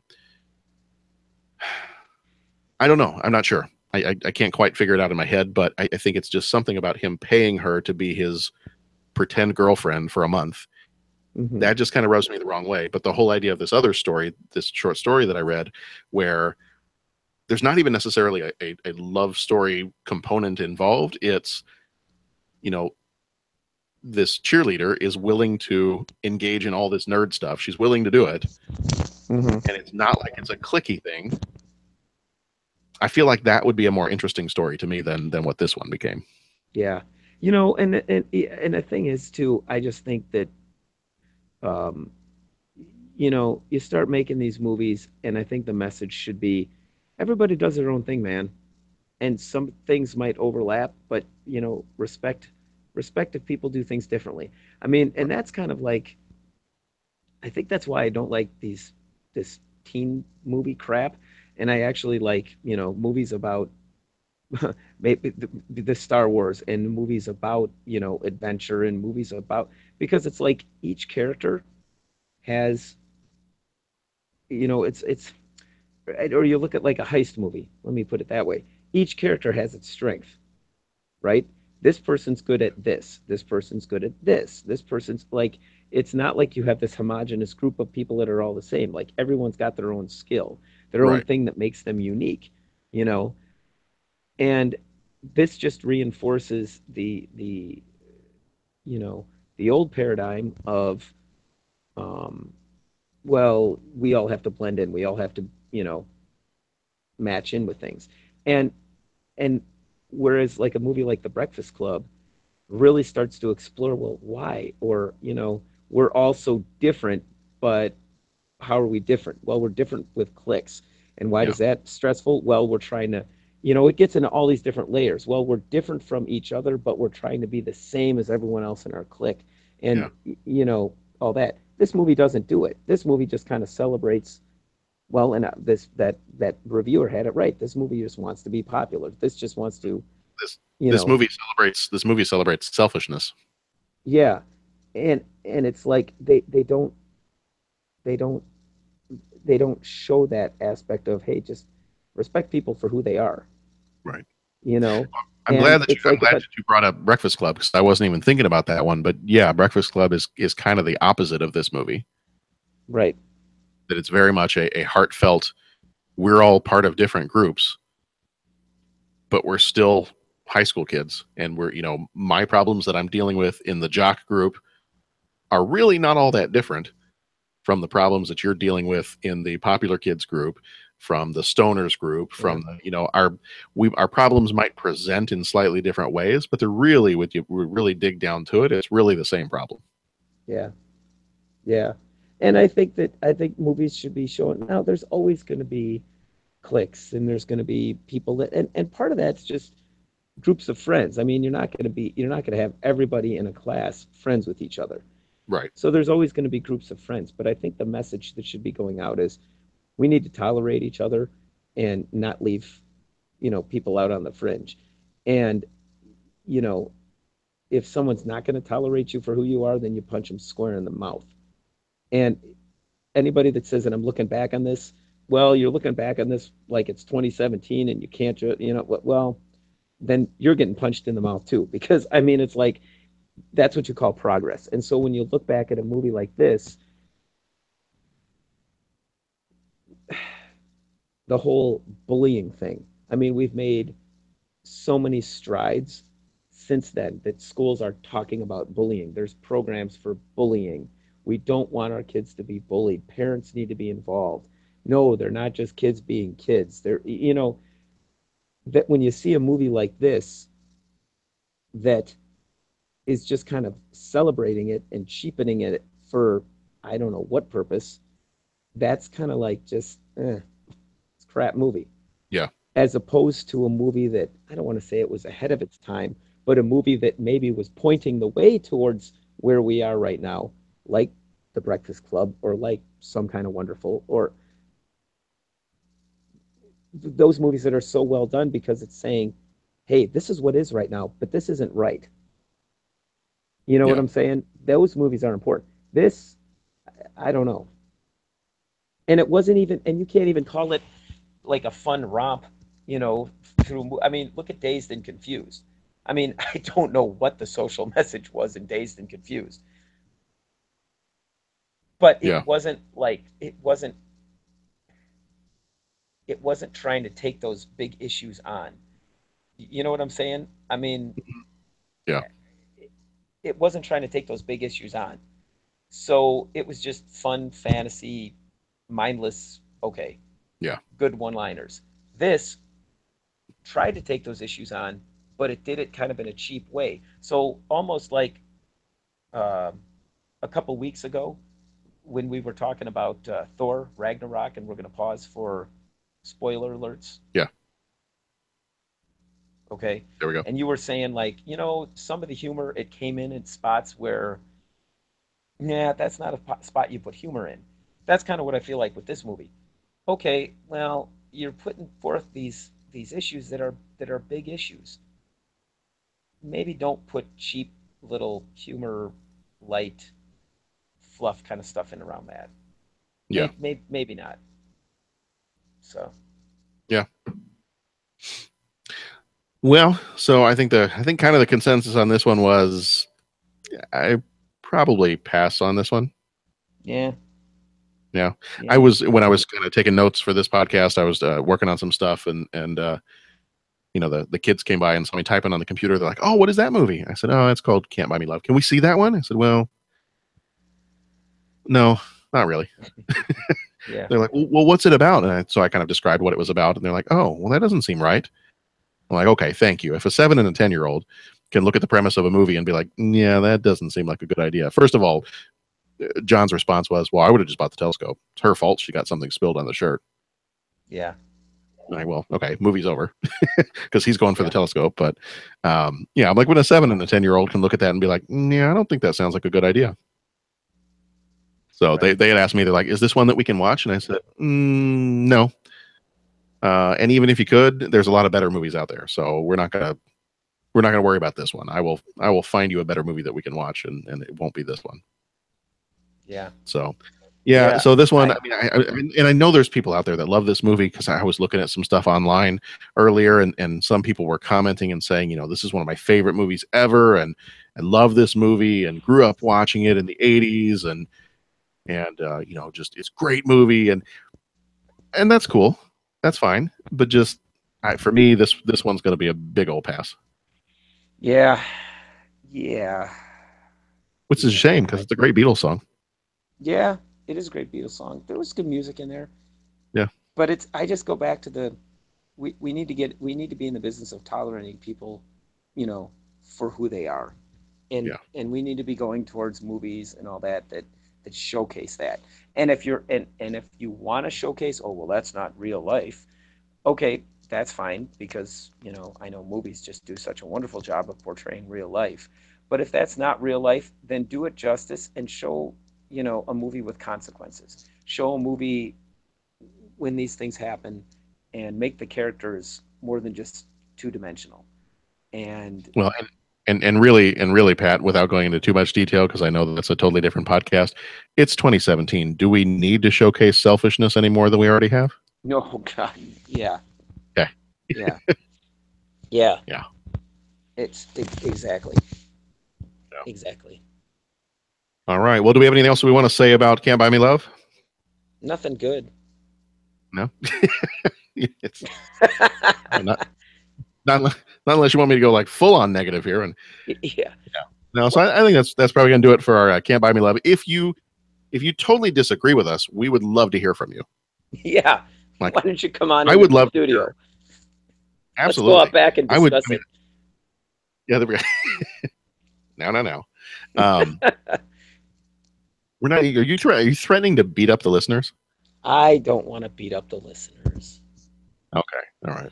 I don't know, I'm not sure. I can't quite figure it out in my head, but I think it's just something about him paying her to be his pretend girlfriend for a month. That just kind of rubs me the wrong way. But the whole idea of this other story, this short story that I read, where there's not even necessarily a love story component involved. It's, this cheerleader is willing to engage in all this nerd stuff. She's willing to do it. And it's not like it's a cliquey thing. I feel like that would be a more interesting story to me than what this one became. Yeah. And the thing is too, I just think that, you start making these movies, and I think the message should be, everybody does their own thing, man. And some things might overlap, but respect if people do things differently. I mean, and that's kind of like, I think that's why I don't like this teen movie crap, and I actually like movies about maybe the Star Wars, and movies about adventure, and movies about, because it's like each character has, it's or you look at like a heist movie. Let me put it that way. Each character has its strength, right? This person's good at this. This person's good at this. This person's like, it's not like you have this homogenous group of people that are all the same. Like, everyone's got their own skill, their own thing that makes them unique, you know? And this just reinforces the old paradigm of, um, well, we all have to blend in. We all have to, match in with things. And and whereas like a movie like The Breakfast Club really starts to explore, well, why? Or, we're all so different, but how are we different? Well, we're different with clicks. And why does that stressful? Well, we're trying to, it gets into all these different layers. Well, we're different from each other, but we're trying to be the same as everyone else in our clique. And, all that. This movie doesn't do it. This movie just kind of celebrates, well, and that reviewer had it right. This movie just wants to be popular. This just wants to, this movie celebrates selfishness. Yeah. And it's like they don't show that aspect of, hey, just respect people for who they are. Right. I'm glad that you brought up Breakfast Club, because I wasn't even thinking about that one. But yeah, Breakfast Club is kind of the opposite of this movie. Right. That it's very much a heartfelt, we're all part of different groups, but we're still high school kids. And we're, my problems that I'm dealing with in the jock group are really not all that different from the problems that you're dealing with in the popular kids group, from the stoners group, from our problems might present in slightly different ways, but they're really, we really dig down to it, it's really the same problem. Yeah. Yeah. And I think movies should be shown. Now, there's always going to be cliques, and there's going to be people that, and part of that's just groups of friends. I mean, you're not going to have everybody in a class friends with each other. Right. So there's always going to be groups of friends. But I think the message that should be going out is, we need to tolerate each other and not leave, people out on the fringe. And, if someone's not going to tolerate you for who you are, then you punch them square in the mouth. And anybody that says that I'm looking back on this, well, you're looking back on this like it's 2017 and you can't, well, then you're getting punched in the mouth too. Because, I mean, it's like, that's what you call progress. And so when you look back at a movie like this, the whole bullying thing, I mean, we've made so many strides since then that schools are talking about bullying. There's programs for bullying. We don't want our kids to be bullied. Parents need to be involved. No, they're not just kids being kids. They're, that when you see a movie like this that is just kind of celebrating it and cheapening it for I don't know what purpose, that's kind of like just it's a crap movie. Yeah. As opposed to a movie that I don't want to say it was ahead of its time, but a movie that maybe was pointing the way towards where we are right now, like The Breakfast Club or like Some Kind of Wonderful, or those movies that are so well done because it's saying, hey, this is what is right now, but this isn't right. You know what Yeah. I'm saying? Those movies are important. This, I don't know. And it wasn't even, and you can't even call it like a fun romp, through, I mean, look at Dazed and Confused. I mean, I don't know what the social message was in Dazed and Confused, but Yeah. it wasn't trying to take those big issues on. You know what I'm saying? I mean, Yeah. it wasn't trying to take those big issues on. So it was just fun, fantasy, mindless, okay, Yeah. good one-liners. This tried to take those issues on, but it did it kind of in a cheap way. So almost like uh, a couple weeks ago when we were talking about Thor Ragnarok, and we're going to pause for spoiler alerts. Yeah. Okay. There we go. And you were saying like, some of the humor, it came in spots where, yeah, that's not a spot you put humor in. That's kind of what I feel like with this movie. Okay, well, you're putting forth these issues that are big issues. Maybe don't put cheap little humor, light, fluff kind of stuff in around that. Yeah. Maybe not. So Yeah. Well, so I think kind of the consensus on this one was I probably pass on this one. yeah, Yeah. yeah, When I was kind of taking notes for this podcast, I was working on some stuff and the kids came by and saw me typing on the computer. They're like, "Oh, what is that movie?" I said, "Oh, it's called Can't Buy Me Love. Can we see that one?" I said, "Well, no, not really." yeah, They're like, "Well, what's it about?" And so I kind of described what it was about, and they're like, "Oh, well, that doesn't seem right." I'm like, "Okay, thank you." If a 7 and a 10-year-old can look at the premise of a movie and be like, "Yeah, that doesn't seem like a good idea." First of all, John's response was, "Well, I would have just bought the telescope. It's her fault. She got something spilled on the shirt." yeah, I'm like, well, okay, movie's over because he's going for the yeah, telescope. But yeah, I'm like, when a 7 and a 10-year-old can look at that and be like, "Yeah, I don't think that sounds like a good idea." So right. they had asked me, they're like, "Is this one that we can watch?" And I said, "No." And even if you could, there's a lot of better movies out there. So we're not gonna worry about this one. I will find you a better movie that we can watch, and it won't be this one. Yeah, So yeah, yeah. so this one, I I mean, and I know there's people out there that love this movie because I was looking at some stuff online earlier, and some people were commenting and saying, this is one of my favorite movies ever, and I love this movie and grew up watching it in the '80s, and just it's a great movie, and that's cool, that's fine, but just for me, this one's going to be a big old pass, yeah, yeah, which is a yeah. shame because it's a great Beatles song. Yeah, it is a great Beatles song. There was good music in there, Yeah, but I just go back to we need to be in the business of tolerating people, you know, for who they are. yeah, And we need to be going towards movies and all that showcase that. And if you want to showcase, oh well, that's not real life. Okay, that's fine because, I know movies just do such a wonderful job of portraying real life. But if that's not real life, then do it justice and show, a movie with consequences. Show a movie when these things happen and make the characters more than just two-dimensional. And well, and really, Pat, without going into too much detail, because I know that's a totally different podcast, it's 2017. Do we need to showcase selfishness any more than we already have? no, God, yeah, Okay. yeah, yeah. Yeah. Exactly, Yeah. exactly. All right. Well, do we have anything else we want to say about Can't Buy Me Love? Nothing good. No. It's not, not not unless you want me to go like full on negative here. And Yeah. no, so I think that's probably going to do it for our Can't Buy Me Love. If you totally disagree with us, we would love to hear from you. Yeah. Like, Why don't you come on I into would the love to studio? hear. Let's go Absolutely. out back and I would. discuss I mean, it. yeah. No. Um, we're not. Are you threatening to beat up the listeners? I don't want to beat up the listeners. Okay. All right.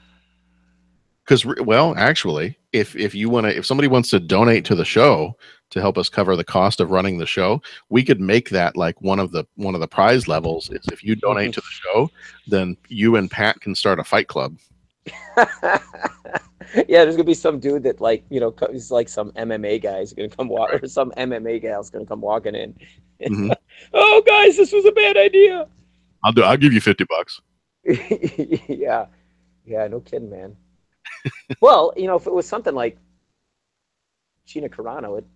Because, well, actually, if you want to, if somebody wants to donate to the show to help us cover the cost of running the show, we could make that like one of the prize levels. Is if you donate to the show, then you and Pat can start a fight club. Yeah, there's gonna be some dude that like he's like some MMA guy's gonna come walk or some MMA gal's gonna come walking in. Mm-hmm. Oh, guys, this was a bad idea. I'll give you $50. Yeah, no kidding, man. Well, if it was something like Gina Carano, it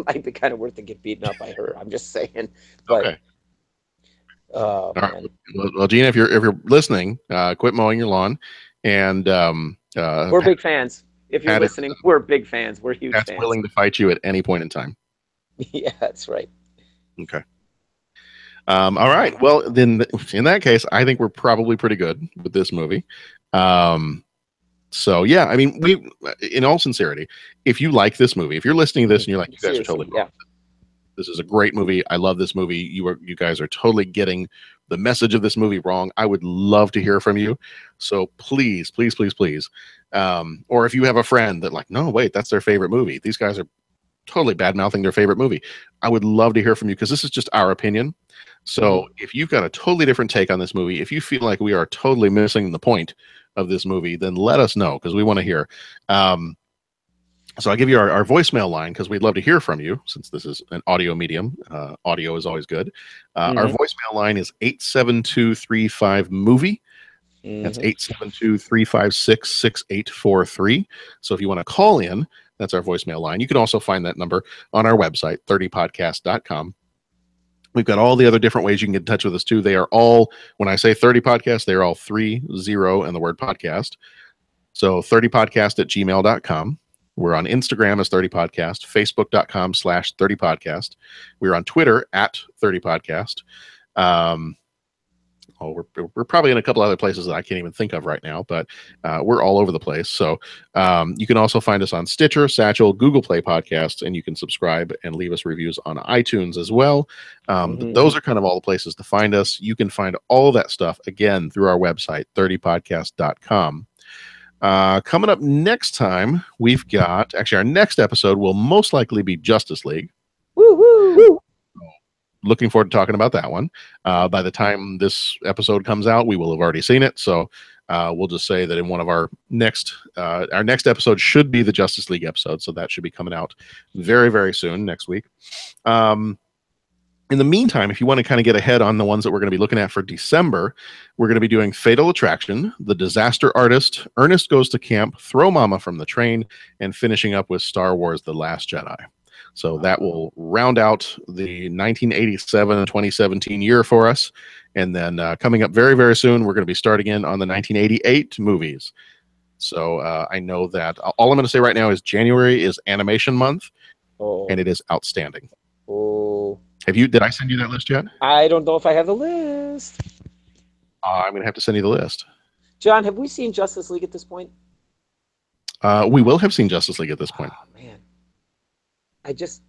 might be kind of worth to get beaten up by her. I'm just saying. But, Okay. Oh, All right. man. Well, Gina, if you're listening, quit mowing your lawn, and We're big fans. If you're Pat is- listening, we're big fans. We're huge Pat's fans. willing to fight you at any point in time. Yeah, that's right. Okay. All right. Well, then in that case, I think we're probably pretty good with this movie. So yeah, I mean, in all sincerity, if you like this movie, if you're listening to this and you're like, you guys are totally wrong. This is a great movie. I love this movie. You guys are totally getting the message of this movie wrong. I would love to hear from you. So please, please, please, please. Or if you have a friend that like, no, wait, that's their favorite movie. These guys are totally bad mouthing their favorite movie. I would love to hear from you because this is just our opinion. So if you've got a totally different take on this movie, if you feel like we are totally missing the point of this movie, then let us know because we want to hear. So I'll give you our voicemail line because we'd love to hear from you since this is an audio medium. Audio is always good. Our voicemail line is 872-35-MOVIE. That's 872-356-6843. So if you want to call in, that's our voicemail line. You can also find that number on our website, 30podcast.com. We've got all the other different ways you can get in touch with us too. They are all, when I say 30 podcasts, they're all 30 and the word podcast. So 30podcast@gmail.com. We're on Instagram as 30podcast, facebook.com/30podcast. We're on Twitter @30podcast. We're probably in a couple other places that I can't even think of right now, but we're all over the place. So you can also find us on Stitcher, Satchel, Google Play Podcasts, and you can subscribe and leave us reviews on iTunes as well. Those are kind of all the places to find us. You can find all that stuff, again, through our website, 30podcast.com. Coming up next time, we've got, actually, our next episode will most likely be Justice League. Woo, woo, woo. Looking forward to talking about that one. By the time this episode comes out, we will have already seen it. So we'll just say that in one of our next episode should be the Justice League episode. So that should be coming out very, very soon next week. In the meantime, if you want to kind of get ahead on the ones that we're going to be looking at for December, we're going to be doing Fatal Attraction, The Disaster Artist, Ernest Goes to Camp, Throw Mama from the Train, and finishing up with Star Wars The Last Jedi. So that will round out the 1987-2017 year for us. And then coming up very, very soon, we're going to be starting in on the 1988 movies. So I know that all I'm going to say right now is January is animation month, and it is outstanding. Did I send you that list yet? I don't know if I have the list. I'm going to have to send you the list. John, have we seen Justice League at this point? We will have seen Justice League at this point. Oh, man. I just...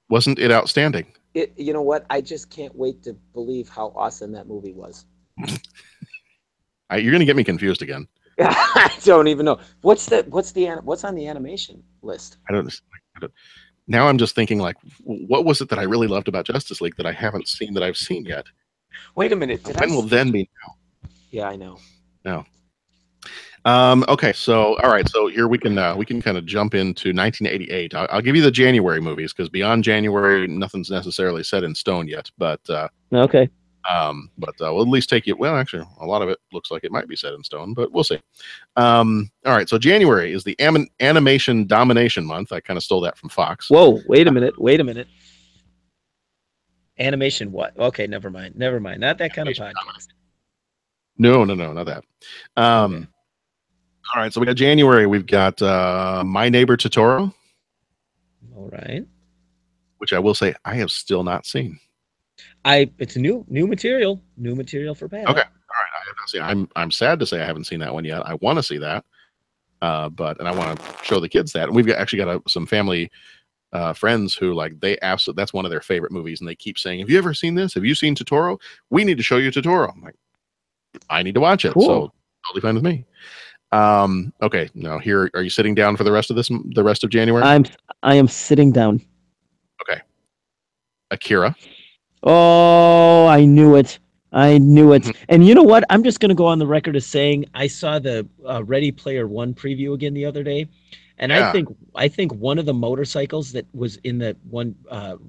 Wasn't it outstanding? You know what? I just can't wait to believe how awesome that movie was. You're going to get me confused again. I don't even know. What's on the animation list? I don't. Now I'm just thinking, like, what was it that I really loved about Justice League that I haven't seen that I've seen yet? Wait a minute. When will then be now? Yeah, I know. No. Okay, so all right, so here we can kind of jump into 1988. I'll give you the January movies because beyond January, nothing's necessarily set in stone yet. But okay. But we'll at least take you. Well, actually, a lot of it looks like it might be set in stone, but we'll see. All right, so January is the animation domination month. I kind of stole that from Fox. Whoa! Wait a minute. Animation what? Okay, never mind. Not that kind of podcast. No, not that. Okay. All right, so we got January. We've got My Neighbor Totoro. All right. Which I will say I have still not seen. It's new material for Pat. Okay. All right. have not seen. I'm sad to say I haven't seen that one yet. I want to see that, and I want to show the kids that. And we've actually got some family friends who like they absolutely that's one of their favorite movies, and they keep saying, "Have you ever seen this? Have you seen Totoro? We need to show you Totoro." I'm like, I need to watch it. Cool. So totally fine with me. Okay, now here, are you sitting down for the rest of January? I am sitting down. Okay. Akira. Oh, I knew it. I knew it. And you know what? I'm just going to go on the record as saying I saw the Ready Player One preview again the other day, and Yeah. I think one of the motorcycles that was in the one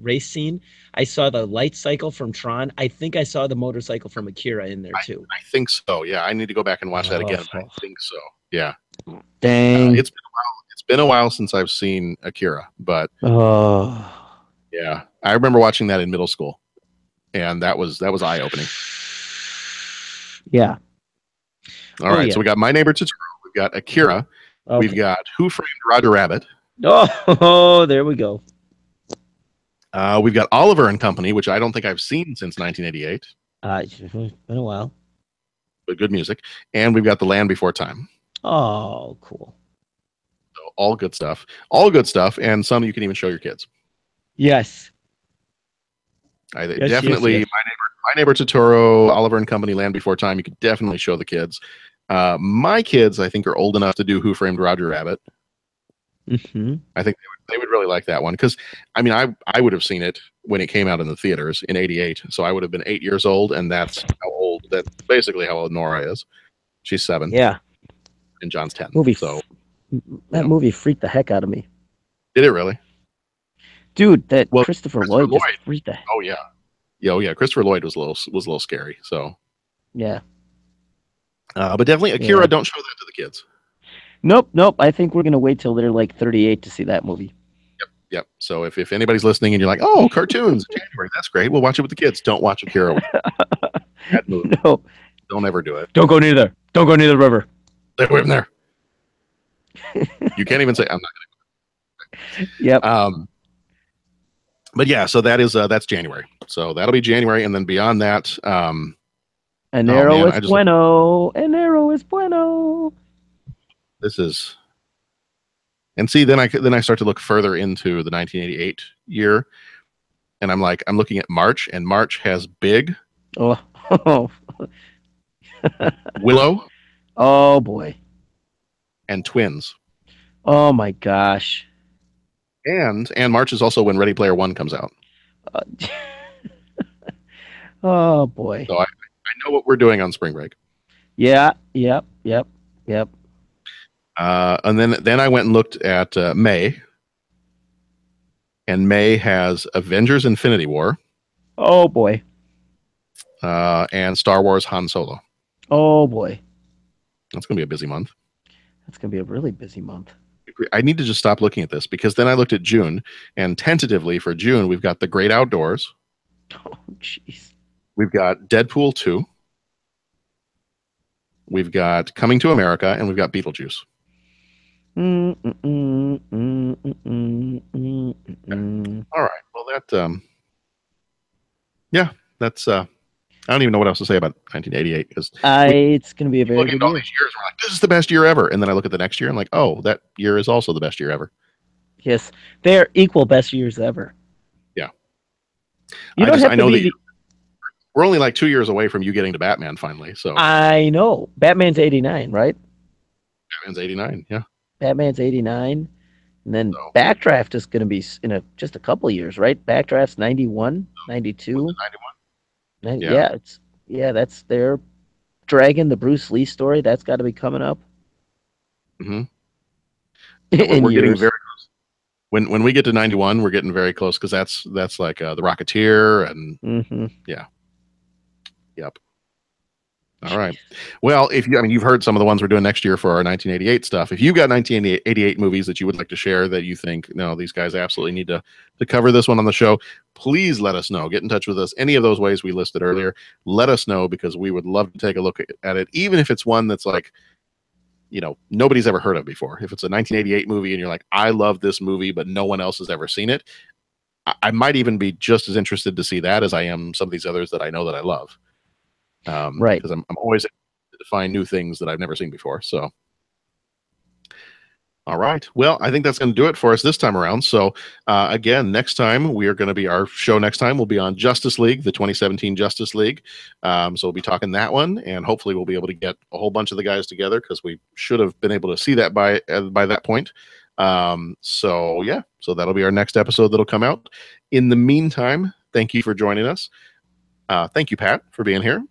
race scene, I saw the light cycle from Tron. I think I saw the motorcycle from Akira in there too. I think so. Yeah, I need to go back and watch that again. But I think so. Yeah. Dang. It's been a while since I've seen Akira, but yeah, I remember watching that in middle school, and that was eye opening. Yeah. All right, so we got My Neighbor Totoro, we've got Akira, we've got Who Framed Roger Rabbit. Oh, there we go. We've got Oliver and Company, which I don't think I've seen since 1988. It's been a while, but good music, and we've got The Land Before Time. Oh, cool. So all good stuff, and some you can even show your kids. Yes. Definitely. Yes. My Neighbor Totoro, Oliver and Company, Land Before Time. You could definitely show the kids. My kids, I think, are old enough to do Who Framed Roger Rabbit. Mm-hmm. I think they would really like that one because, I mean, I would have seen it when it came out in the theaters in '88, so I would have been 8 years old, and that's basically how old Nora is. She's 7. Yeah. And John's 10. Movie freaked the heck out of me. Did it really? Dude, Christopher Lloyd just freaked the heck. Oh yeah. Yeah, Christopher Lloyd was a little scary. So yeah. But definitely Akira, don't show that to the kids. Nope. I think we're gonna wait till they're like 38 to see that movie. Yep. So if anybody's listening and you're like, oh, cartoons, January, that's great. We'll watch it with the kids. Don't watch Akira. That movie. No. Don't ever do it. Don't go near there. Don't go near the river. Stay away from there. You can't even say I'm not gonna. Yep. But yeah, so that's January. So that'll be January, and then beyond that, Enero es bueno. Enero es bueno. This is, and see, then I start to look further into the 1988 year, and I'm looking at March, and March has Big. Oh. Willow. Oh boy. And Twins. Oh my gosh. And March is also when Ready Player One comes out. Oh boy. So I know what we're doing on spring break. Yeah. Yep. And then I went and looked at May. And May has Avengers Infinity War. Oh boy. And Star Wars Han Solo. Oh boy. That's going to be a busy month. That's going to be a really busy month. I need to just stop looking at this because then I looked at June, and tentatively for June, we've got The Great Outdoors. Oh, jeez. We've got Deadpool 2. We've got Coming to America, and we've got Beetlejuice. All right. Well, that's I don't even know what else to say about 1988 because it's going to be a very good year. All these years, we're like, this is the best year ever, and then I look at the next year, and I'm like, oh, that year is also the best year ever. Yes, they're equal best years ever. Yeah, I know that we're only like 2 years away from you getting to Batman finally. So I know Batman's 89, right? Batman's 89, yeah. Batman's 89, and then Backdraft is going to be in just a couple of years, right? Backdraft's 91, 92. 91. Yeah, that's their Dragon, the Bruce Lee story. That's got to be coming up. Mm-hmm. We're getting very close. When we get to 91, we're getting very close because that's like the Rocketeer and yeah. Yep. All right. Well, you've heard some of the ones we're doing next year for our 1988 stuff. If you've got 1988 movies that you would like to share that you think, no, these guys absolutely need to cover this one on the show, please let us know. Get in touch with us. Any of those ways we listed earlier, let us know because we would love to take a look at it, even if it's one that's like, nobody's ever heard of before. If it's a 1988 movie and you're like, I love this movie, but no one else has ever seen it, I might even be just as interested to see that as I am some of these others that I know that I love. Right. Because I'm always to find new things that I've never seen before. So. All right. Well, I think that's going to do it for us this time around. So, again, next time our show next time will be on Justice League, the 2017 Justice League. So we'll be talking that one, and hopefully we'll be able to get a whole bunch of the guys together because we should have been able to see that by that point. So that'll be our next episode that'll come out. In the meantime, thank you for joining us. Thank you, Pat, for being here.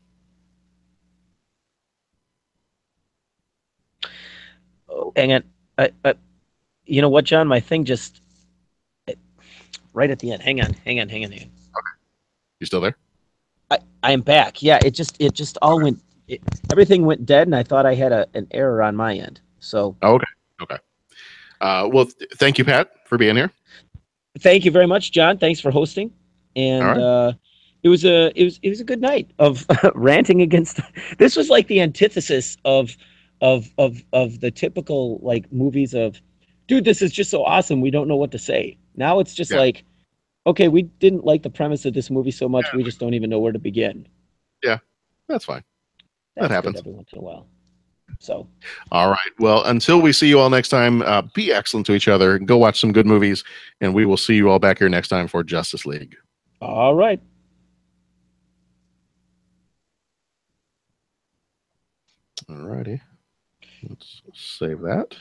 Oh, hang on. You know what, John? My thing just right at the end. Hang on. Okay. You still there? I am back. Yeah, it just all went. Everything went dead, and I thought I had an error on my end. So. Okay. Well, thank you, Pat, for being here. Thank you very much, John. Thanks for hosting. And right. It was a good night of ranting against. This was like the antithesis of the typical like movies of, dude, this is just so awesome, we don't know what to say. Now it's just like, okay, we didn't like the premise of this movie so much, we just don't even know where to begin. Yeah, that's fine. That happens every once in a while. So, all right. Well, until we see you all next time, be excellent to each other. Go watch some good movies, and we will see you all back here next time for Justice League. All right. All righty. Let's save that.